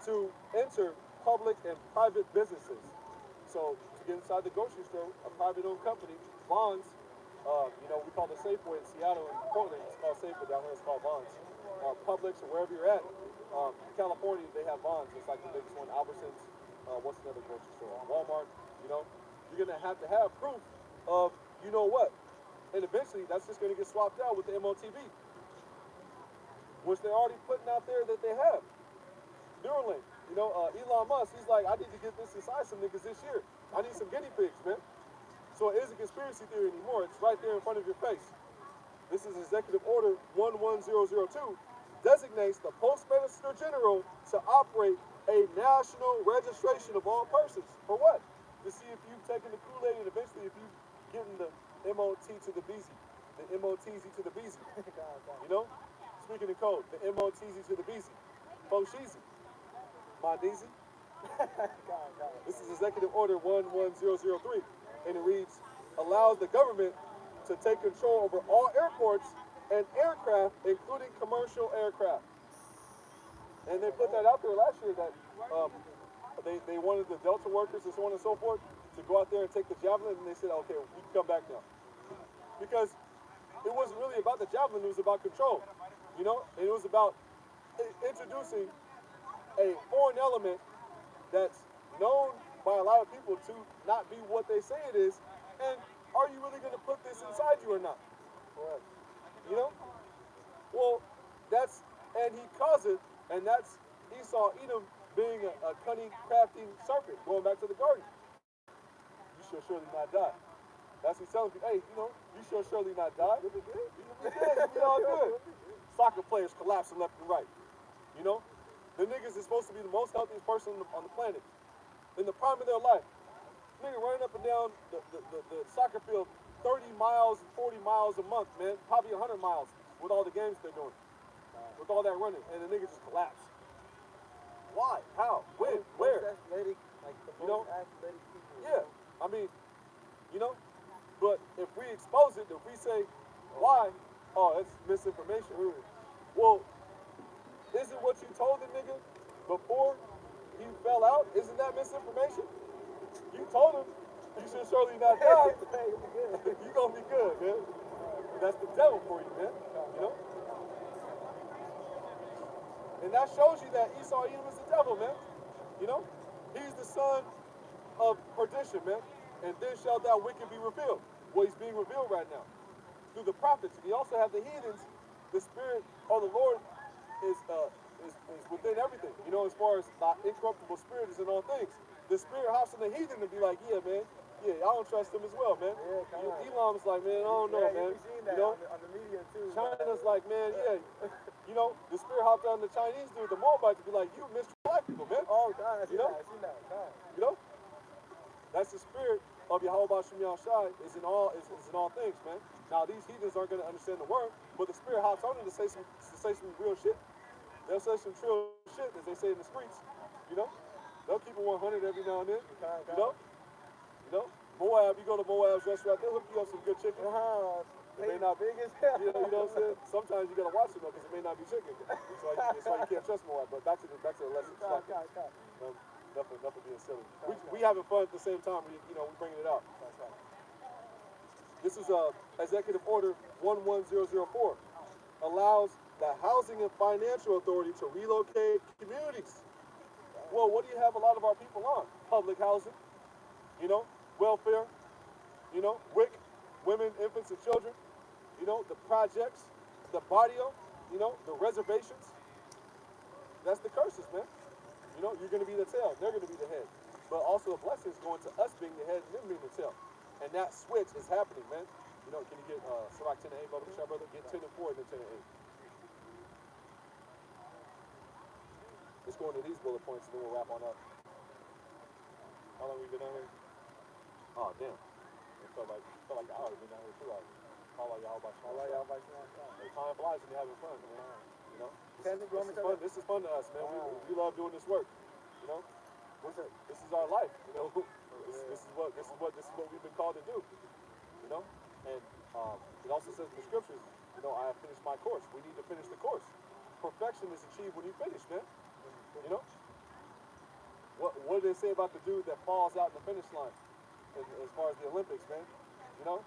to enter public and private businesses. So to get inside the grocery store, a private-owned company, Vons, you know, we call it Safeway in Seattle and Portland. It's called Safeway. Down here it's called Vons. Publix or wherever you're at. California, they have Vons. It's like the biggest one. Albertsons. What's another grocery store? Walmart. You know, you're going to have proof of you know what. And eventually, that's just going to get swapped out with the MOTV, which they're already putting out there that they have. Neuralink. You know, Elon Musk, he's like, I need to get this inside some niggas this year. I need some guinea pigs, man. So it isn't conspiracy theory anymore. It's right there in front of your face. This is Executive Order 11002. Designates the Postmaster General to operate a national registration of all persons. For what? To see if you've taken the Kool-Aid and eventually if you've given the MOT to the BZ. The MOTZ to the BZ. You know? Speaking in code, the MOTZ to the BZ. Foshizi. Mondeezy. This is Executive Order 11003. And it reads, allows the government to take control over all airports and aircraft, including commercial aircraft. And they put that out there last year that they wanted the Delta workers and so on and so forth to go out there and take the Javelin, and they said, okay, we can come back now. Because it wasn't really about the Javelin, it was about control, you know? And it was about introducing a foreign element that's known by a lot of people to not be what they say it is, and are you really going to put this inside you or not? Correct. You know? Well, and he caused it, and that's Esau Edom being a cunning, crafty serpent, going back to the garden. You shall surely not die. That's what he's telling people, hey, you know, you shall surely not die. You'll be good. You'll be all good. Soccer players collapsing left and right. You know? The niggas is supposed to be the most healthiest person on the planet. In the prime of their life. Nigga running up and down the soccer field 30 miles and 40 miles a month, man. Probably 100 miles with all the games they're doing, with all that running, and the nigga just collapsed. Why? How? When? Where? Most athletic, like the You know? most athletic people. Yeah, I mean, you know, but if we expose it, if we say, why? Oh, that's misinformation. Well, isn't what you told the nigga before he fell out, isn't that misinformation? You told him you should surely not die. You gonna be good, man. That's the devil for you, man. You know? And that shows you that Esau Edom is the devil, man. You know? He's the son of perdition, man. And then shall that wicked be revealed. Well, he's being revealed right now through the prophets. And you also have the heathens. The spirit of the Lord is within everything. You know, as far as the incorruptible spirit is in all things. The spirit hops in the heathen to be like, yeah, man. Yeah, I don't trust him as well, man. Yeah, Elam's like, man, I don't know, man. You've seen that You know? on the media too. China's like, man, yeah. You know, the spirit hopped on the Chinese dude, the Moabites, to be like, you mistreat black people, man. Oh, God, I seen You know? that. I seen that. God. You know? That's the spirit of Yahweh Shem Shai is in all things, man. Now these heathens aren't gonna understand the word, but the spirit hops on them to say some real shit. They'll say some trill shit, as they say in the streets. You know? They'll keep it 100 every now and then. You know? You know? Moab, you go to Moab's restaurant, they'll hook you up some good chicken. It may not big as hell. you know what I'm saying? Sometimes you gotta watch them though, because it may not be chicken. That's why you can't trust Moab. But back to the lesson. Enough of being silly. We having fun at the same time. We bringing it out. This is Executive Order 11004. Allows the Housing and Financial Authority to relocate communities. Well, what do you have a lot of our people on? Public housing, you know, welfare, you know, WIC, women, infants, and children, you know, the projects, the barrio, you know, the reservations. That's the curses, man. You know, you're going to be the tail, they're going to be the head. But also the blessings going to us being the head and them being the tail. And that switch is happening, man. You know, can you get Sirach 10 and 8, Bubba the Shot Brother? Get 10 and 4 and then 10 and 8. Let's go into these bullet points and then we'll wrap on up. How long have we been down here? Oh, damn. It felt like an hour. We've been down here 2 hours. Time flies when you're having fun, man. You know? This is fun to us, man. We love doing this work. You know? This is our life. You know? This is what we've been called to do. You know? And it also says in the scriptures, you know, I have finished my course. We need to finish the course. Perfection is achieved when you finish, man. You know? What do they say about the dude that falls out in the finish line as far as the Olympics, man? You know?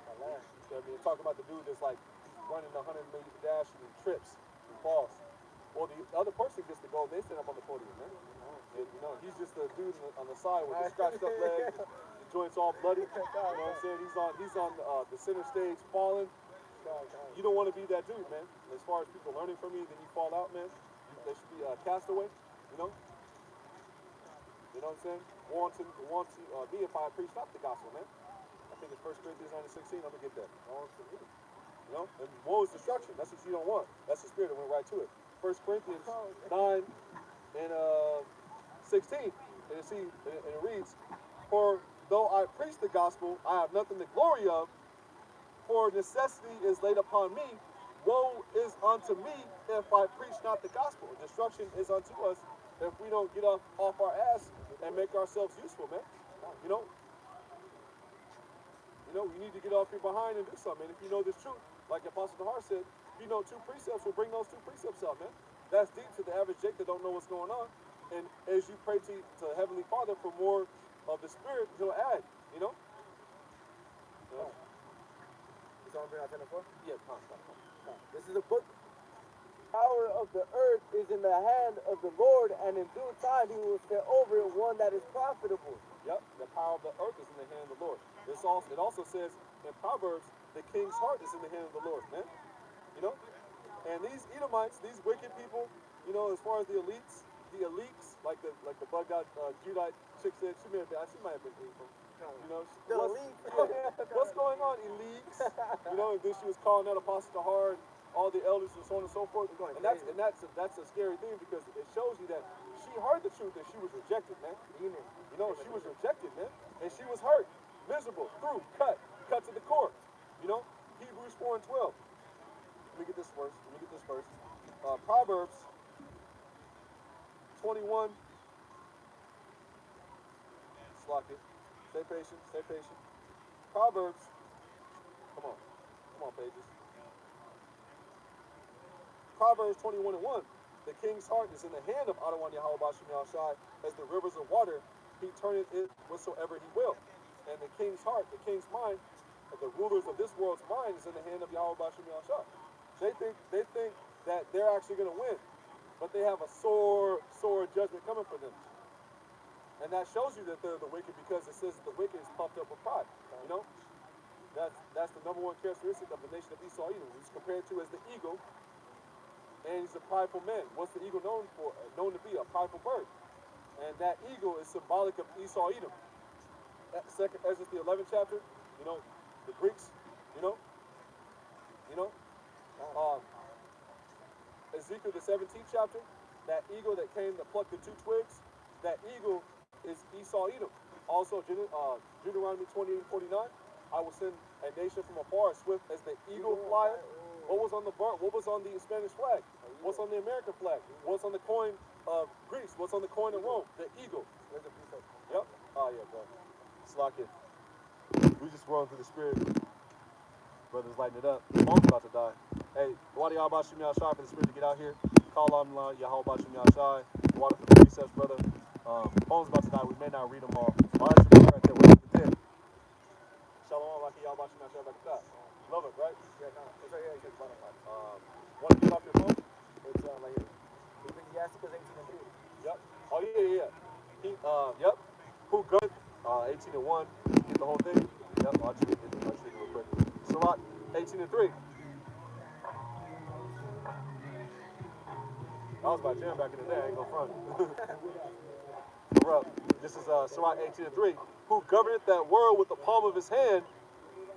I mean, talking about the dude that's like running the 100-meter dash and he trips and falls. Well, the other person gets the gold. They stand up on the podium, man. And, you know, he's just the dude on the side with the scratched up legs, the joints all bloody. You know what I'm saying? He's on the center stage falling. You don't want to be that dude, man. As far as people learning from you, then you fall out, man. They should be castaway. You know? You know what I'm saying? Want to be if I preach not the gospel, man. I think it's 1 Corinthians 9:16. I'm gonna get that. You know? And woe is destruction. That's what you don't want. That's the spirit that went right to it. 1 Corinthians 9 and 16. And it reads, for though I preach the gospel, I have nothing to glory of, for necessity is laid upon me. Woe is unto me if I preach not the gospel. Destruction is unto us if we don't get off our ass and make ourselves useful, man. You know, we need to get off your behind and do something. And if you know this truth, like Apostle Nahar said, if you know 2 precepts, we'll bring those 2 precepts out, man. That's deep to the average Jake that don't know what's going on. And as you pray to Heavenly Father for more of the Spirit, He'll add, you know? You want to bring out 10 and 4? Yeah, come. This is a book. Power of the earth is in the hand of the Lord, and in due time He will set over it one that is profitable. Yep, the power of the earth is in the hand of the Lord. It also says in Proverbs, the king's heart is in the hand of the Lord, man. You know? And these Edomites, these wicked people, you know, as far as the elites, like the bugged out Judite chick said, she might have been evil. You know, what's going on, elites? You know, and then she was calling out Apostle Tahar and all the elders and so on and so forth. And that's a scary thing because it shows you that she heard the truth and she was rejected, man. You know, she was rejected, man. And she was hurt, miserable, through, cut to the core. You know, Hebrews 4 and 12. Let me get this first. Proverbs 21. Lock it. Stay patient. Proverbs. Come on, pages. Proverbs 21:1. The king's heart is in the hand of Adonai Yahweh Bashem Yahushai, as the rivers of water, he turneth it whatsoever he will. And the king's heart, the king's mind, and the rulers of this world's mind is in the hand of Yahweh Bashem Yahushai. They think that they're actually going to win, but they have a sore judgment coming for them. And that shows you that they're the wicked, because it says that the wicked is puffed up with pride. You know, that's the number one characteristic of the nation of Esau Edom. He's compared to as the eagle, and he's a prideful man. What's the eagle known for? Known to be a prideful bird, and that eagle is symbolic of Esau Edom. Second Ezra, the 11th chapter. You know, the Greeks. Ezekiel, the 17th chapter. That eagle that came to pluck the 2 twigs. That eagle is Esau Edom. Also, Deuteronomy 28:49. I will send a nation from afar as swift as the eagle flieth. What was on the Spanish flag? What's on the American flag? What's on the coin of Greece? What's on the coin of Rome? The eagle. Yep. Oh yeah, bro. It's lock it. We just rolling through the spirit. Brothers lighting it up. Phone's about to die. Hey, Wadi Yahweh Bashem Yahushai for the spirit to get out here. Call on Yahweh Bashem Yahushai. Water for the precepts, brother. Phone's about to die. We may not read them all. All that's right there. What's the 10? Shalom, Wadi Yahweh Bashem Yahushai back to that. Love it, right? Yeah, no. It's right here. It's bottom part. Want to get off your phone? It's right here. He asked because 18:3. Yep. Oh yeah. Yep. Who good? 18:1. Get the whole thing. Yep. I'll treat it real quick. Sirach 18:3. That was my jam back in the day. I ain't gonna front. Bro, this is Sirach 18:3. Who governeth that world with the palm of his hand,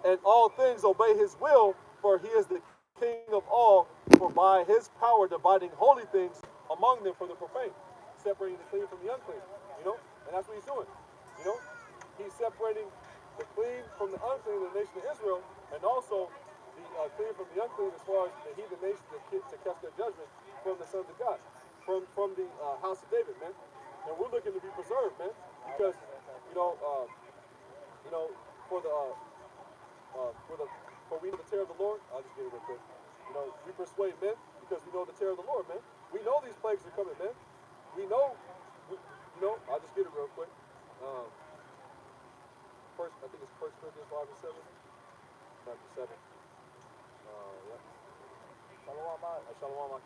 and all things obey his will, for he is the king of all, for by his power dividing holy things among them from the profane, separating the clean from the unclean. You know, and that's what he's doing. You know, he's separating the clean from the unclean in the nation of Israel, and also the clean from the unclean as far as the heathen nation to catch their judgment from the sons of God, from the house of David, man. And we're looking to be preserved, man, because for we know the terror of the Lord. I'll just get it real quick. You know, we persuade men because we know the terror of the Lord, man. We know these plagues are coming, man. We know. I'll just get it real quick. I think it's 1 Corinthians 5:7. Chapter 7. Yep. Shalom,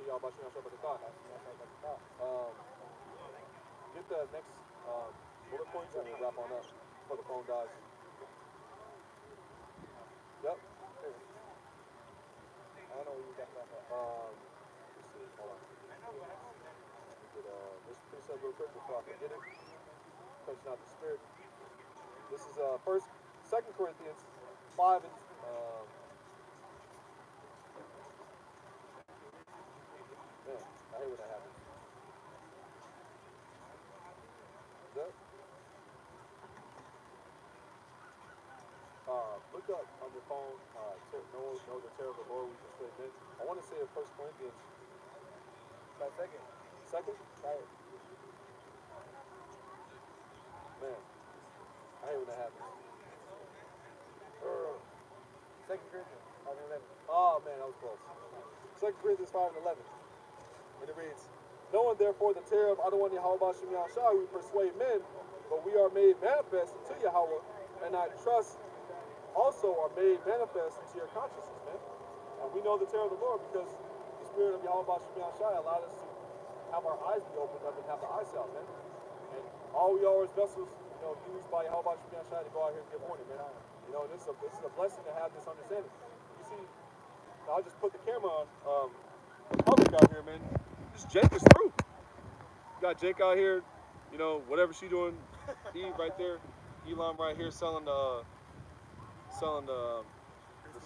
get the next bullet points and we'll wrap on up before the phone dies. Yep. I don't know what you got that. Let's see. Hold on. This precept real quick before I forget it. Touching out the spirit. This is 2 Corinthians 5 and man, I hate when that happens. Yep. Look up on your phone, know the terror of the Lord, we just say amen. I want to say 1 Corinthians. Second? Right. Man, I hate when that happens. 2 Corinthians 5:11. Oh man, that was close. 2 Corinthians 5:11. And it reads, knowing therefore the terror of Adonai Yahweh Bashem Yahushai, we persuade men, but we are made manifest unto Yahweh, and I trust also are made manifest into your consciousness, man. And we know the terror of the Lord because the spirit of Yahweh Bashem Yahushai allowed us to have our eyes be opened up and have the eyes out, man. And all we are is vessels, used by Yahweh Bashem Yahushai to go out here and give warning, man. This is a blessing to have this understanding. You see, I'll just put the camera on the public out here, man. This Jake is through. Got Jake out here, whatever she doing. Eve right there, Elon right here selling the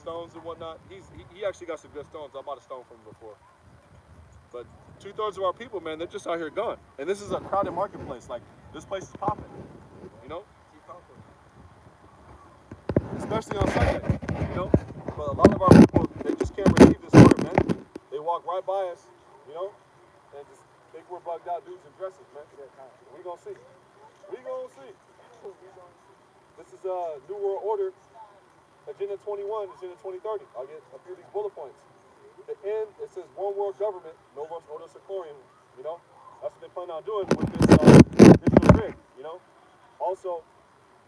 stones and whatnot. He actually got some good stones. I bought a stone from him before. But 2/3 of our people, man, they're just out here gone. And this is a crowded marketplace. Like, this place is popping. Especially on Sunday. But a lot of our people, they just can't receive this word, man. walk right by us, you know, and just think we're bugged out dudes in dresses, man. We gonna see. We gonna see. This is New World Order, Agenda 21, Agenda 2030. I'll get a few of these bullet points. The end, it says one world government, Novus Ordo Seclorum, you know. That's what they plan on doing with this digital grid, you know. Also,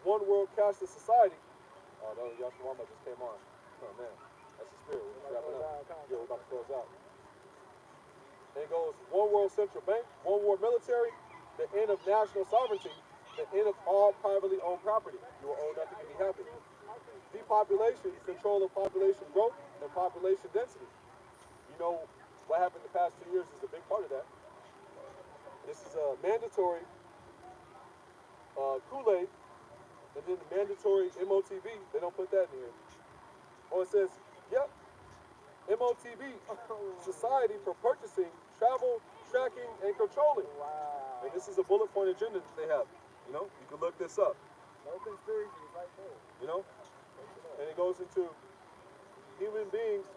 one world cashless society. Oh, no, Yashawama just came on. Oh, man. That's the spirit. We're wrapping up. Yeah, we're about to close out. Then it goes one world central bank, one world military, the end of national sovereignty, the end of all privately owned property. You will own nothing to be happy. Depopulation, control of population growth and population density. You know, what happened the past 2 years is a big part of that. This is a mandatory Kool-Aid, and then the mandatory MOTB. They don't put that in here. Oh, it says, yep, MOTB, Society for Purchasing, Travel, Tracking, and Controlling. Wow. And this is a bullet point agenda that they have. You know, you can look this up. No conspiracies right there. You know, and it goes into human beings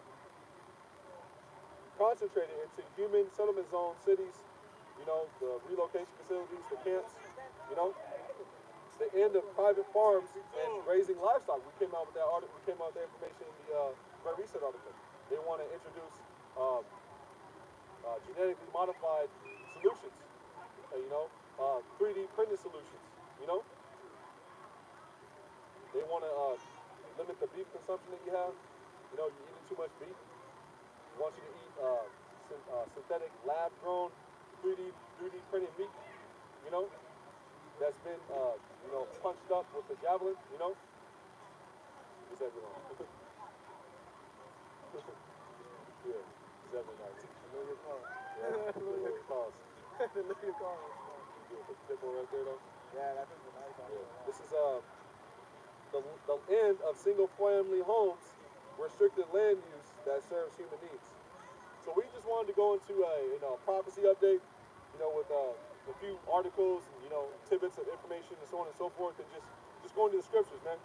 concentrated into human settlement zone cities, you know, the relocation facilities, the camps, you know, the end of private farms and raising livestock. We came out with that article, we came out with that information in the Great Reset article. They want to introduce genetically modified solutions, you know, 3D printed solutions, you know. They want to limit the beef consumption that you have. You know, you're eating too much beef. They want you to eat synthetic, lab-grown, 3D printed meat, you know, that's been, you know, punched up with the javelin, you know. Is that wrong? Yeah, is that nice? Look at cars. Yeah, look at cars. Look at cars. The dipple right there, though. Yeah, that's a nice one. Yeah. This is the end of single-family homes, restricted land use that serves human needs. So we just wanted to go into a prophecy update, you know, with a few articles and, you know, tidbits of information and so on and so forth, and just going to the scriptures, man.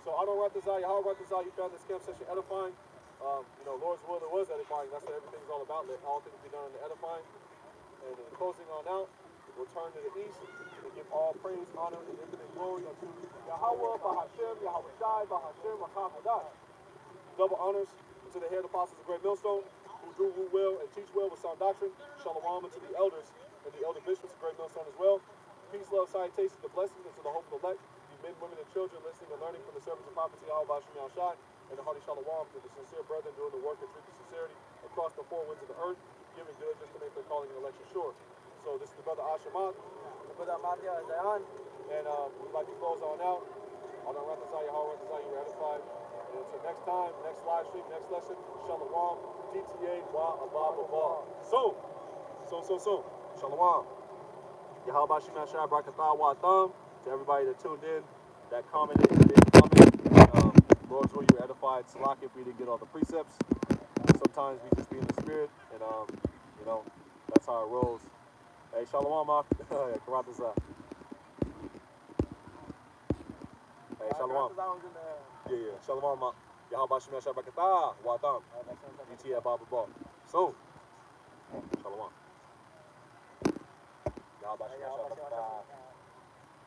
So I don't Ratazah, Yahweh Ratazah, you found this camp session edifying. You know, Lord's will, it was edifying. That's what everything's all about. Let all things be done in the edifying. And in closing on out, we'll turn to the east and give all praise, honor, and infinite glory unto Yahweh, Bahashem, Yahweh Shai, Bahashem, Makamadai. Double honors to the head apostles of Great Millstone, who do rule well and teach well with sound doctrine. Shalom unto the elders and the elder bishops of Great Millstone as well. Peace, love, salutations, and blessings unto the hopeful elect, you men, women, and children listening and learning from the servants of prophecy, Yahweh Bahashem, Yahweh Shai, and the hearty shalom to the sincere brethren doing the work of truth and sincerity across the four winds of the earth, giving diligence to make their calling and election sure. So this is the brother Ashamat. Brother Matthew Zayan. And we'd like to close on out. Adon Ratazah, Yahweh Ratazah, you were edified. And until next time, next live stream, next lesson, Shalom, GTA, Wa, Abba, Abba. Soon. Shalom. Yahweh Bashim Yashai, Brakatah, Wa, Thumb. To everybody that tuned in, that commented, and didn't comment. Lord's will, you were edified. Salak if we didn't get all the precepts. Sometimes we just be in the spirit, and you know, that's how it rolls. Hey, Shalom, Karatazah. Hey, Shalom. Yeah. Shalom, Yahweh Bashim Yashai, Brakatah, Wa, Thumb. ETA, Baba Ball. Soon. Shalom. Yahweh Bashim Yashai, Brakatah.